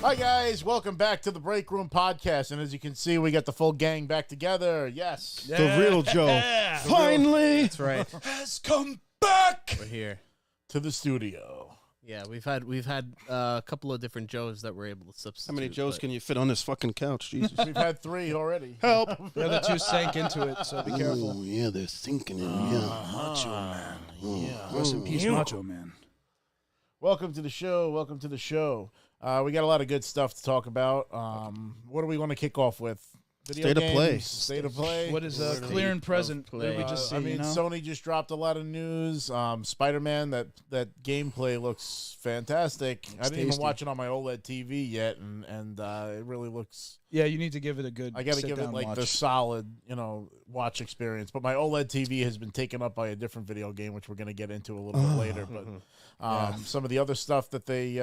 Hi, guys. Welcome back to the Break Room Podcast. And as you can see, we got the full gang back together. Yes. The real Joe. Yeah. Finally. That's right. Has come back. We're here. To the studio. Yeah, we've had a couple of different Joes that were able to substitute. How many Joes can you fit on this fucking couch? Jesus. We've had 3 already. Help. The other two sank into it, so be careful. Oh, yeah, they're sinking in. Yeah. Macho Man. Yeah. Rest in peace, Macho Man. Welcome to the show. Welcome to the show. We got a lot of good stuff to talk about. What do we want to kick off with? Video State of games, play. State of play. What is clear and present? play. We just see, I mean, you know? Sony just dropped a lot of news. Spider-Man, that gameplay looks fantastic. I didn't even tasty. watch it on my OLED TV yet, and it really looks. Yeah, you need to give it a good. I got to give it sit-down like the watch. solid, watch experience. But my OLED TV has been taken up by a different video game, which we're going to get into a little bit later. But some of the other stuff that they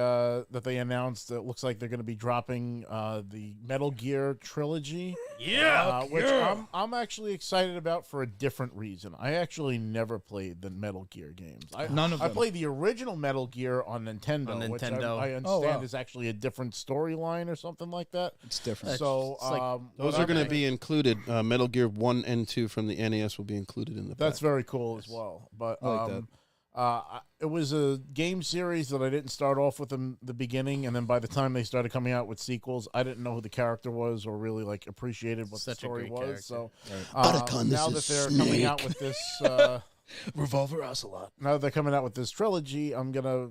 announced, it looks like they're going to be dropping the Metal Gear trilogy. Yeah, Which I'm actually excited about for a different reason. I actually never played the Metal Gear games. None of I them. played the original Metal Gear on Nintendo, which I understand wow. is actually a different storyline or something like that. It's different. So It's like- Those are going to be included. Metal Gear 1 and 2 from the NES will be included in the That's pack. very cool as well. But I like it was a game series that I didn't start off with in the beginning, and then by the time they started coming out with sequels, I didn't know who the character was or really like appreciated what Such the story a great was. character. So Otacon, now this that is they're coming out Snake. with this. Revolver Ocelot. Now that they're coming out with this trilogy, I'm gonna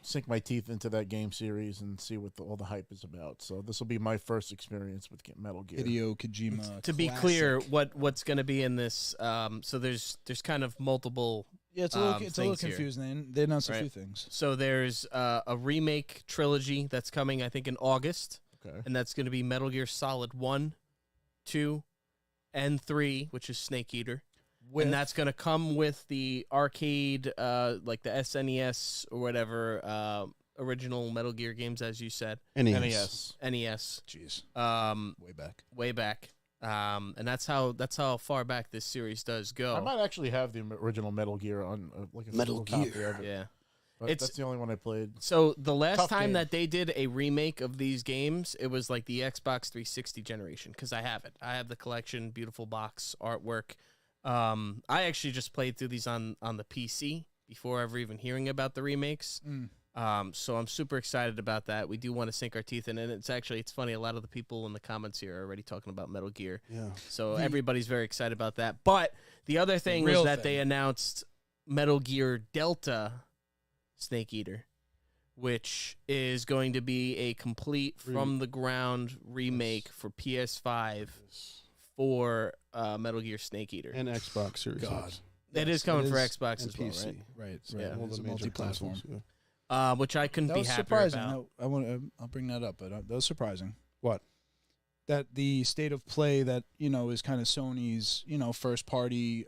sink my teeth into that game series and see what all the hype is about. So this will be my first experience with Metal Gear. Hideo Kojima. To be clear, what's going to be in this? So there's kind of multiple. Yeah, it's a little things here. confusing. They announced a Right. few things. So there's a remake trilogy that's coming, I think, in August, Okay. and that's going to be Metal Gear Solid 1, 2, and 3, which is Snake Eater. And that's going to come with the arcade, like the SNES or whatever, original Metal Gear games, as you said. NES. NES. Jeez. Way Way back. back. And that's how far back this series does go. I might actually have the original Metal Gear on like a Metal physical copy Gear. of it, Yeah. but It's- that's the only one I played. So the last Tough time game. that they did a remake of these games, it was like the Xbox 360 generation, because I have it. I have the collection, beautiful box, artwork. I actually just played through these on the PC before ever even hearing about the remakes. So I'm super excited about that. We do want to sink our teeth in it. It's funny, a lot of the people in the comments here are already talking about Metal Gear. Yeah. So everybody's very excited about that. But the other thing was real that they thing. announced Metal Gear Delta Snake Eater, which is going to be a complete from the ground remake for PS5 for Metal Gear Snake Eater. And Xbox Series God. X. It is Yes, coming it for is. Xbox And as well, PC. Right. Yeah. All It's the a major multi-platform. consoles, yeah. Which I couldn't That be was happier surprising. about. I'll bring that up, but that was surprising. What? That the state of play that is kind of Sony's first party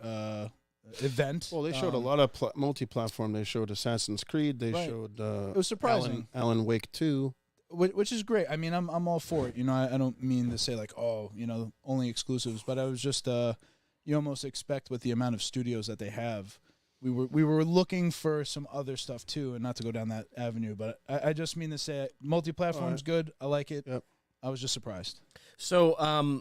event. Well, they showed a lot of multi-platform. They showed Assassin's Creed. They Right. showed It was surprising. Alan Wake 2. Which is great. I mean, I'm all for it. I don't mean to say like, only exclusives, but I was just, you almost expect with the amount of studios that they have, we were looking for some other stuff too, and not to go down that avenue. But I just mean to say, multi-platform's good. I like it. Yep. I was just surprised. So,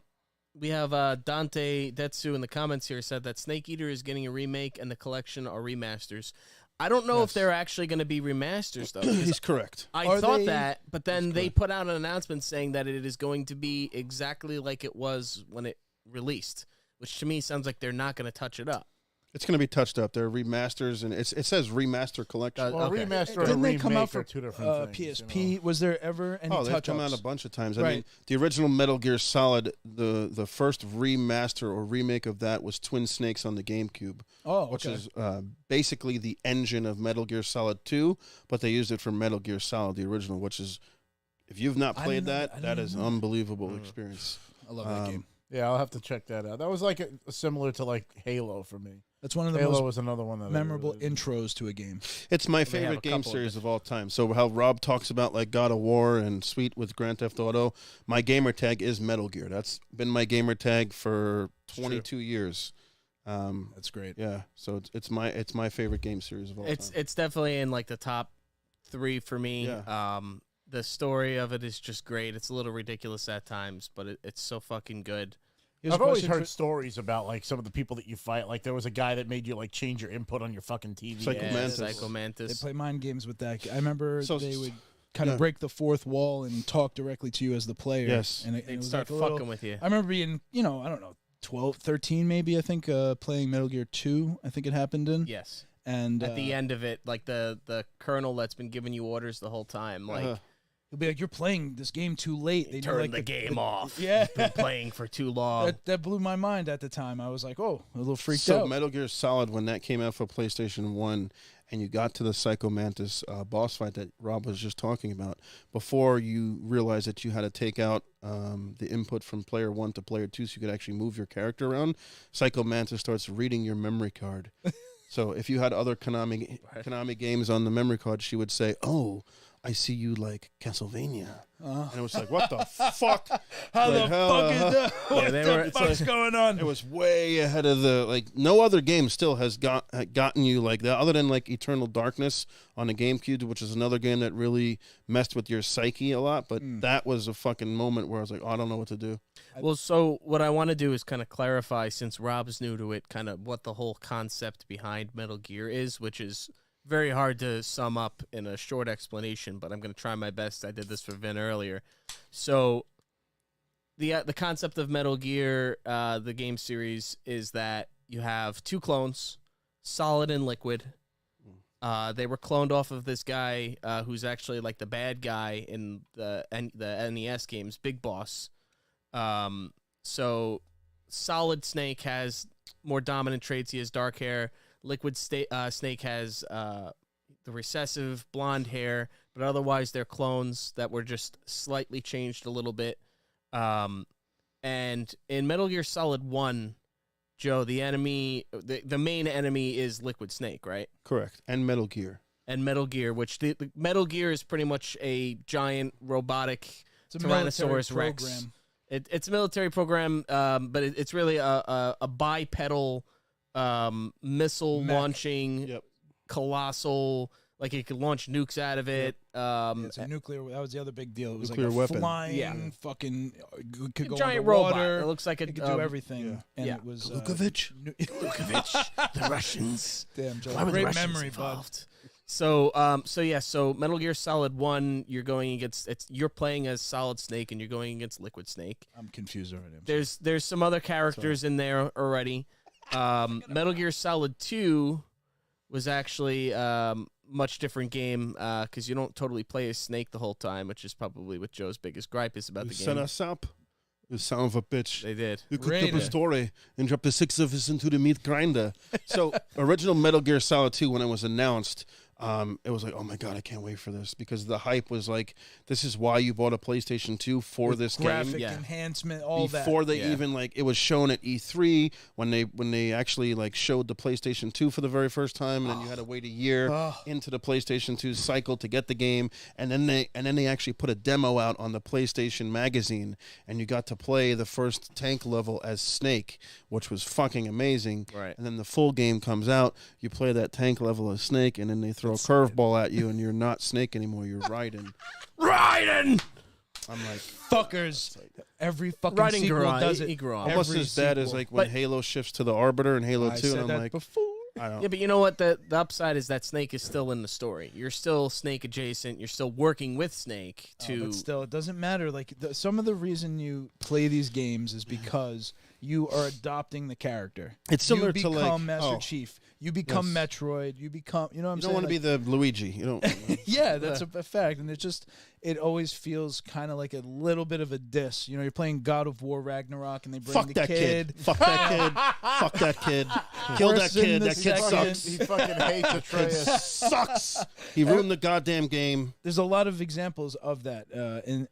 we have Dante Detsu in the comments here said that Snake Eater is getting a remake and the collection are remasters. I don't know if they're actually going to be remasters, though. because He's correct. I Are thought they- that, but then they put out an announcement saying that it is going to be exactly like it was when it released, which to me sounds like they're not going to touch it up. It's going to be touched up. They're remasters, and it says remaster collection. Well, Okay. remaster and Didn't they come out remake for are two different things. PSP? Was there ever any They've touch-ups? come out a bunch of times. I Right. mean, the original Metal Gear Solid, the first remaster or remake of that was Twin Snakes on the GameCube, Oh, which okay. is basically the engine of Metal Gear Solid 2, but they used it for Metal Gear Solid, the original, which is, if you've not I played didn't know that, that. I that didn't is know an that. unbelievable experience. I love that game. Yeah, I'll have to check that out. That was like similar to like Halo for me. That's one of the Halo most was another one that I memorable really- intros to a game. It's my They have a favorite game couple of series of all time. So how Rob talks about like God of War and Sweet with Grand Theft Auto, my gamer tag is Metal Gear. That's been my gamer tag for 22 years. That's great. Yeah, so it's my favorite game series of all time. It's definitely in like the top 3 for me. Yeah. The story of it is just great. It's a little ridiculous at times, but it's so fucking good. I've always heard stories about like some of the people that you fight. Like there was a guy that made you like change your input on your fucking TV. Psycho Mantis. They play mind games with that. I remember they would kind of break the fourth wall and talk directly to you as the player. Yes. And it They'd was start like fucking with you. I remember being, I don't know, 12, 13 maybe, I think, playing Metal Gear 2, I think it happened in. Yes. And at the end of it, like the colonel that's been giving you orders the whole time, like he'll be like, "You're playing this game too late. They turn like the game off. Yeah, You've been playing for too long." That blew my mind at the time. I was like, "Oh, a little freaked So out." Metal Gear Solid, when that came out for PlayStation 1, and you got to the Psycho Mantis boss fight that Rob was just talking about, before you realized that you had to take out the input from player 1 to player 2 so you could actually move your character around, Psycho Mantis starts reading your memory card. So if you had other Konami games on the memory card, she would say, "Oh, I see you like Castlevania." And it was like, what the fuck? How like, the fuck is that? What the fuck's going on? It was way ahead of no other game still has gotten you like that, other than like Eternal Darkness on the GameCube, which is another game that really messed with your psyche a lot. But that was a fucking moment where I was like, oh, I don't know what to do. Well, so what I want to do is kind of clarify, since Rob's new to it, kind of what the whole concept behind Metal Gear is, which is very hard to sum up in a short explanation, but I'm going to try my best. I did this for Vin earlier. So the concept of Metal Gear, the game series, is that you have two clones, Solid and Liquid. They were cloned off of this guy who's actually like the bad guy in the NES games, Big Boss. So Solid Snake has more dominant traits. He has dark hair. Liquid Snake has the recessive blonde hair, but otherwise they're clones that were just slightly changed a little bit. And in Metal Gear Solid 1, Joe, the main enemy is Liquid Snake, right? Correct. And Metal Gear. And Metal Gear, which the Metal Gear is pretty much a giant robotic Tyrannosaurus Rex. It's a military program, but it's really a bipedal missile launching colossal, like it could launch nukes out of it. It's a nuclear. That was the other big deal. It was nuclear like a weapon. flying fucking could go giant underwater. robot. It looks like it could do everything. And it was Lukovich. The Russians. Damn, Joe. Why were the Great Russians memory, involved? So Metal Gear Solid 1, you're going against you're playing as Solid Snake and you're going against Liquid Snake. I'm confused already. There's some other characters in there already. Metal Gear Solid 2 was actually much different game because you don't totally play as Snake the whole time, which is probably what Joe's biggest gripe is about the game. Set us up. You son of a bitch. They did. You cooked up a story and dropped the 6 of us into the meat grinder. So, original Metal Gear Solid 2, when it was announced, it was like, oh my God, I can't wait for this, because the hype was like, this is why you bought a PlayStation 2 for this graphic game. enhancement, all Before that. they even it was shown at E3 when they actually showed the PlayStation 2 for the very first time, and then you had to wait a year into the PlayStation 2 cycle to get the game, and then they actually put a demo out on the PlayStation magazine, and you got to play the first tank level as Snake, which was fucking amazing. Right. And then the full game comes out, you play that tank level as Snake, and then they throw a curveball at you, and you're not Snake anymore, you're Raiden. Raiden! I'm like, fuckers. Every fucking Raiden sequel grew on. does it. He grew on. almost as bad as when Halo shifts to the Arbiter in Halo 2, said and I'm that like, before. I don't. Yeah, but you know what? The upside is that Snake is still in the story. You're still Snake adjacent. You're still working with Snake to. But still, it doesn't matter. Like some of the reason you play these games is because you are adopting the character. It's similar to you become Master Chief. You become Metroid. You become. You know what I'm You saying? don't want to be the Luigi. You don't. Yeah, that's a fact, and it always feels kind of like a little bit of a diss. You know, you're playing God of War Ragnarok, and they bring Fuck the that kid. Fuck that kid. Fuck that kid. Kill that Person kid. the That kid second. sucks. He fucking hates Atreus. Sucks. He ruined the goddamn game. There's a lot of examples of that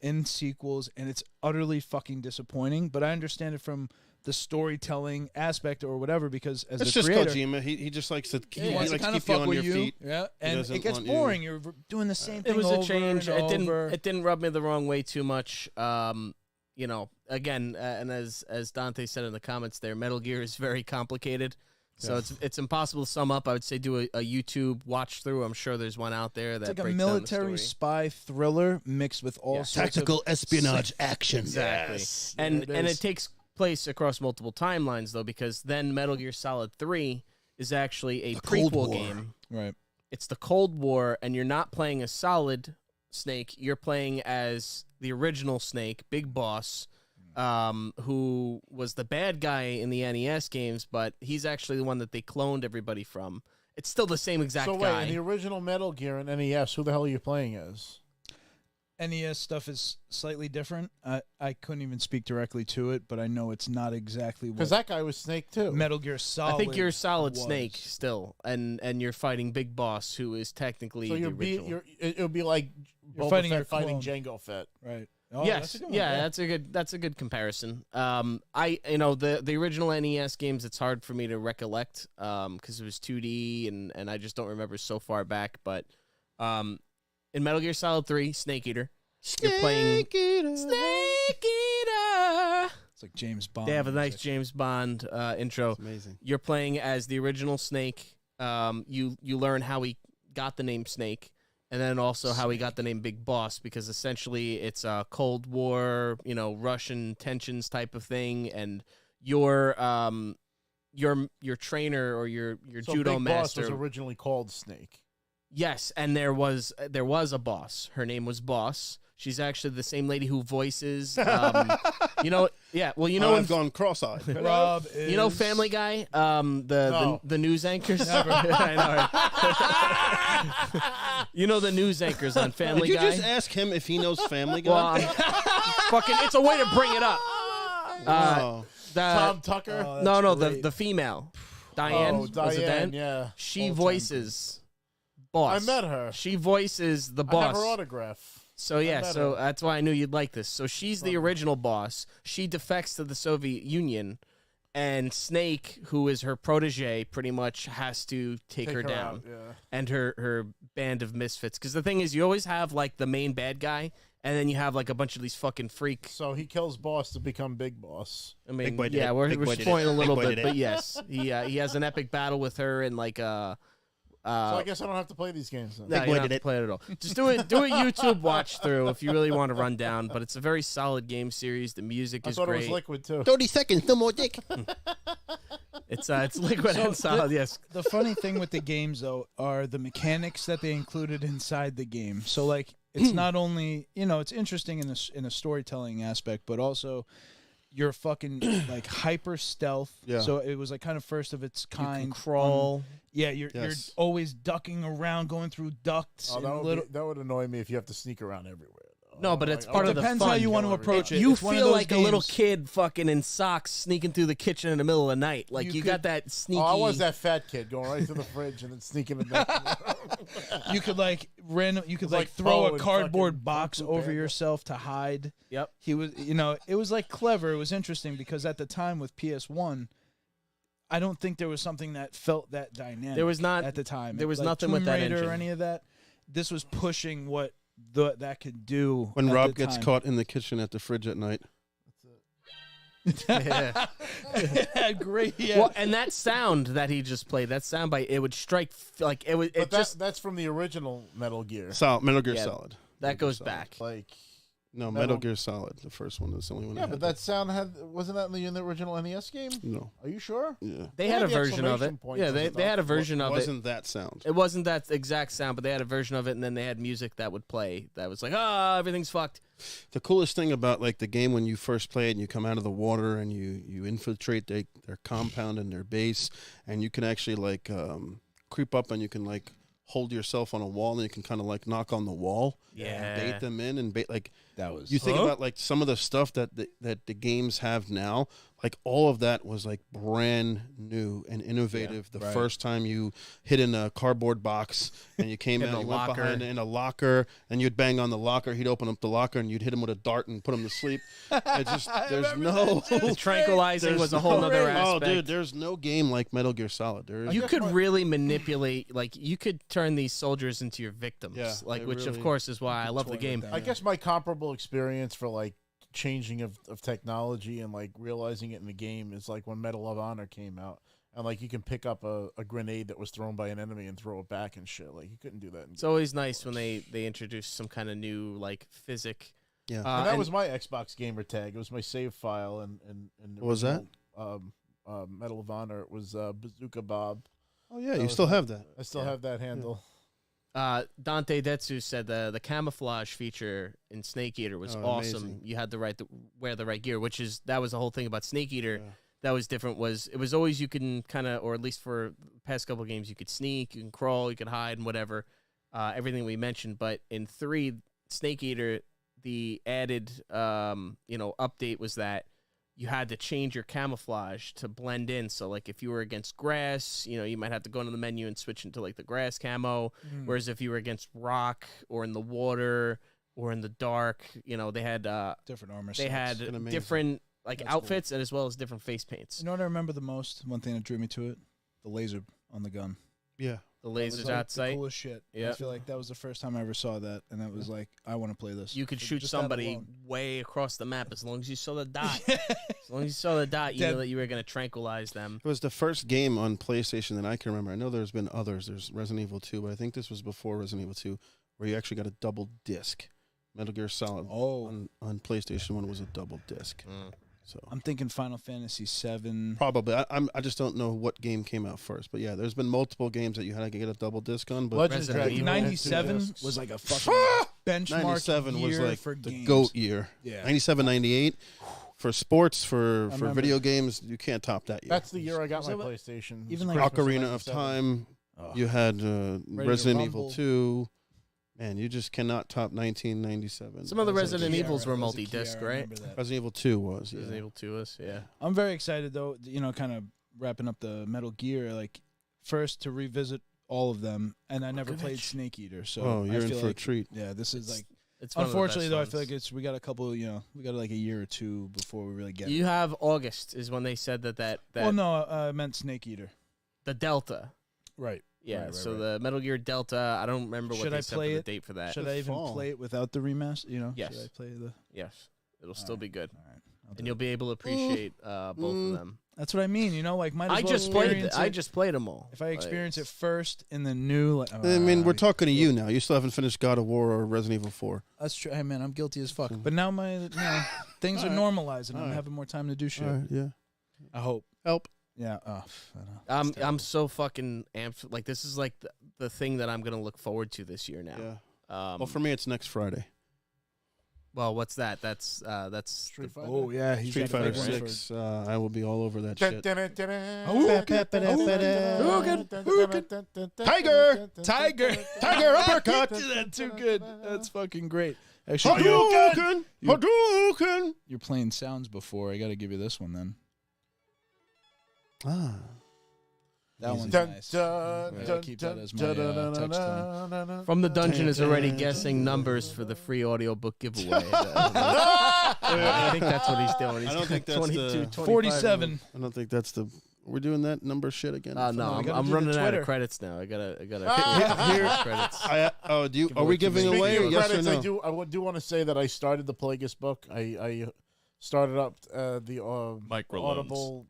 in sequels, and it's utterly fucking disappointing. But I understand it from the storytelling aspect or whatever, because as It's a just creator, Kojima. He just likes to. he He wants likes to to kind of keep you fuck on with your you. feet. Yeah, He and doesn't it gets want you- boring. You're doing the same thing. It was a over change. and over. It didn't rub me the wrong way too much. You know, again, and as Dante said in the comments there, Metal Gear is very complicated. So it's impossible to sum up. I would say do a YouTube watch through. I'm sure there's one out there that It's like a breaks down the military story. spy thriller mixed with all sorts Tactical of espionage action. Exactly. Yes, And there it it is. takes place across multiple timelines though, because then Metal Gear Solid 3 is actually a The Cold prequel War. game. Right. It's the Cold War, and you're not playing as Solid Snake. You're playing as the original Snake, Big Boss, who was the bad guy in the NES games, but he's actually the one that they cloned everybody from. It's still the same exact So guy. wait, in the original Metal Gear and NES, who the hell are you playing as? NES stuff is slightly different. I couldn't even speak directly to it, but I know it's not exactly what Because that guy was Snake too. Metal Gear Solid. I think you're Solid was. Snake still, and you're fighting Big Boss, who is technically So the original. it would be like You're Boba fighting Fett your fighting clone. Jango Fett. Right. Oh, Yes, that's a good one. yeah, that's a good comparison. The original NES games, it's hard for me to recollect because it was 2D and I just don't remember so far back. But in Metal Gear Solid 3, Snake Eater, you're playing Snake Eater. It's like James Bond. They have a nice music. James Bond intro. It's amazing. You're playing as the original Snake. You learn how he got the name Snake. And then also how he got the name Big Boss, because essentially it's a Cold War, Russian tensions type of thing, and your trainer or your So judo Big Boss master. was originally called Snake. Yes, and there was a boss. Her name was Boss. She's actually the same lady who voices, I've gone cross-eyed. Rob is... Family Guy, No. the news anchors. I know, the news anchors on Family Did you Guy. just ask him if he knows Family Guy? Well, it's a way to bring it up. Oh. Tom Tucker. Oh, No, that's great. the female, Diane. Oh, was it Diane. Diane? Yeah. She Old-time voices Boss. I met her. She voices the I have boss. her autograph. So yeah, met so her. that's why I knew you'd like this. So she's the original boss. She defects to the Soviet Union, and Snake, who is her protege, pretty much has to take her down. out, yeah. And her band of misfits. Because the thing is, you always have like the main bad guy, and then you have like a bunch of these fucking freaks. So he kills Boss to become Big Boss. I mean, Big boy did yeah, it. we're Big boy did it. spoiling a little Big boy bit, did it. but yes, he has an epic battle with her, and like So I guess I don't have to play these games then. no, Big you boy don't have did to it. play it at all. Just do a YouTube watch through if you really want to run down. But it's a very solid game series. The music I is thought great. it was Liquid too. 30 seconds, no more dick. It's liquid and solid. Yes. The funny thing with the games, though, are the mechanics that they included inside the game. So, like, it's not only it's interesting in a storytelling aspect, but also you're fucking like hyper stealth. Yeah. So it was like kind of first of its You can kind. crawl. Yeah, you're Yes. always ducking around, going through ducts. Oh, and that would annoy me if you have to sneak around everywhere. Though. No, but it's Like, part oh, of the depends fun. how you want to Go approach it. You It's one of feel those like a little games- kid fucking in socks sneaking through the kitchen in the middle of the night. Like You you could- got that sneaky. Oh, I was that fat kid going right to the fridge and then sneaking in there. You could like random. You could It's like like throw Poe a and cardboard fucking box Kung Fu over Panda. yourself to hide. Yep. He was, it was like clever. It was interesting because at the time with PS1, I don't think there was something that felt that dynamic. There was not- at the time. there was Like nothing Tomb with that Raider engine. or any of that. This was pushing what that could do. When at Rob the gets time. caught in the kitchen at the fridge at night. Yeah. Great. Yeah. Well, and that sound that he just played, that sound bite, it would strike like it would. But It just that's from the original Metal Gear. Metal Gear Yeah, Solid. that Metal Gear goes Solid. back. Like, No, Metal- Metal Gear Solid. The first one is the only one. yeah, that but had that sound wasn't that in the original NES game? No. Are you sure? Yeah. They had a the version of exclamation it. points Yeah, and they stuff. had a version of it. Wasn't that sound? It wasn't that exact sound, but they had a version of it, and then they had music that would play. That was like, everything's fucked. The coolest thing about like the game when you first play it and you come out of the water and you infiltrate their compound and their base, and you can actually like creep up and you can like hold yourself on a wall and you can kind of like knock on the wall Yeah. and bait them in and bait like that was. you think about like some of the stuff that the games have now, like all of that was like brand new and innovative. The right. first time you hid in a cardboard box and you came In out, a you went locker. behind in a locker, and you'd bang on the locker. He'd open up the locker and you'd hit him with a dart and put him to sleep. It's just there's no Tranquilizing was a whole nother aspect. Oh, dude, there's no game like Metal Gear Solid. There is. You could really manipulate, like you could turn these soldiers into your victims, Yeah, like they which of really- course is why I love the toy with game. them. I guess my comparable experience for like changing of technology and like realizing it in the game is like when Medal of Honor came out and like you can pick up a grenade that was thrown by an enemy and throw it back and shit. Like you couldn't do that. It's always nice when they introduce some kind of new like physic. Yeah. And that was my Xbox gamer tag. It was my save file, and What was that? Medal of Honor. It was Bazooka Bob. Oh yeah, you still have that. I still have that handle. Dante Detsu said the camouflage feature in Snake Eater was awesome. Amazing. You had to wear the right gear, that was the whole thing about Snake Eater. Yeah. That was different. It was always you can kind of, or at least for the past couple of games, you could sneak, you can crawl, you could hide, and whatever. Everything we mentioned, but in 3, Snake Eater, the added update was that you had to change your camouflage to blend in. So like if you were against grass, you might have to go into the menu and switch into like the grass camo. Whereas if you were against rock or in the water or in the dark, they had different armor they sets. had different outfits and as well as different face paints. You know what I remember the most? One thing that drew me to it? The laser on the gun. Yeah. The laser That was, dot the sight. coolest shit. Yeah. I feel like that was the first time I ever saw that, and it was like, I want to play this. You could For shoot just that somebody alone. way across the map as long as you saw the dot. As long as you saw the dot, you knew that you were going to tranquilize them. It was the first game on PlayStation that I can remember. I know there's been others. There's Resident Evil 2, but I think this was before Resident Evil 2, where you actually got a double disc. Metal Gear Solid on PlayStation 1 was a double disc. So I'm thinking Final Fantasy VII. probably. I just don't know what game came out first. But yeah, there's been multiple games that you had to get a double disc on. But Legends Resident Dragon Evil. had 97 2 discs. was like a fucking benchmark 97 was year like for the games. GOAT year. Yeah. 97, 98. For sports, for remember. video games, you can't top that year. That's the year I got Was my that what- PlayStation. even It was like Christmas Ocarina of 97. Time. Oh. You had Resident Evil Rumble. 2. Man, you just cannot top 1997. Some of the That was a Resident key Evils era. were That was a key multi-disc, era. I right? remember that. Resident Evil 2 was, yeah. Resident Evil 2 was, yeah. I'm very excited though. Kind of wrapping up the Metal Gear. Like first to revisit all of them, and I never at played that Snake Eater. So Oh, you're I in feel for a like, treat. yeah, this is like. It's one of the Unfortunately, best though, I ones. feel like we got a couple. We got like a year or two before we really get. You have August is when they said that Well, no, I meant Snake Eater. the Delta. Right. Yeah, Right, so right. the Metal Gear Delta, I don't remember what Should they I said play for the it? date for that. Should I even fall. play it without the remaster? Yes. Should I play the? Yes, it'll still be good. All right. I'll do And you'll it. be able to appreciate both of them. That's what I mean. Like might as I well just played experience I it. just played them all. If I Like, experience it first in the new, like, I mean, we're talking to you now. You still haven't finished God of War or Resident Evil 4. That's true. Hey, man, I'm guilty as fuck. But now things are normalizing. I'm having more time to do shit. All right, yeah. I hope. Help. Yeah. Oh, I know. I'm so fucking amped. Like this is like the thing that I'm gonna look forward to this year now. Yeah. Well, for me, it's next Friday. Well, what's that? That's Street Fighter. Oh yeah, he's Street got a Fighter big one for- 6. I will be all over that shit. Tiger uppercut. That's too good. That's fucking great. Actually, Hadouken! Hadouken! you're playing sounds before. I got to give you this one then. Ah. That one's Dun, nice. dun, Yeah, dun, keep dun, that as my dun, text tone. From the Dungeon is already guessing numbers for the free audiobook giveaway. I think that's what he's doing. He's I don't think that's 22, the- 25. 47. I don't think that's the... We're doing that number shit again? No, we gotta I'm do the running out Twitter. of credits now. I gotta Here- credits. Are we giving Speaking away? Speaking of Yes or credits, no? I do want to say that I started the Plagueis book. I started up the Audible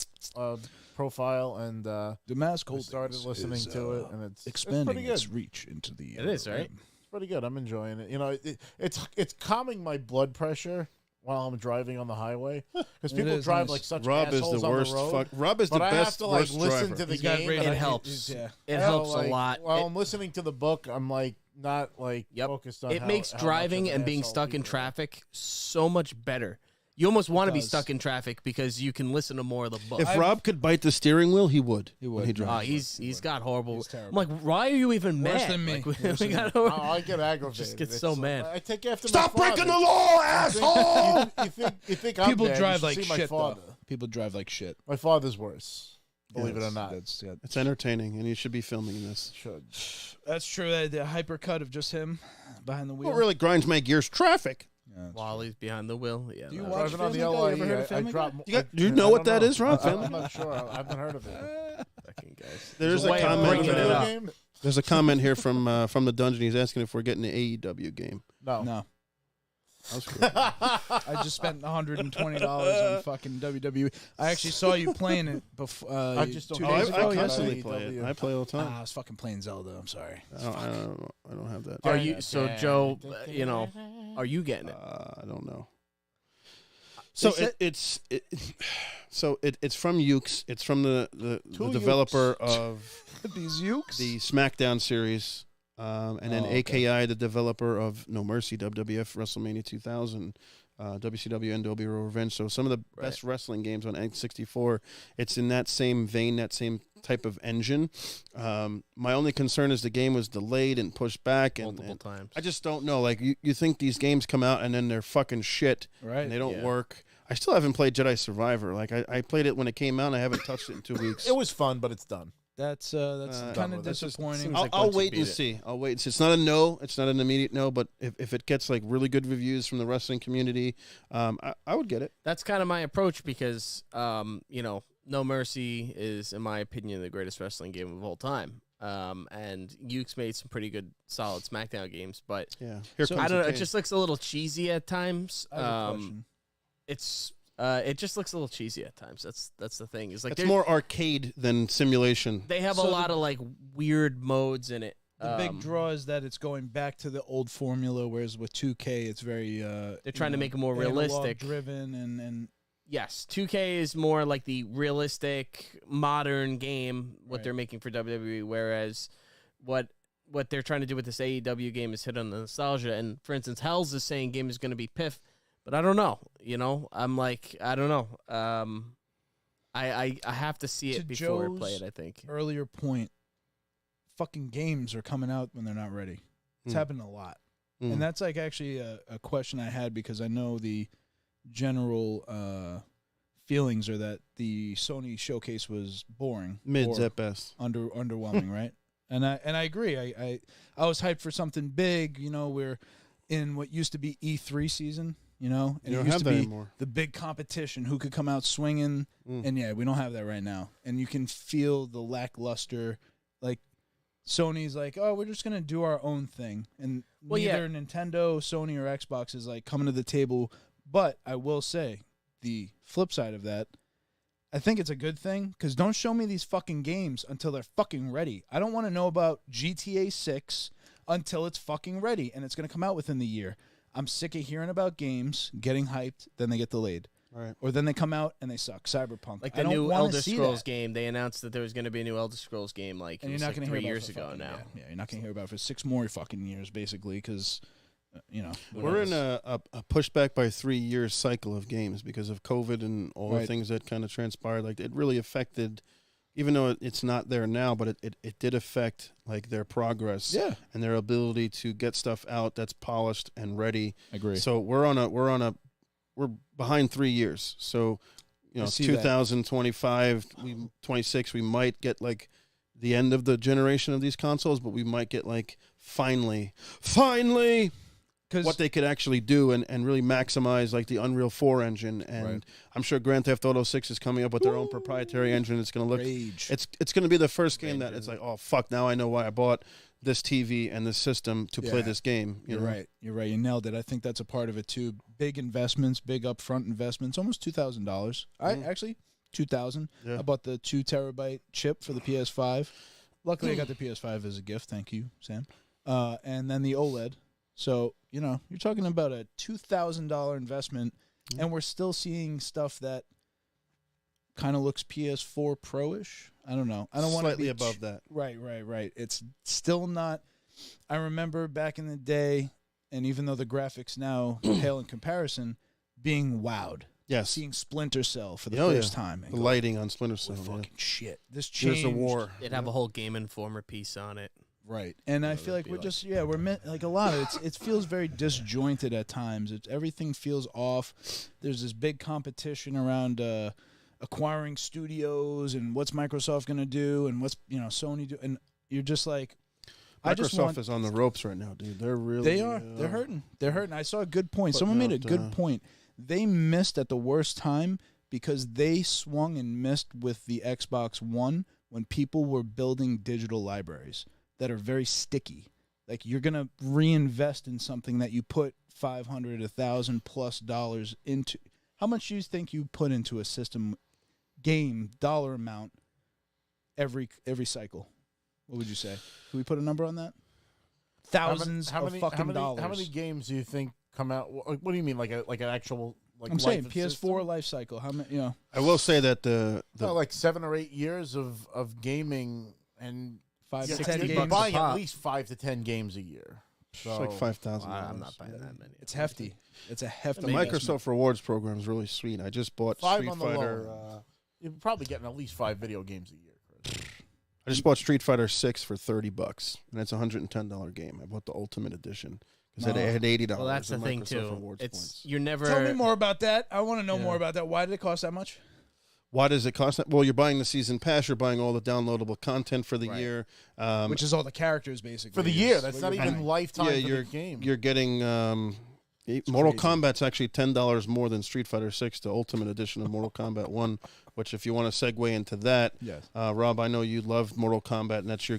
profile, and The mask I holdings started listening is, to it, and it's expanding pretty good. its reach into the. It is, right? It's pretty good. I'm enjoying it. It's calming my blood pressure while I'm driving on the highway, because It people is drive nice. like such Rob is assholes the on worst. the road. Rob is the But I have best to like worst listen driver. to the He's got game. great and It I- helps. Yeah. It Yeah, helps like, a lot. While I'm listening to the book, I'm like not like Yep. focused on It how- makes how much driving of an and being asshole stuck in people are. traffic so much better. You almost want to be does. stuck in traffic because you can listen to more of the book. If Rob could bite the steering wheel, he would. He when would. He drives. He's got horrible. He's terrible. I'm like, why are you even Worse mad? than me. Like, Worse we than got I get aggravated. Just get It's so mad. I take after Stop my father. breaking the law, asshole! You think I'm People bad, drive you like should see my shit. father. Though. People drive like shit. My father's worse. Believe it or Yes, not. It's entertaining, and you should be filming this. Should. That's true. The hypercut of just him behind the wheel. What really grinds my gears? Traffic. Yeah, that's While he's behind the wheel. Yeah. Do you no. watch Driving on the Family Guy? You ever heard of LIE, I Family drop. Guy? Do you know I what don't that know. is, Rob? I'm not sure. I haven't heard of it. Fucking guys. There's a a way of comment. breaking it Video up. game? There's a comment here from the dungeon. He's asking if we're getting an AEW game. No. No. That was cool. I just spent $120 on fucking WWE. I actually saw you playing it before. I just don't 2 know. days I ago. constantly Yesterday. play it. I play all the time. I was fucking playing Zelda. I'm sorry. I don't have that. Are you so Joe? Are you getting it? I don't know. So it's from Ukes. It's from the developer of These ukes. the SmackDown series, and then AKI, the developer of No Mercy, WWF WrestleMania 2000, WCW NWO Revenge. So some of the best wrestling games on N64. It's in that same vein, that same type of engine. My only concern is the game was delayed and pushed back Multiple times. I just don't know. Like you think these games come out and then they're fucking shit, Right. And they don't Yeah. work. I still haven't played Jedi Survivor. Like I played it when it came out, and I haven't touched it in 2 weeks. It was fun, but it's done. That's kind of that's just- disappointing. seems I'll, like I'll once you wait and beat it. see. I'll wait and see. It's not a no. It's not an immediate no. But if it gets like really good reviews from the wrestling community, I would get it. That's kind of my approach because, No Mercy is, in my opinion, the greatest wrestling game of all time. And Ukes made some pretty good, solid SmackDown games, but Yeah. Here So- comes I don't know. the It king. just looks a little cheesy at times. I have a question. It just looks a little cheesy at times. That's the thing. It's like It's more arcade than simulation. they have a So lot of like weird modes in it. The big draw is that it's going back to the old formula, whereas with 2K, it's very. They're trying to make it more realistic. driven and Yes, 2K is more like the realistic modern game what Right. they're making for WWE, whereas what they're trying to do with this AEW game is hit on the nostalgia. And for instance, Hell's is saying game is going to be piff, but I don't know. I'm like I don't know. I have to see it To before I Joe's play it. I think. earlier point, fucking games are coming out when they're not ready. It's Mm. happened a lot. Mm. And that's like actually a question I had because I know the general feelings are that the Sony showcase was boring, Mids or at best. underwhelming, right? And I agree. I was hyped for something big. We're in what used to be E3 season. And You it don't used have to that be anymore. the big competition, who could come out swinging. And yeah, we don't have that right now. And you can feel the lackluster, like Sony's like, oh, we're just gonna do our own thing, and Well, yeah. neither Nintendo, Sony, or Xbox is like coming to the table. But I will say, the flip side of that, I think it's a good thing because don't show me these fucking games until they're fucking ready. I don't want to know about GTA 6 until it's fucking ready, and it's gonna come out within the year. I'm sick of hearing about games getting hyped, then they get delayed. Right. Or then they come out and they suck. Cyberpunk. Like I the don't new wanna Elder see Scrolls that. game, they announced that there was going to be a new Elder Scrolls game. Like, And it you're was not like going to 3 hear years about it for ago fucking- now. Yeah, you're not going to hear about it for 6 more fucking years, basically, because, We're in a pushback by 3 year cycle of games because of COVID and all the Right. things that kind of transpired. Like it really affected, even though it's not there now, but it did affect like their progress Yeah. and their ability to get stuff out that's polished and ready. agree. So we're behind 3 years. So I see that. 2025, 26, we might get like the end of the generation of these consoles, but we might get like finally what they could actually do and really maximize like the Unreal 4 engine. And Right. I'm sure Grand Theft Auto 6 is coming up with their own proprietary engine. It's going to look Rage. it's going to be the first game that it's like, oh fuck, now I know why I bought this TV and this system to play Yeah. this game. You're know? right. You're right. You nailed it. I think that's a part of it, too. Big investments, big upfront investments, almost $2,000. Actually, $2,000. Yeah. I bought the 2 terabyte chip for the PS5. Luckily, I got the PS5 as a gift. Thank you, Sam. And then the OLED. So, you're talking about a $2,000 investment, and we're still seeing stuff that kind of looks PS4 Pro-ish. I don't know. I don't want to Slightly be above that. Right. It's still not. I remember back in the day, and even though the graphics now pale in comparison, being wowed, Yes. seeing Splinter Cell for the Oh, yeah. first time, and The go, lighting on Splinter "Holy Cell. fucking shit, this There's changed." a war. They'd have a whole Game Informer piece on it. Right, and I feel like be we're like- just we're meant like a lot of it feels very disjointed at times. Everything feels off. There's this big competition around acquiring studios and what's Microsoft going to do and what's Sony do, and you're just like, I just Microsoft want. is on the ropes right now, dude. They're really. They are. They're hurting. They're hurting. I saw a good point. Someone made a Putting good out, point. They missed at the worst time because they swung and missed with the Xbox One when people were building digital libraries that are very sticky. Like you're gonna reinvest in something that you put $500, $1,000+ into. How much do you think you put into a system game dollar amount every cycle? What would you say? Can we put a number on that? Thousands of fucking dollars. How many games do you think come out? What do you mean, like an actual like? I'm saying life PS4 system? life cycle. How many? You know, I will say that like 7 or 8 years of gaming and 5 you're to 10 you're games. buying a at pop. least 5 to 10 games a year. it's like $5,000. I'm not buying that many. It's hefty. It's a hefty. The Microsoft Rewards program is really sweet. I just bought 5 Street on the Fighter. low end. You're probably getting at least 5 video games a year, Chris. I just bought Street Fighter 6 for $30, and it's a $110 game. I bought the Ultimate Edition because it had $80. Well, that's the in thing Microsoft too. Rewards It's points. you're never. Tell me more about that. I want to know Yeah. more about that. Why did it cost that much? Why does it cost that? Well, you're buying the season pass. You're buying all the downloadable content for the Right. year. Which is all the characters, basically. For the is year, that's what not you're even buying. lifetime Yeah, for the game. You're getting Mortal crazy. Kombat's actually $10 more than Street Fighter 6, the Ultimate Edition of Mortal Kombat 1. Which, if you want to segue into that, Yes. Rob, I know you love Mortal Kombat, and that's your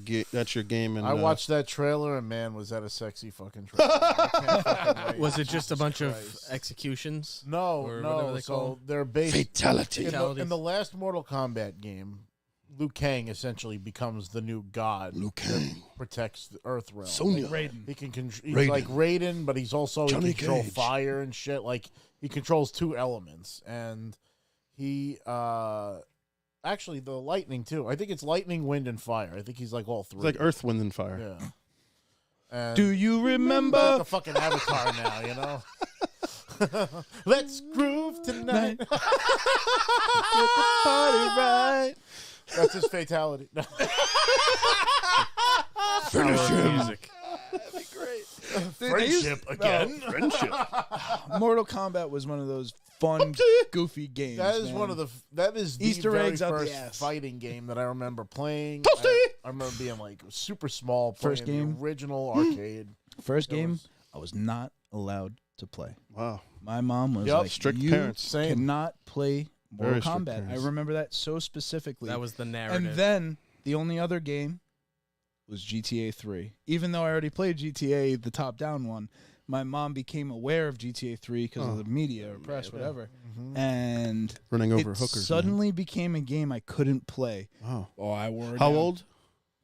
game. And I watched that trailer, and man, was that a sexy fucking trailer. I can't fucking wait. Was it just a Jesus bunch Christ. of executions? No, or whatever no. they So call they're based Fatality. in the last Mortal Kombat game. Liu Kang essentially becomes the new god. Liu Kang. Protects the Earth realm. Sonya. Raiden. He can he's Raiden. like Raiden, but he's also Johnny he can control Cage. fire and shit. Like he controls 2 elements, and he actually the lightning too. I think it's lightning, wind, and fire. I think he's like all 3. It's like Earth, Wind, and Fire. Yeah. And Do you like remember? the fucking Avatar now, you know. Let's groove tonight. Get the party right. That's his fatality. Finish him. Music. Friendship again. Friendship. Mortal Kombat was one of those fun, goofy games. That is man. one of the Easter very eggs out the first ass. fighting game that I remember playing. Toasty! I remember being like super small. Playing First game? the original arcade. First It game. was- I was not allowed to play. Wow. My mom was Yep. like, Strict "You parents. Same. cannot play Mortal Very strict Kombat." I parents. remember that so specifically. That was the narrative. And then the only other game was GTA 3. Even though I already played GTA, the top-down one, my mom became aware of GTA 3 because of the media or press, whatever. And Running over it hookers. suddenly became a game I couldn't play. Man. Wow. Oh, I wore it How down. old?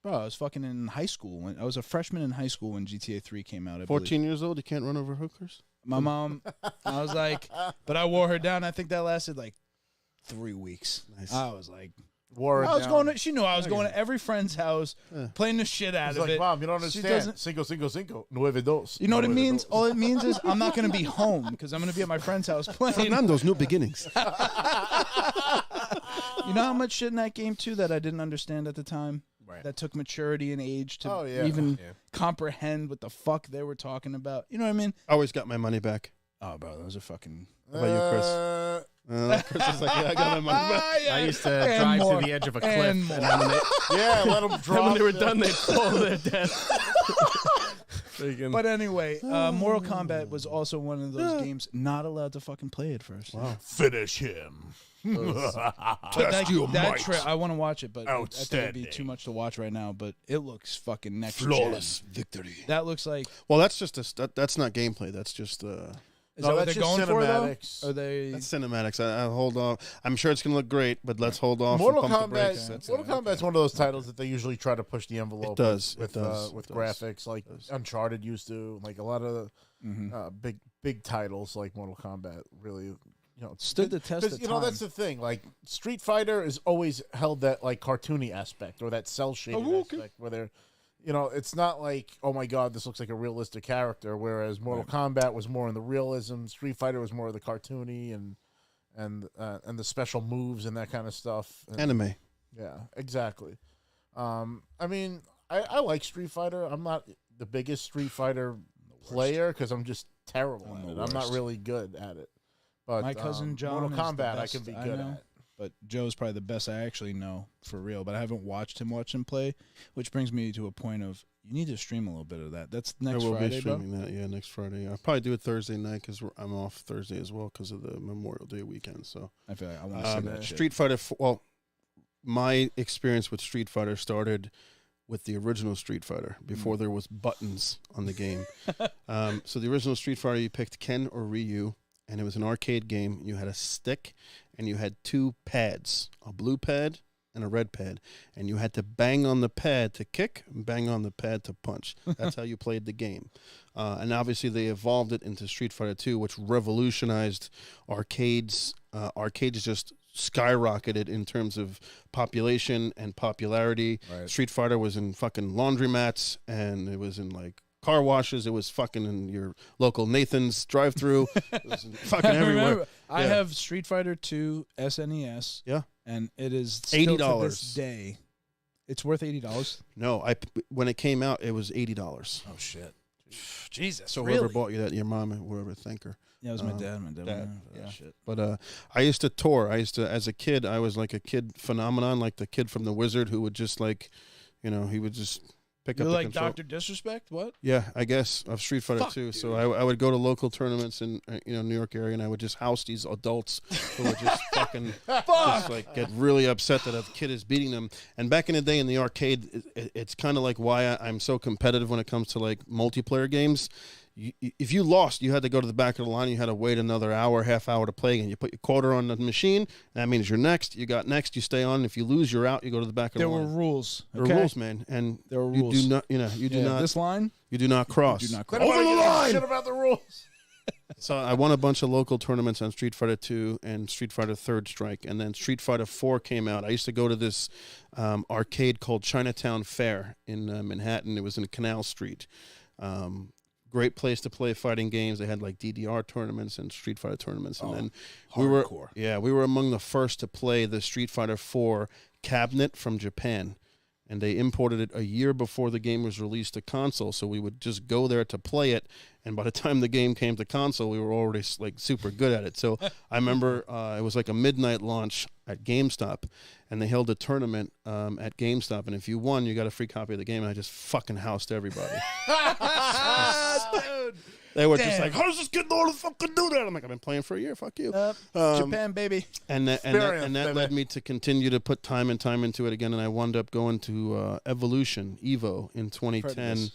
Bro, I was fucking in high school. I was a freshman in high school when GTA 3 came out. I believe. 14 years old? You can't run over hookers? My mom, I was like, but I wore her down. I think that lasted like 3 weeks. Nice. I was like, Wore it I was down. going to, she knew I was going to every friend's house, playing the shit out He's of like, it. Mom, you don't She understand. doesn't- Cinco, cinco, cinco. Nueve dos. You know what it Nueve means? dos. All it means is I'm not going to be home because I'm going to be at my friend's house playing. Fernando's New Beginnings. You know how much shit in that game, too, that I didn't understand at the time? Right. That took maturity and age to Oh, yeah. even Yeah. comprehend what the fuck they were talking about. You know what I mean? Always got my money back. Oh, bro, those are fucking... How about you, Chris? Chris is like, yeah, I got my money back. I used to And drive more. to the edge of a cliff, And and more. then when they, Yeah, let him then drop. when they were done, they'd fall to their death. Freaking- But anyway, Mortal Kombat was also one of those games not allowed to fucking play at first. Wow. Finish him. I want to watch it, but I think it'd be Outstanding. too much to watch right now. But it looks fucking next Flawless gen. victory. That looks like. Well, that's just that's not gameplay. That's just Is No, that what that's they're just going for though? cinematics. Are they? that's cinematics. I hold off. I'm sure it's gonna look great, but let's hold off. Mortal and pump the brakes. Kombat. That's- Mortal Kombat's one of those titles that they usually try to push the envelope. It does. With, It does. with It does. graphics like Uncharted used to. Like a lot of big titles like Mortal Kombat really. You know, Stood the test of you know, time. that's the thing. Like Street Fighter is always held that like cartoony aspect or that cell shaded aspect where they're, you know, it's not like, oh my god, this looks like a realistic character. Whereas Mortal Kombat was more in the realism. Street Fighter was more of the cartoony and the special moves and that kind of stuff. And, Anime. yeah, exactly. I mean, I like Street Fighter. I'm not the biggest Street Fighter player because I'm just terrible at it. I'm not really good at it. But My cousin John. Mortal is the Kombat, I best can be good know, at. But Joe's probably the best I actually know for real. But I haven't watched him play, which brings me to a point of you need to stream a little bit of that. That's next I will Friday, be bro. streaming that. Yeah, next Friday. I'll probably do it Thursday night because I'm off Thursday as well because of the Memorial Day weekend. So I feel like I want to see that shit. Street Fighter. Well, my experience with Street Fighter started with the original Street Fighter before there was buttons on the game. So the original Street Fighter, you picked Ken or Ryu, and it was an arcade game. You had a stick, and you had 2 pads, a blue pad and a red pad, and you had to bang on the pad to kick and bang on the pad to punch. That's how you played the game. And obviously they evolved it into Street Fighter 2, which revolutionized arcades. Arcades just skyrocketed in terms of population and popularity. Right. Street Fighter was in fucking laundromats, and it was in like car washes. It was fucking in your local Nathan's drive-through. It was fucking everywhere. I have Street Fighter 2 SNES. Yeah. And it is still to $80 this day. It's worth $80. No, when it came out, it was $80. Oh shit. Jesus. So really? whoever bought you that, your mom, whoever, thank her. Yeah, it was my dad. My Dad, yeah. yeah. Shit. But I used to tour. As a kid, I was like a kid phenomenon, like the kid from The Wizard who would just like, he would just pick You're up the like control. Dr. Disrespect? What? Yeah, I guess of Street Fighter Fuck, 2. dude. So I would go to local tournaments in New York area, and I would just house these adults who would just fucking just like get really upset that a kid is beating them. And back in the day in the arcade, it's kind of like why I'm so competitive when it comes to like multiplayer games. If you lost, you had to go to the back of the line. You had to wait another hour, half hour to play again. You put your quarter on the machine. That means you're next. You got next. You stay on. If you lose, you're out. You go to the back of the line. There were rules. There were rules, man, and There were you rules. do not. You do not. This line? You do not cross. You do not Quit cross. over the line. Shit about the rules. So I won a bunch of local tournaments on Street Fighter 2 and Street Fighter Third Strike, and then Street Fighter 4 came out. I used to go to this arcade called Chinatown Fair in Manhattan. It was in Canal Street. Great place to play fighting games. They had like DDR tournaments and Street Fighter tournaments, and then we were among the first to play the Street Fighter 4 cabinet from Japan. And they imported it a year before the game was released to console, so we would just go there to play it. And by the time the game came to console, we were already like super good at it. So I remember it was like a midnight launch at GameStop, and they held a tournament at GameStop. And if you won, you got a free copy of the game. And I just fucking housed everybody. Dude. They were Damn. just like, "How does this kid know how to fucking do that?" I'm like, "I've been playing for a year. Fuck you." Japan, baby. And that led me to continue to put time into it again, and I wound up going to Evo in 2010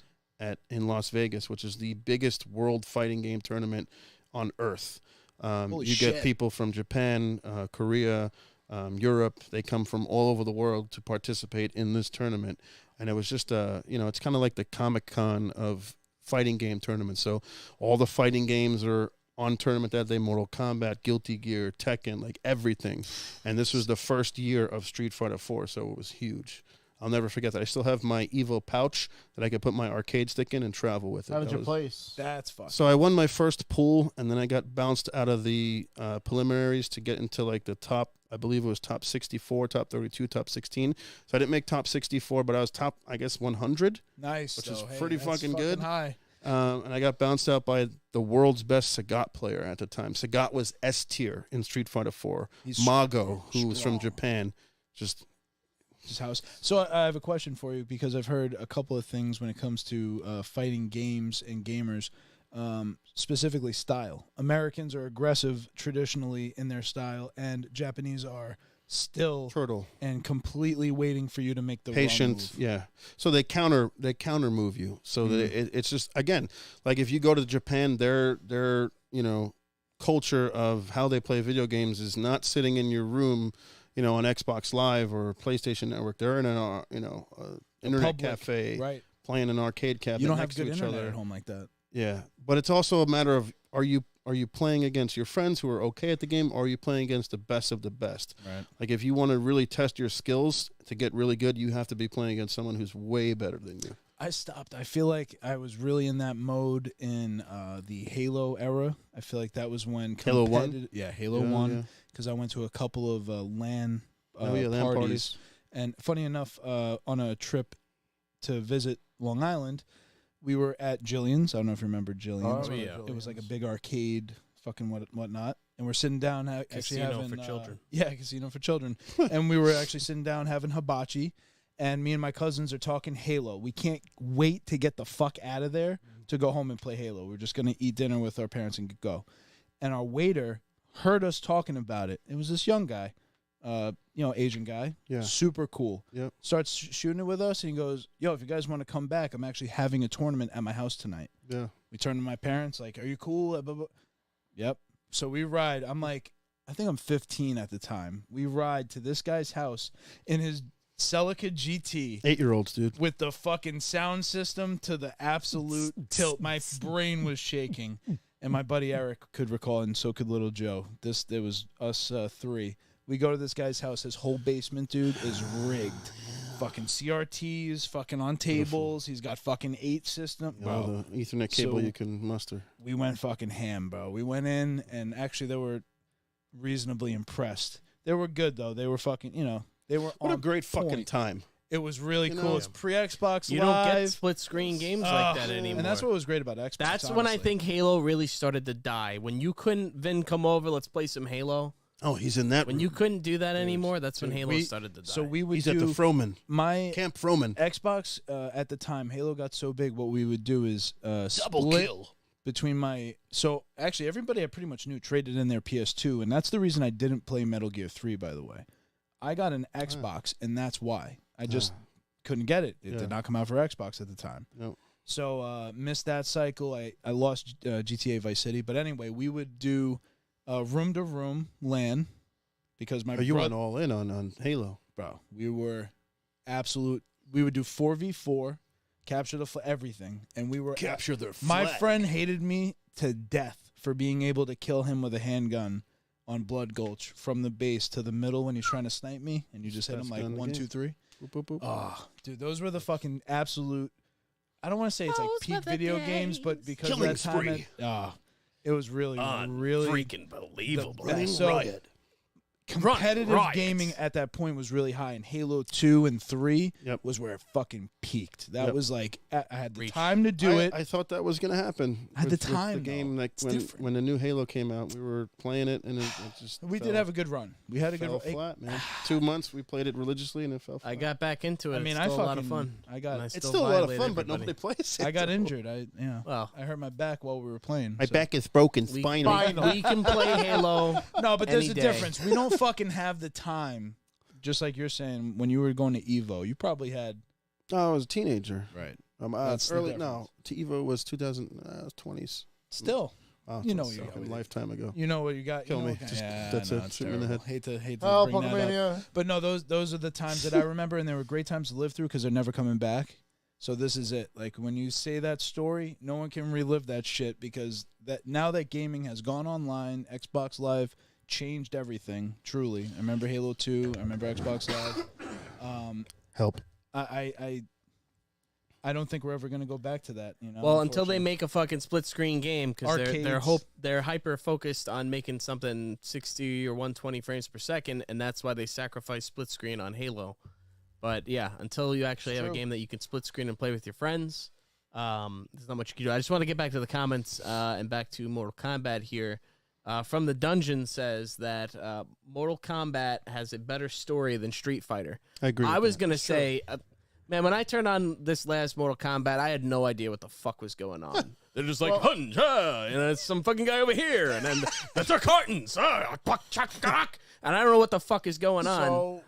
in Las Vegas, which is the biggest world fighting game tournament on Earth. Holy you shit. get people from Japan, Korea, Europe. They come from all over the world to participate in this tournament, and it was just it's kind of like the Comic-Con of fighting game tournaments. So all the fighting games are on tournament that day: Mortal Kombat, Guilty Gear, Tekken, like everything. And this was the first year of Street Fighter 4, so it was huge. I'll never forget that. I still have my Evo pouch that I could put my arcade stick in and travel with it. How did you place? That's fucking. So I won my first pool, and then I got bounced out of the preliminaries to get into like the top. I believe it was top 64, top 32, top 16. So I didn't make top 64, but I was top, I guess, 100. Nice. Which though. is Hey, pretty that's fucking good. High. And I got bounced out by the world's best Sagat player at the time. Sagat was S tier in Street Fighter 4. He's Mago, who was from strong. Japan, just House. So I have a question for you, because I've heard a couple of things when it comes to fighting games and gamers, specifically style. Americans are aggressive traditionally in their style, and Japanese are still turtle and completely waiting for you to make the patient. wrong move. Yeah, so they counter move you. So that it's just, again, like if you go to Japan, their culture of how they play video games is not sitting in your room, on Xbox Live or PlayStation Network. They're in an internet Public, cafe, right? Playing an arcade cabinet. You don't have next good to each internet other. at home like that. Yeah, but it's also a matter of are you playing against your friends who are okay at the game, or are you playing against the best of the best? Right. Like if you want to really test your skills to get really good, you have to be playing against someone who's way better than you. I stopped. I feel like I was really in that mode in the Halo era. I feel like that was when Halo 1? competitive- Yeah, Halo 1. Because I went to a couple of LAN, LAN parties. And funny enough, on a trip to visit Long Island, we were at Jillian's. I don't know if you remember Jillian's. Oh, yeah. It was like a big arcade, fucking whatnot. And we're sitting down actually Casino having for children. Yeah, casino for children. And we were actually sitting down having hibachi. And me and my cousins are talking Halo. We can't wait to get the fuck out of there to go home and play Halo. We're just going to eat dinner with our parents and go. And our waiter heard us talking about it. It was this young guy. Asian guy. Yeah. Super cool. Yep. Starts shooting it with us, and he goes, "Yo, if you guys want to come back, I'm actually having a tournament at my house tonight." Yeah. We turn to my parents, like, "Are you cool?" Blah, blah. Yep. So we ride. I'm like, I think I'm 15 at the time. We ride to this guy's house in his Celica GT. 8-year-olds, dude. With the fucking sound system to the absolute tilt. My brain was shaking. And my buddy Eric could recall, and so could little Joe. It was us three. We go to this guy's house. His whole basement, dude, is rigged. Fucking CRTs, fucking on tables. He's got fucking 8 system. All the Ethernet cable you can muster. We went fucking ham, bro. We went in, and actually they were reasonably impressed. They were good, though. They were fucking, they were What on a great fucking point. time. It was really You cool. know? It's pre-Xbox You Live. don't get split screen games like that anymore. And that's what was great about Xbox. That's when I honestly. think Halo really started to die. When you couldn't, Vin, come over, let's play some Halo. Oh, he's in that. When you couldn't do that anymore, that's when Halo we- started to die. So we would He's do at the Froman. my Camp Froman. Xbox at the time. Halo got so big. What we would do is Double split kill. between my. So actually, everybody I pretty much knew traded in their PS2, and that's the reason I didn't play Metal Gear 3. By the way, I got an Xbox, and that's why I just couldn't get it. It Yeah. did not come out for Xbox at the time. No. So missed that cycle. I lost GTA Vice City, but anyway, we would do room to room LAN because my Oh, you bro- went all in on Halo. bro. We were absolute. We would do 4v4, capture the everything, and we were. Capture their My flag. friend hated me to death for being able to kill him with a handgun on Blood Gulch from the base to the middle when he's trying to snipe me, and you just hit him Best like gun in the 1, game. 2, 3. Boop, boop, boop. Oh, dude, those were the fucking absolute. I don't want to say it's like Those peak were the video games, but days. because Killing of that time, spree. it was really, really freaking believable. the best. So, Riot. competitive Riot. gaming at that point was really high, and Halo 2 and 3 Yep. was where it fucking peaked. That Yep. was like I had the Reach. time to do it. I thought that was going to happen. At the with time, the game, though, like it's when different. when the new Halo came out, we were playing it, and it just We fell, did have a good run. We had a good fell run. flat, man. 2 months we played it religiously, and it fell flat. I got back into it. I mean, it's I still a lot of fucking- fun. I got- And It's It's still still a lot of violate fun, but everybody. nobody plays it. I got injured. I Well, I hurt my back while we were playing. My so- back is broken, we, spinal. we can play Halo. No, but there's any a day. difference. We don't fucking have the time. Just like you're saying, when you were going to Evo, you probably had No, I was a teenager. right. That's the early. No, TiVo was 2020s. Still, Oh, You know it's what you a got with it. lifetime ago. you know what you got. Kill you know me. what kind- Just- yeah, that's no, it. it's Shoot me in the terrible. head. Hate to Oh, bring that up. Pokemania. But no, those are the times that I remember, and they were great times to live through because they're never coming back. So this is it. Like when you say that story, no one can relive that shit because that now that gaming has gone online, Xbox Live changed everything. Truly, I remember Halo 2. I remember Xbox Live. Help. I don't think we're ever gonna go back to that. You know. Well, until they unfortunately. make a fucking split screen game because Arcades. they're hyper focused on making something 60 or 120 frames per second, and that's why they sacrifice split screen on Halo. But yeah, until you actually have a True. game that you can split screen and play with your friends, there's not much you can do. I just want to get back to the comments and back to Mortal Kombat here. From the Dungeon says that Mortal Kombat has a better story than Street Fighter. I agree. I with was that. gonna say, man, when I turned on this last Mortal Kombat, I had no idea what the fuck was going on. They're just like, and it's some fucking guy over here, and then that's our cartons, and I don't know what the fuck is going on. So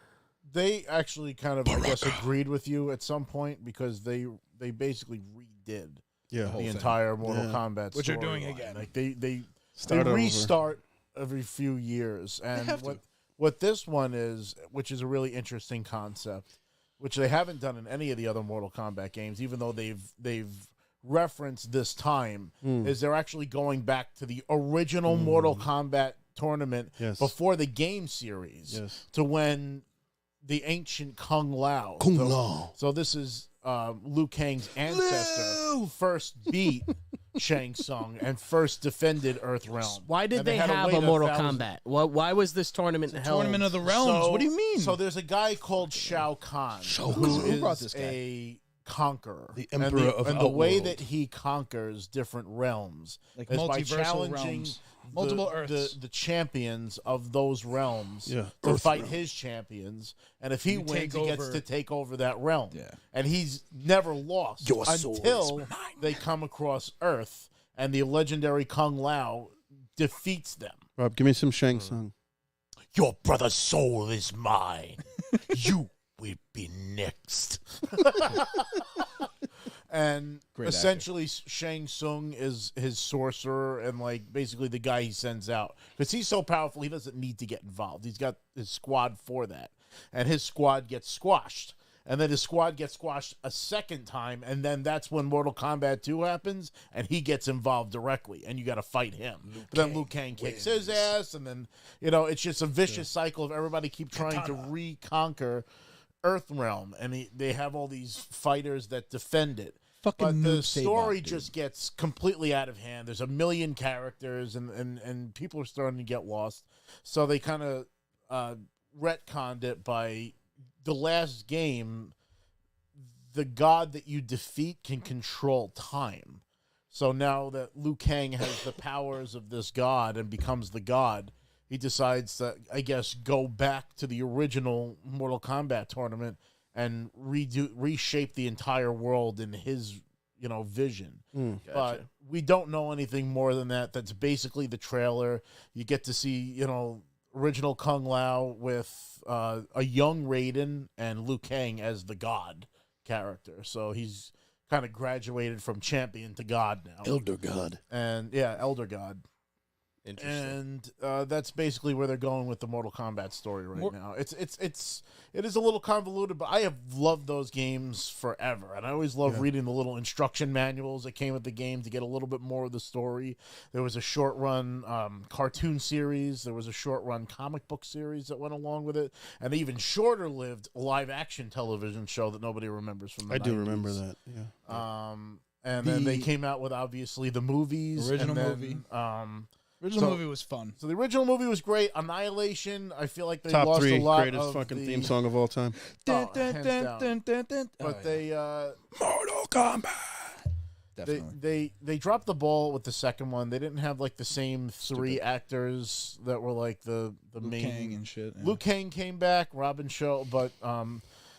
they actually kind of, I guess, agreed with you at some point because they basically redid Yeah. the thing. entire Mortal Yeah. Kombat Which they're doing storyline. again. Like they Start over. restart every few years, and have to. what this one is, which is a really interesting concept, which they haven't done in any of the other Mortal Kombat games, even though they've referenced this time, is they're actually going back to the original Mortal Kombat tournament Yes. before the game series Yes. to when the ancient Kung Lao. Kung so, Lao. So this is Liu Kang's ancestor first beat Shang Tsung and first defended Earthrealm. Why did And they had to have wait a Mortal 1,000 Kombat? Why was this tournament held? Tournament of the Realms. What do you mean? So there's a guy called Shao Kahn who Who brought is this guy? a conqueror. The And Emperor of and the way Outworld. that he conquers different realms Like is by multiversal challenging realms. Multiple the, Earths. the champions of those realms Yeah. to Earth fight realm. his champions, and if he You wins, take he gets over- to take over that realm. Yeah. And he's never lost Your soul until is they come across Earth, and the legendary Kung Lao defeats them. Rob, give me some Shang Tsung. Your brother's soul is mine. You will be next. And Great essentially, Shang Tsung is his sorcerer and like basically the guy he sends out because he's so powerful he doesn't need to get involved. He's got his squad for that, and his squad gets squashed, and then his squad gets squashed a second time, and then that's when Mortal Kombat 2 happens, and he gets involved directly, and you got to fight him. Then Liu Kang kicks his ass, and then it's just a vicious cycle of everybody keep trying to reconquer Earthrealm, and they have all these fighters that defend it. Fucking But the noob story Sabot, dude. just gets completely out of hand. There's a million characters, and people are starting to get lost. So they kind of retconned it by the last game. The god that you defeat can control time. So now that Liu Kang has the powers of this god and becomes the god, he decides to, I guess, go back to the original Mortal Kombat tournament and reshape the entire world in his, vision. But we don't know anything more than that. That's basically the trailer. You get to see, original Kung Lao with a young Raiden and Liu Kang as the god character. So he's kind of graduated from champion to god now. Elder God. And Elder God. Interesting. And that's basically where they're going with the Mortal Kombat story right now. It is a little convoluted, but I have loved those games forever, and I always love reading the little instruction manuals that came with the game to get a little bit more of the story. There was a short run cartoon series, there was a short run comic book series that went along with it, and even shorter lived live action television show that nobody remembers from the 90s. I do remember that. Yeah. And then they came out with obviously the movies, Original and then, movie. Original movie was fun. So the original movie was great. Annihilation, I feel like they Top lost 3 a lot greatest of fucking the, theme song of all time. Oh, hands down. But Mortal Kombat. Definitely. they dropped the ball with the second one. They didn't have like the same 3 actors that were like the Liu main. Kang and shit. Yeah. Liu Kang came back, Robin Show, but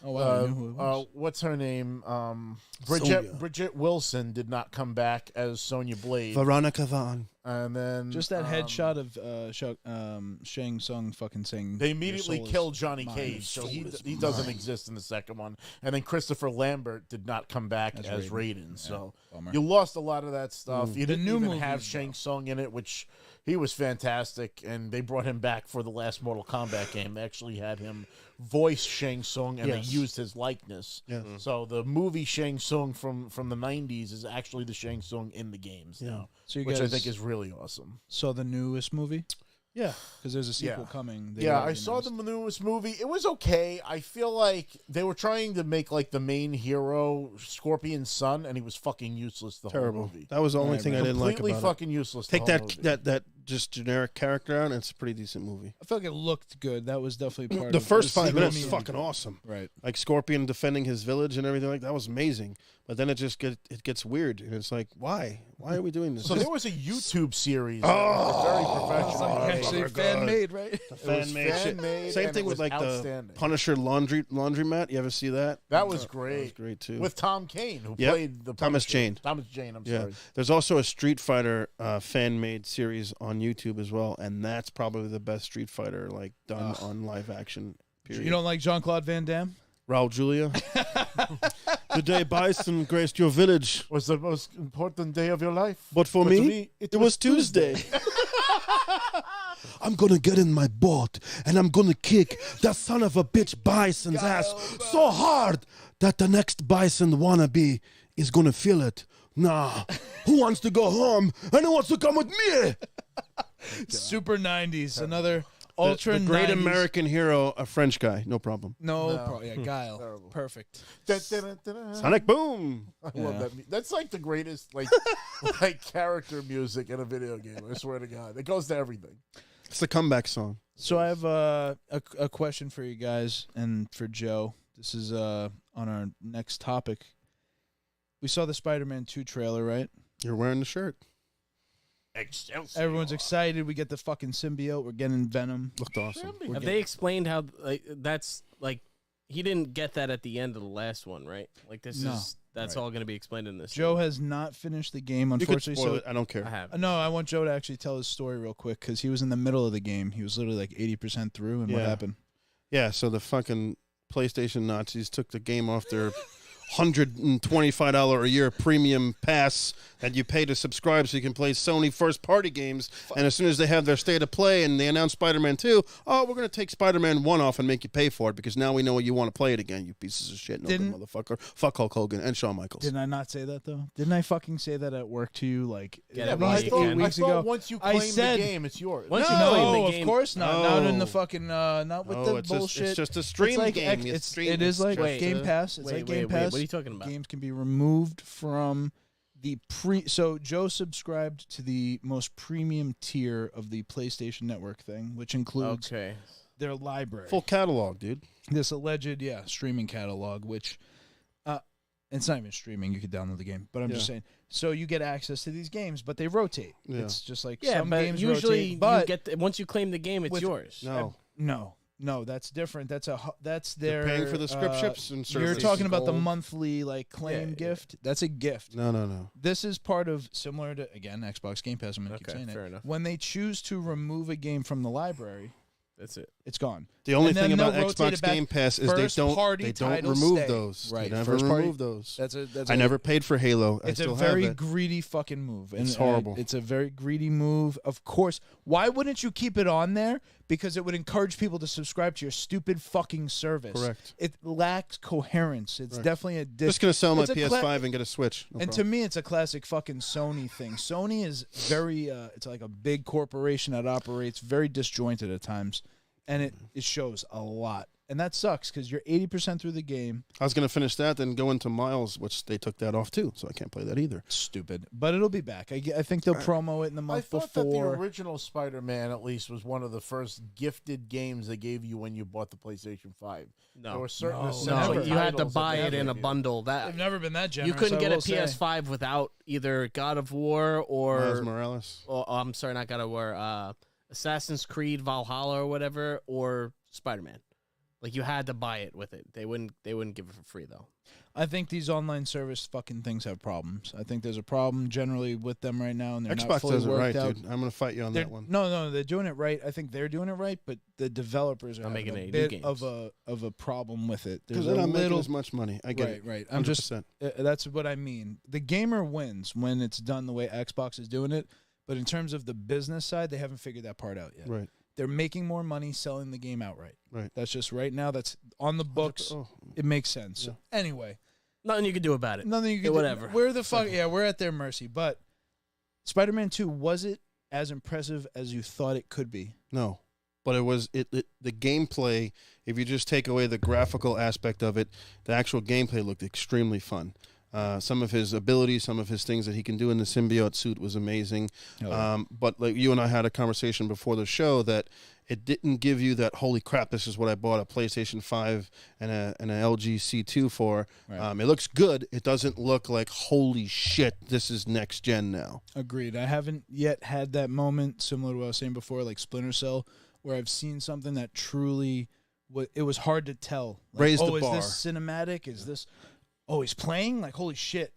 Oh wow, I knew who it was. what's her name? Sonya. Bridget Wilson did not come back as Sonya Blade. Veronica Vaughn. And then Just that headshot of Shang Tsung fucking saying. they immediately "Your soul killed is Johnny mine." Cage, so soul he is doesn't mine. exist in the second one. And then Christopher Lambert did not come back as Raiden. So Bummer. you lost a lot of that stuff. You The didn't new even have movies, Shang though. Tsung in it, which he was fantastic. And they brought him back for the last Mortal Kombat game. They actually had him voice Shang Tsung, and Yes. they used his likeness. Yes. So the movie Shang Tsung from the 90s is actually the Shang Tsung in the games now, So you which I guys think is really awesome. saw the newest movie Yeah. because there's a sequel Yeah. coming. They Yeah, I already saw the announced. newest movie. It was okay. I feel like they were trying to make like the main hero Scorpion's son, and he was fucking useless the Terrible. whole movie. That was the only Right, thing I right. didn't like Completely about fucking useless. it. Take the that whole movie. that just generic character out, and it's a pretty decent movie. I feel like it looked good. That was definitely part The of first 5 sequel minutes is meaning. fucking awesome. Right. Like Scorpion defending his village and everything like that was amazing. But then it just gets weird, and it's like, why? Why are we doing this? So there was a YouTube series. that Oh! was very professional. Oh, Actually, my fan God. made, right? It was fan-made shit. fan-made, Same and thing it with was like the outstanding. Punisher laundromat. You ever see that? That was That great. was great too. With Tom Kane, who Yep. played the Thomas Punisher. Jane. Thomas Jane. I'm Yeah, sorry. there's also a Street Fighter fan-made series on YouTube as well, and that's probably the best Street Fighter like done on live action. Period. You don't like Jean-Claude Van Damme? Raul Julia. The day Bison graced your village, Was the most important day of your life? but for But to me, it was Tuesday. I'm gonna get in my boat and I'm gonna kick that son of a bitch Bison's ass so hard that the next Bison wannabe is gonna feel it. Nah, who wants to go home and who wants to come with me? Super 90s. Another The ultra great 90s. American hero, a French guy, no problem. Yeah, Guile. Terrible. Perfect. Sonic Boom. I love that. That's like the greatest like character music in a video game. I swear to God, it goes to everything. It's the comeback song. So I have a question for you guys and for Joe. This is on our next topic. We saw the Spider-Man 2 trailer, right? You're wearing the shirt. Excelsior. Everyone's excited. We get the fucking symbiote. We're getting Venom. Looked awesome. Have they explained how like that's like he didn't get that at the end of the last one, right? Like that's right. all going to be explained in this. Joe has not finished the game, unfortunately. You could spoil it. I don't care. I have. No, I want Joe to actually tell his story real quick because he was in the middle of the game. He was literally like 80% through, and what happened? Yeah, so the fucking PlayStation Nazis took the game off their $125 a year premium pass that you pay to subscribe so you can play Sony first-party games. And as soon as they have their state of play and they announce Spider-Man 2, we're going to take Spider-Man 1 off and make you pay for it because now we know you want to play it again, you pieces of shit. No good motherfucker. Fuck Hulk Hogan and Shawn Michaels. Didn't I not say that, though? Didn't I fucking say that at work to you like Get it I 8 thought ago? once you claim the game, it's yours. Once you claim the No, game, of course not. No. Not in the fucking, not with the it's bullshit. it's just a stream It's like game. it is like Wait, Game Pass. It's like Game Pass. What are you talking about? Games can be removed from the So Joe subscribed to the most premium tier of the PlayStation Network thing, which includes their library, Full catalog, dude. this alleged streaming catalog, which it's not even streaming. You could download the game, but I'm just saying. So you get access to these games, but they rotate. Yeah. It's just like some but games usually rotate, but you get once you claim the game, it's yours. No, that's different. That's their They're paying for the scriptships and You're services. talking about the Gold. monthly claim gift. That's a gift. No. This is part of similar to again Xbox Game Pass. I'm gonna keep saying fair it. enough. When they choose to remove a game from the library, That's it. it's gone. The only And then thing about they'll rotate Xbox it back. Game Pass is they First-party don't titles remove stay. those. Right. They never First-party- remove those. That's I never paid for Halo. I It's still a very have it. greedy fucking move. It's horrible. It's a very greedy move. Of course. Why wouldn't you keep it on there? Because it would encourage people to subscribe to your stupid fucking service. Correct. It lacks coherence. It's definitely a Just gonna sell my it's a PS5 and get a Switch. No and to me, it's a classic fucking Sony thing. Sony is very, it's like a big corporation that operates very disjointed at times, and it shows a lot. And that sucks because you're 80% through the game. I was gonna finish that, then go into Miles, which they took that off too, so I can't play that either. Stupid, but it'll be back. I think they'll promo it in the I month thought that the before. original Spider-Man, at least, was one of the first gifted games they gave you when you bought the PlayStation 5. No. There were certain No, essential never. You had to titles that buy they it in a gave you. bundle. That They've never been that generous. you couldn't I get a will say. PS5 without either God of War Miles or Morales. I'm sorry, not God of War. Assassin's Creed Valhalla or whatever, or Spider-Man. Like you had to buy it with it. They wouldn't give it for free though. I think these online service fucking things have problems. I think there's a problem generally with them right now, and they're not Xbox fully does it worked right, out. dude. I'm gonna fight you on that one. No, they're doing it right. I think they're doing it right, but the developers are Not having making a any new bit games. of a problem with it. There's Because a they're not making little as much money. I get it. right. I'm just 100%. that's what I mean. The gamer wins when it's done the way Xbox is doing it, but in terms of the business side, they haven't figured that part out yet. Right. They're making more money selling the game outright. Right. That's just right now. That's on the books. Oh, It makes sense. Yeah. Anyway. Nothing you can do about it. Nothing you can Yeah, do. whatever. We're the fuck. Yeah, we're at their mercy. But Spider-Man 2, was it as impressive as you thought it could be? no. But it was the gameplay. If you just take away the graphical aspect of it, the actual gameplay looked extremely fun. Some of his abilities, some of his things that he can do in the symbiote suit was amazing. But like you and I had a conversation before the show that it didn't give you that holy crap. This is what I bought a PlayStation 5 and an LG C2 for. Right. It looks good. It doesn't look like holy shit. This is next gen now. Agreed. I haven't yet had that moment similar to what I was saying before, like Splinter Cell, where I've seen something that truly it was hard to tell. Like, Raise the is bar. this cinematic? Is this? Oh, he's playing? Like holy shit!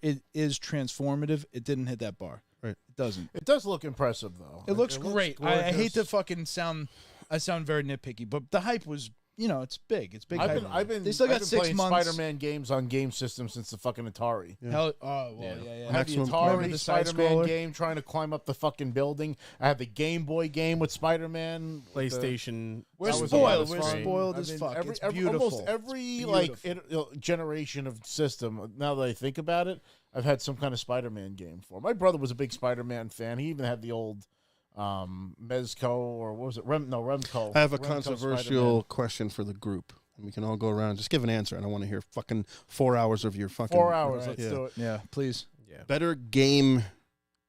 It is transformative. It didn't hit that bar. Right. It doesn't. It does look impressive, though. It looks great. I hate to gorgeous. fucking sound. I sound very nitpicky, but the hype was. It's big. It's big. I've hype. been They still got I've been 6 playing months. Spider-Man games on game systems since the fucking Atari. Yeah. Hell, oh well, Yeah. yeah. I had the Maximum Atari Remember the side Spider-Man scroller? game trying to climb up the fucking building. I had the Game Boy game with Spider-Man. PlayStation. We're That was a lot spoiled. of We're fun. spoiled I as mean, fuck. Every, It's every- beautiful. Almost every Beautiful. generation of system. Now that I think about it, I've had some kind of Spider-Man game for. My brother was a big Spider-Man fan. He even had the old Mezco or what was it? Remco. I have a Remco controversial Spider-Man. question for the group. And we can all go around. Just give an answer. I don't want to hear fucking 4 hours of your fucking 4 hours. Right. Let's Yeah. do it. Yeah, please. Yeah. Better game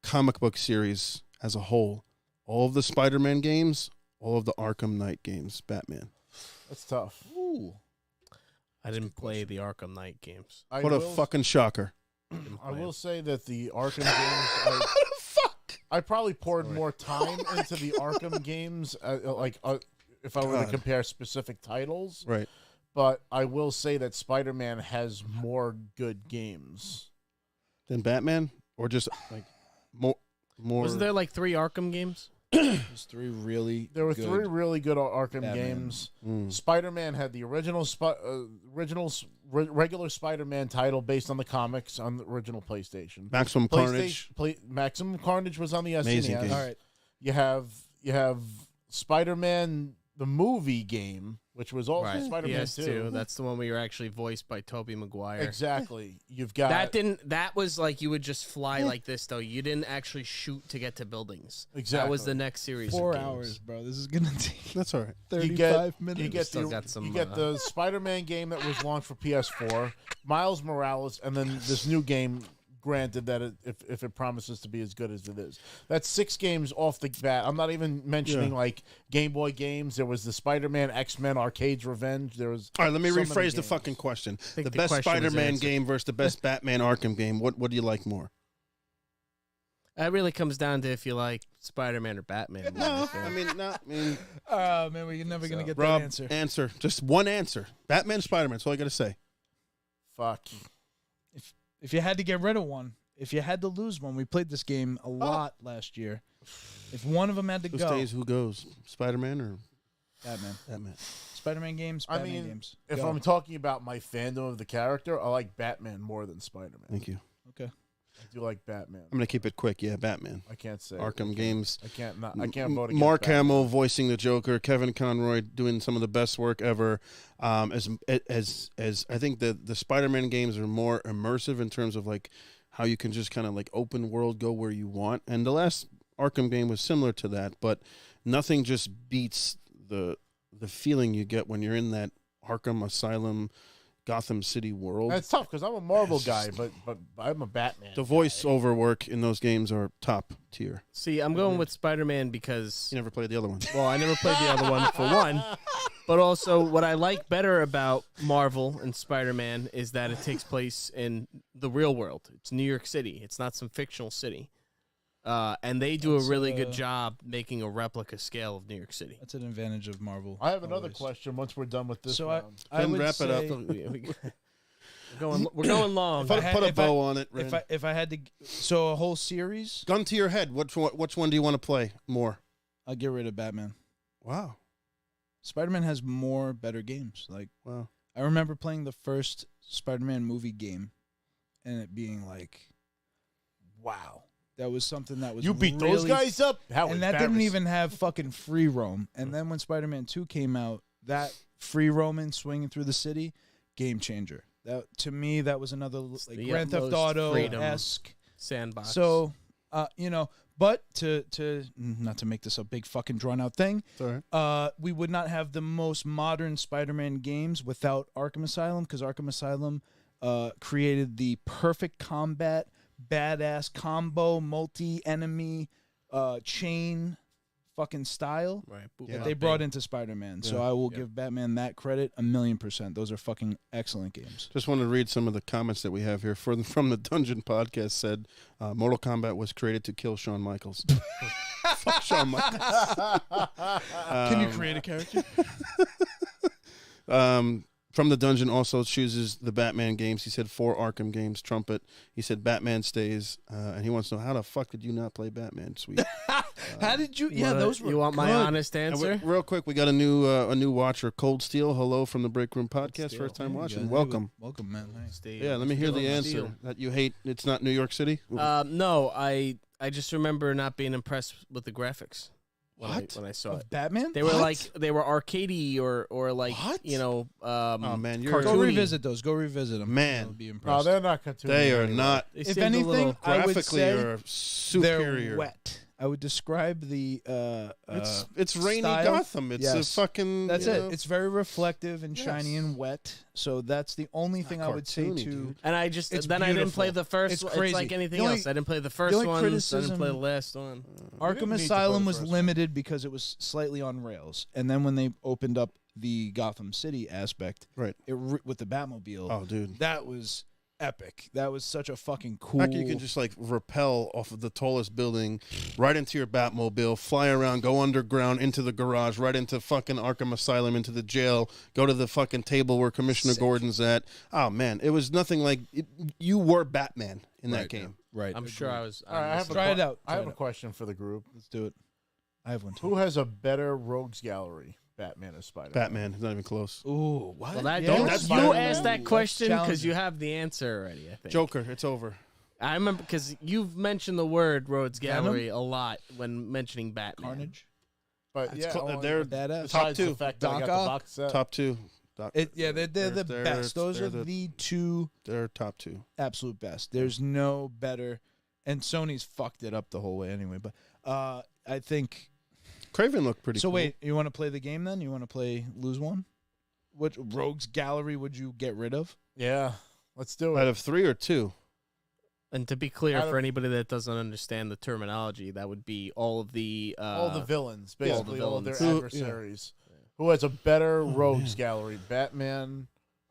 comic book series as a whole. All of the Spider-Man games, all of the Arkham Knight games, Batman. That's tough. Ooh. I didn't play the Arkham Knight games. I What a will- fucking shocker. I will say that the Arkham games. I probably poured more time into the Arkham games, if I were to God. compare specific titles. Right. but I will say that Spider-Man has more good games. Than Batman, or just like more. Wasn't there like 3 Arkham games? There's 3 really. There were good 3 really good Arkham Batman. games. Mm. Spider-Man had the original regular Spider-Man title based on the comics on the original PlayStation. Maximum Carnage. Maximum Carnage was on the SNES. Amazing game. All right. You have Spider-Man the movie game, which was also Spider-Man PS2. 2. That's the one where you're actually voiced by Tobey Maguire. Exactly. You've got That was like you would just fly like this though. You didn't actually shoot to get to buildings. Exactly. That was the next series. 4 of games. hours, bro. This is gonna take That's all right. 35 minutes. You get Still got some, you get the Spider-Man game that was launched for PS4, Miles Morales, and then this new game. Granted that if it promises to be as good as it is, that's 6 games off the bat. I'm not even mentioning like Game Boy games. There was the Spider-Man, X-Men, Arcade's Revenge. There was. All right, let me so many rephrase the games. fucking question. The the best question was Spider-Man answered. game versus the best Batman Arkham game. What do you like more? It really comes down to if you like Spider-Man or Batman. No, I mean, Oh man, we're never gonna get Rob, that answer. Just one answer. Batman, Spider-Man. That's all I got to say. Fuck. If you had to get rid of one, if you had to lose one, we played this game a lot last year. If one of them had to Who go, stays? Who goes? Spider-Man or Batman. Batman? Spider-Man games, I Batman mean, games. if Go. I'm talking about my fandom of the character, I like Batman more than Spider-Man. Thank you. Okay. I do like Batman. I'm gonna keep it quick. Yeah, Batman. I can't say Arkham games. I can't vote against Mark Batman. Hamill voicing the Joker, Kevin Conroy doing some of the best work ever. As I think the Spider-Man games are more immersive in terms of like how you can just kind of like open world, go where you want. And the last Arkham game was similar to that, but nothing just beats the feeling you get when you're in that Arkham Asylum, Gotham City world. That's tough because I'm a Marvel guy, but I'm a Batman. The voiceover work in those games are top tier. See, I'm going with Spider-Man because You never played the other one. well, I never played the other one for one, but also what I like better about Marvel and Spider-Man is that it takes place in the real world. It's New York City. It's not some fictional city. And they do a really good job making a replica scale of New York City. That's an advantage of Marvel. I have another always. question once we're done with this So round. I Then would wrap it up. say We're going long. Put a if bow on it. if Ren. I had to, so a whole series, Gun to your head. Which one do you want to play more? I'll get rid of Batman. Wow. Spider-Man has more better games. Like Wow. I remember playing the first Spider-Man movie game, and it being like, wow, that was something that was You beat really, those guys up? How and that didn't embarrassing. even have fucking free roam. And then when Spider-Man 2 came out, that free roaming, swinging through the city, game changer. That to me, that was another like the Grand Theft utmost Auto freedom. esque. Sandbox. So, but to not to make this a big fucking drawn out thing, It's all right. we would not have the most modern Spider-Man games without Arkham Asylum, because Arkham Asylum created the perfect combat, badass combo, multi-enemy chain fucking style right, Yeah. that they brought into Spider-Man. So Yeah. I will give Batman that credit 1,000,000%. Those are fucking excellent games. Just want to read some of the comments that we have here. From the Dungeon Podcast said, Mortal Kombat was created to kill Shawn Michaels. Fuck Shawn Michaels. Can you create a character? From the Dungeon also chooses the Batman games. He said 4 Arkham games, Trumpet. He said Batman stays, and he wants to know how the fuck did you not play Batman? Sweet. How did you? Yeah, those were. You want my good. honest And answer? real quick, we got a new watcher, Cold Steel. Hello from the Break Room Podcast. Steel. First time Yeah, watching. yeah, Welcome. welcome, man. Nice. Steel. Yeah, let me hear the Steel. answer that you hate. It's not New York City. No, I just remember not being impressed with the graphics when What? I saw it. Of Batman? They were What? like they were arcadey or like What? oh man, you're- Go cartoony. revisit those. Go revisit them. Man. I'll be No, impressed. they're not cartoon. They are not They If seemed a anything, little- I would graphically say or superior. They're wet. I would describe the. It's rainy style. Gotham. It's a Yes. fucking. That's you it. know, It's very reflective and Yes. shiny and wet. So that's the only thing I would say cartoony, to. dude. and I just It's then I didn't play beautiful. the first It's one. crazy. It's like anything The only- else. I didn't play the first only one. So I didn't criticism- play the last one. Arkham didn't need to Asylum play the was first one. limited because it was slightly on rails, and then when they opened up the Gotham City aspect, Right. with the Batmobile, Oh, dude. that was epic. That was such a fucking cool. Back you can just like rappel off of the tallest building right into your Batmobile, fly around, go underground into the garage, right into fucking Arkham Asylum, into the jail, go to the fucking table where Commissioner Gordon's at. Oh man, it was nothing like you were Batman in that game. Right. I'm sure I was. All right, I have Try it out. I have a question for the group. Let's do it. I have one too. Who has a better rogues gallery, Batman or Spider-Man? Batman is not even close. Ooh, what? Well, that, Yeah, you that's asked that That's question because challenging. you have the answer already. I think. Joker, it's over. I remember because you've mentioned the word Rhodes Gallery a lot when mentioning Batman. Carnage. But It's yeah, cl- they're Badass. besides top the two. fact that I got Doc the box set. Top two. They're the best. Those are the two They're top two. absolute best. There's no better. And Sony's fucked it up the whole way anyway. But I think. Craven looked pretty So cool. wait, you want to play the game then? You want to lose one? What rogues gallery would you get rid of? Yeah, let's do Out it. of 3 or 2? And to be clear, Out for of- anybody that doesn't understand the terminology, that would be all of the All the villains, basically all of their villains. adversaries. Who has a better rogues gallery, Batman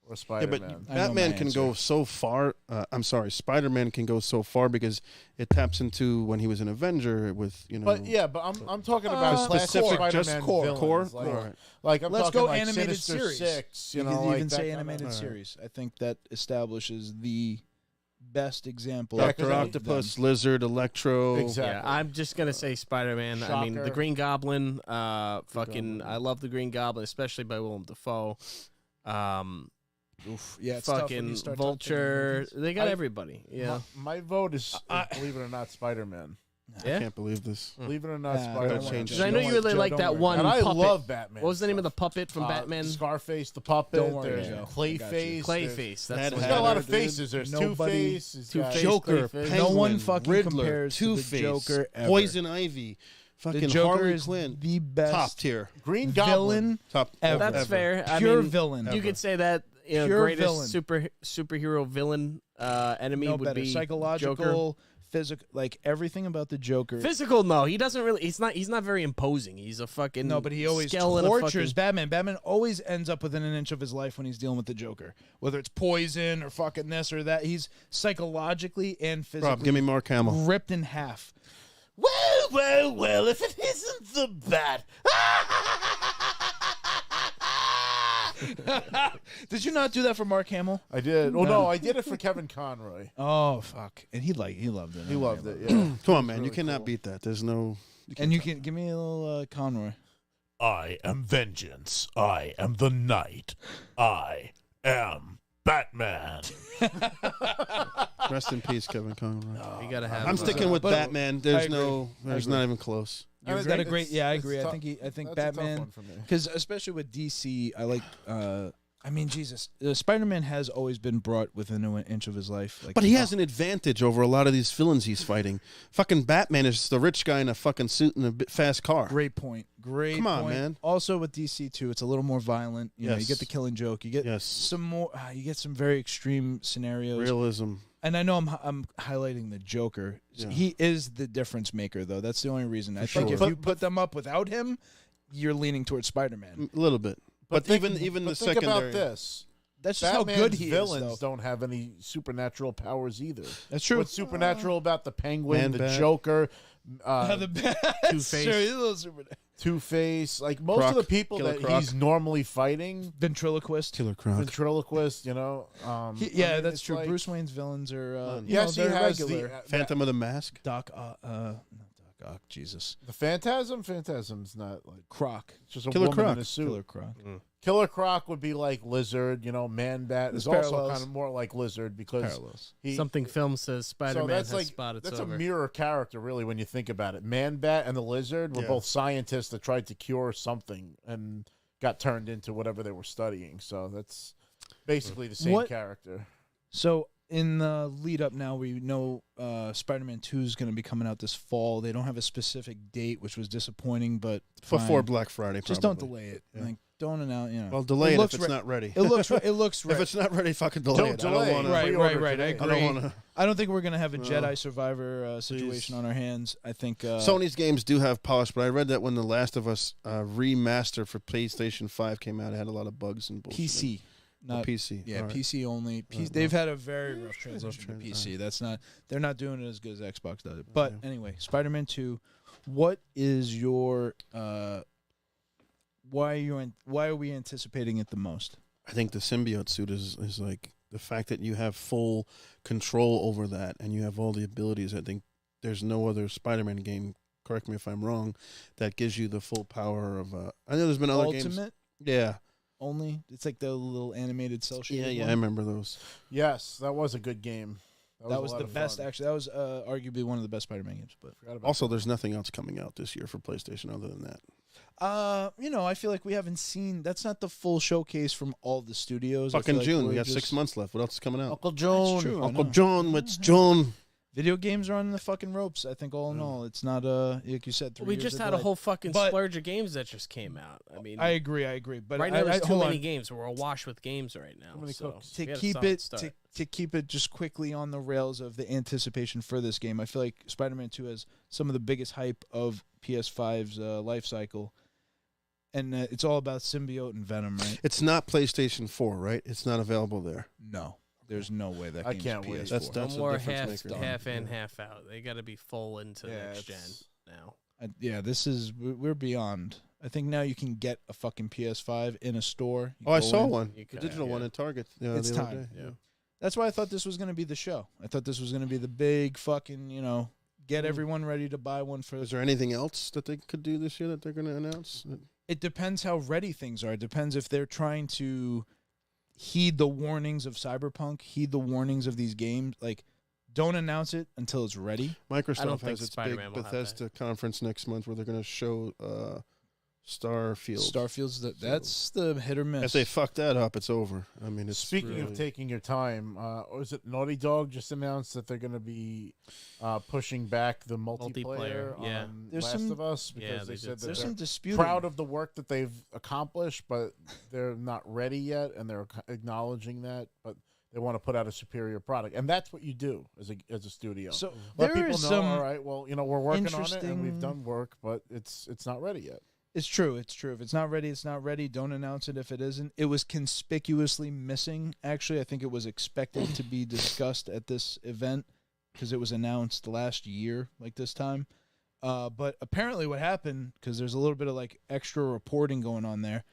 or Yeah, Spider-Man? but I know Batman my can answer. go so far. I'm sorry, Spider-Man can go so far because it taps into when he was an Avenger with, you know. But yeah, but I'm talking about classic specific, Spider-Man just core. villains. Like, All right. like I'm Let's talking go like animated Sinister series. Six. You You know, could like even that say kind of- animated series. I think that establishes the best example. Yeah, Dr. because Octopus, Lizard, Electro. Exactly. Yeah, I'm just gonna say Spider-Man. I mean, the Shocker. Green Goblin. Fucking, Goblin. I love the Green Goblin, especially by Willem Dafoe. Oof. Yeah, it's tough when Fucking you start Vulture. talking They got I- everybody. Yeah, My vote is, believe it or not, Spider-Man. I yeah. can't believe this. Believe it or not, Nah, Spider-Man. don't change Because I You know don't you worry, really Joe, like don't that worry. one And I puppet. love Batman. What was the name of the stuff. puppet from Batman? Scarface, the puppet. Don't worry, There's Joe. I got Clayface. you. Clayface. That's Mad the He's one. got a lot of Dude. faces. There's Nobody- Two-Face. he's Two-Face. got- Joker, Clayface. No one Penguin, fucking Riddler, compares to the Two-Face, Joker ever. Poison Ivy, The fucking Joker Harley is Quinn. the best Top tier. Green Goblin. villain Top ever. That's ever. fair. I Pure mean, villain. You Ever. could say that Pure greatest villain. superhero villain enemy No would better. be Psychological, Joker. physical, like everything about the Joker. Physical, no, he doesn't really. He's not very imposing. He's a fucking No, but he always skeleton of tortures fucking- Batman. Batman always ends up within an inch of his life when he's dealing with the Joker. Whether it's poison or fucking this or that, he's psychologically and physically Rob, give me Mark Hamill. ripped in half. Well, if it isn't the Bat. Did you not do that for Mark Hamill? I did. Oh, no, I did it for Kevin Conroy. Oh fuck! And he loved it. He loved it, yeah. Come on, man. really You cannot cool. beat that. There's no. And you can give me a little Conroy. I am vengeance. I am the night. I am Batman. Rest in peace, Kevin Conroy. You gotta have. I'm sticking with But- Batman. There's agree. no. There's not even close. You've got a great. Yeah, I agree. I think that's a tough Batman. one for me. Because especially with DC, I like. I mean, Jesus, Spider-Man has always been brought within an inch of his life. Like, But he has an advantage over a lot of these villains he's fighting. Fucking Batman is the rich guy in a fucking suit and a fast car. Great point. Great. Come on, point. man. Also with DC too, it's a little more violent. You know, you Yes. get the Killing Joke. You get Yes. some more. You get some very extreme scenarios. Realism. And I know I'm highlighting the Joker. Yeah. He is the difference maker, though. That's the only reason. I think sure. if But- you put them up without him, you're leaning towards Spider-Man. A little bit. But think- even but the think secondary. about this. That's just how Batman's good he villains is, though. don't have any supernatural powers either. That's true. What's supernatural about the Penguin, the Man-Bat. Joker, the best. Two-Face. Sure, he's a little super. Two-Face? Like most Croc, of the people Killer that Croc. he's normally fighting, Ventriloquist. Killer Croc. ventriloquist, you know. Yeah, I mean, that's it's true. like- Bruce Wayne's villains are, Yes, he they're has regular. the Phantom of the Mask. Doc, not Doc Ock, Jesus. the Phantasm. Phantasm's not like Croc. it's just a Killer woman Croc. in a suit. Killer Croc. Killer Croc would be like Lizard, you know. Man-Bat is There's also parallels. kind of more like Lizard because Parallels. he. Something film says Spider-Man so that's has like spotted that's over. a mirror character, really, when you think about it. Man-Bat and the Lizard were Yeah. both scientists that tried to cure something and got turned into whatever they were studying. So that's basically the same What- character. So in the lead up now, we know Spider-Man 2 is going to be coming out this fall. They don't have a specific date, which was disappointing, but Before fine. Black Friday, Just probably. don't delay it. Yeah. Like, don't announce. You know. Well, delay it, if looks it's re- not ready. It looks. It looks. If it's not ready, fucking delay Don't it. delay. I don't want Right, Pre-order right, right. I today. agree. I don't want to. I don't think we're gonna have a Well, Jedi Survivor situation on our hands. I think Sony's games do have polish, but I read that when The Last of Us remaster for PlayStation 5 came out, it had a lot of bugs and bullshit. PC. Not PC. Yeah, All right. PC only. They've had a very rough transition to PC. That's not. They're not doing it as good as Xbox does it. But anyway, Spider-Man 2. What is your? Why are we anticipating it the most? I think the symbiote suit is like the fact that you have full control over that and you have all the abilities. I think there's no other Spider-Man game, correct me if I'm wrong, that gives you the full power of I know there's been other games. Ultimate? Yeah. Only? It's like the little animated cell shaded Yeah, one? I remember those. Yes, that was a good game. That a was lot the of best, fun. actually. That was arguably one of the best Spider-Man games. But Forgot about Also, there's nothing else coming out this year for PlayStation other than that. I feel like we haven't seen. That's not the full showcase from all the studios. I Fucking feel like June. we're We got just- 6 months left. What else is coming out? Uncle Joan. That's true, I Uncle know. John. What's John? Video games are on the fucking ropes. I think all in all, it's not like you said. 3 We years just of had a delay. whole fucking But- splurge of games that just came out. I mean, I agree, but right now there's too hold many on. games. We're awash with games right now. many So cooks. we To had a keep solid it start. to keep it just quickly on the rails of the anticipation for this game. I feel like Spider-Man 2 has some of the biggest hype of PS5's life cycle, and it's all about symbiote and Venom, right? It's not PlayStation 4, right? It's not available there. No, there's no way that I game's can't wait. PS4. That's No a more difference maker. half in, Yeah. half out. They got to be full into next gen it's- now. This is we're beyond. I think now you can get a fucking PS5 in a store. You Oh, I go saw in. one. You The could, digital yeah. one at Target. It's the other time. day. Yeah. That's why I thought this was going to be the show. I thought this was going to be the big fucking, get everyone ready to buy one for. Is there anything else that they could do this year that they're going to announce? It depends how ready things are. It depends if they're trying to heed the warnings of Cyberpunk, heed the warnings of these games. Like, don't announce it until it's ready. Microsoft think has its Spider-Man big will have Bethesda conference next month where they're going to show Starfield. Starfield's that's the hit or miss. If they fuck that up, it's over. I mean, it's Speaking of really- taking your time, was it Naughty Dog just announced that they're going to be pushing back the multiplayer yeah. on There's Last some- of Us because Yeah, they they said did that There's they're some disputing. proud of the work that they've accomplished, but they're not ready yet, and they're acknowledging that, but they want to put out a superior product, and that's what you do as a studio. So Let there people is know, some. all right, well, we're working on it, and interesting- we've done work, but it's not ready yet. It's true. It's true. If it's not ready, it's not ready. Don't announce it if it isn't. It was conspicuously missing. Actually, I think it was expected to be discussed at this event because it was announced last year, like this time. But apparently, what happened, because there's a little bit of like extra reporting going on there.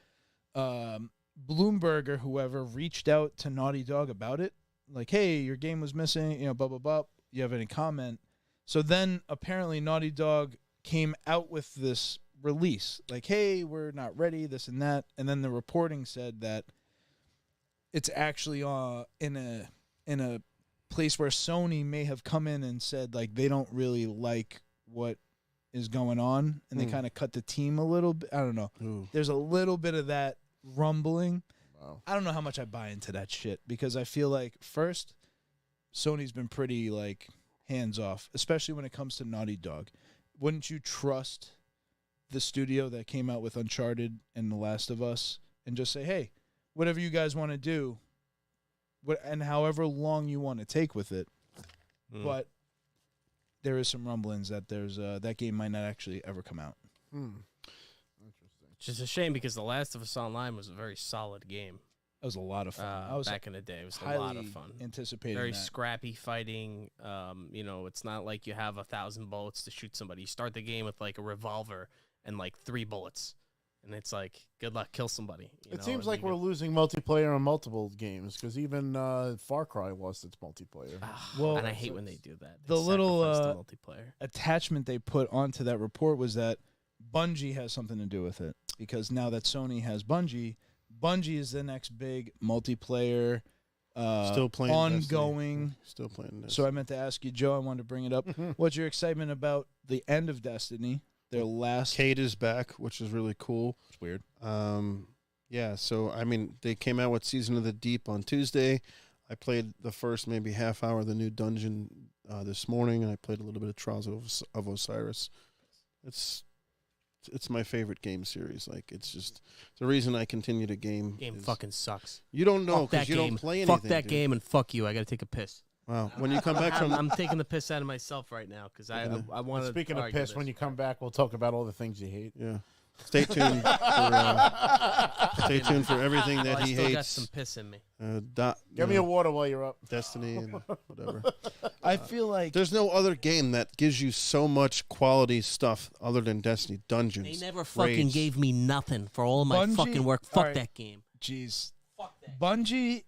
Bloomberg or whoever reached out to Naughty Dog about it, like, "Hey, your game was missing. Blah blah blah. You have any comment?" So then apparently Naughty Dog came out with this release, like, "Hey, we're not ready, this and that," and then the reporting said that it's actually in a place where Sony may have come in and said like they don't really like what is going on, and they kind of cut the team a little bit. I don't know. Ooh. There's a little bit of that rumbling. Wow. I don't know how much I buy into that shit because I feel like first, Sony's been pretty like hands off, especially when it comes to Naughty Dog. Wouldn't you trust the studio that came out with Uncharted and The Last of Us and just say, "Hey, whatever you guys want to do, and however long you want to take with it," but there is some rumblings that there's that game might not actually ever come out. Interesting. It's just a shame because The Last of Us Online was a very solid game That was a lot of fun. I was back in the day. It was a highly lot of fun. anticipating Very that. scrappy fighting. It's not like you have 1,000 bullets to shoot somebody. You start the game with like a revolver and like 3 bullets, and it's like, good luck, kill somebody. It seems like we're losing multiplayer on multiple games because even Far Cry lost its multiplayer. Well, and I hate when they do that. the little, sacrifice the multiplayer. attachment they put onto that report was that Bungie has something to do with it because now that Sony has Bungie is the next big multiplayer Still playing ongoing. Destiny. Still playing this. So I meant to ask you, Joe, I wanted to bring it up. What's your excitement about the end of Destiny? Their last Cade is back, which is really cool. It's weird. Yeah, so I mean, they came out with Season of the Deep on Tuesday. I played the first maybe half hour of the new dungeon this morning, and I played a little bit of Trials of Osiris. It's my favorite game series. Like, it's just the reason I continue to game. Game is- fucking sucks. You don't know Fuck that because you game. don't play anything. Fuck that dude. game and fuck you. I gotta take a piss. Wow. When you come back from I'm taking the piss out of myself right now because I want to. Speaking of piss, when you come back, we'll talk about all the things you hate. yeah, Stay tuned for everything that I he still hates. got some piss in me. Give me a water while you're up. Destiny and whatever. I feel like There's no other game that gives you so much quality stuff other than Destiny. Dungeons. They never fucking raids. gave me nothing for all my Bungie- fucking work. Fuck alright. that game. jeez. Fuck that. Bungie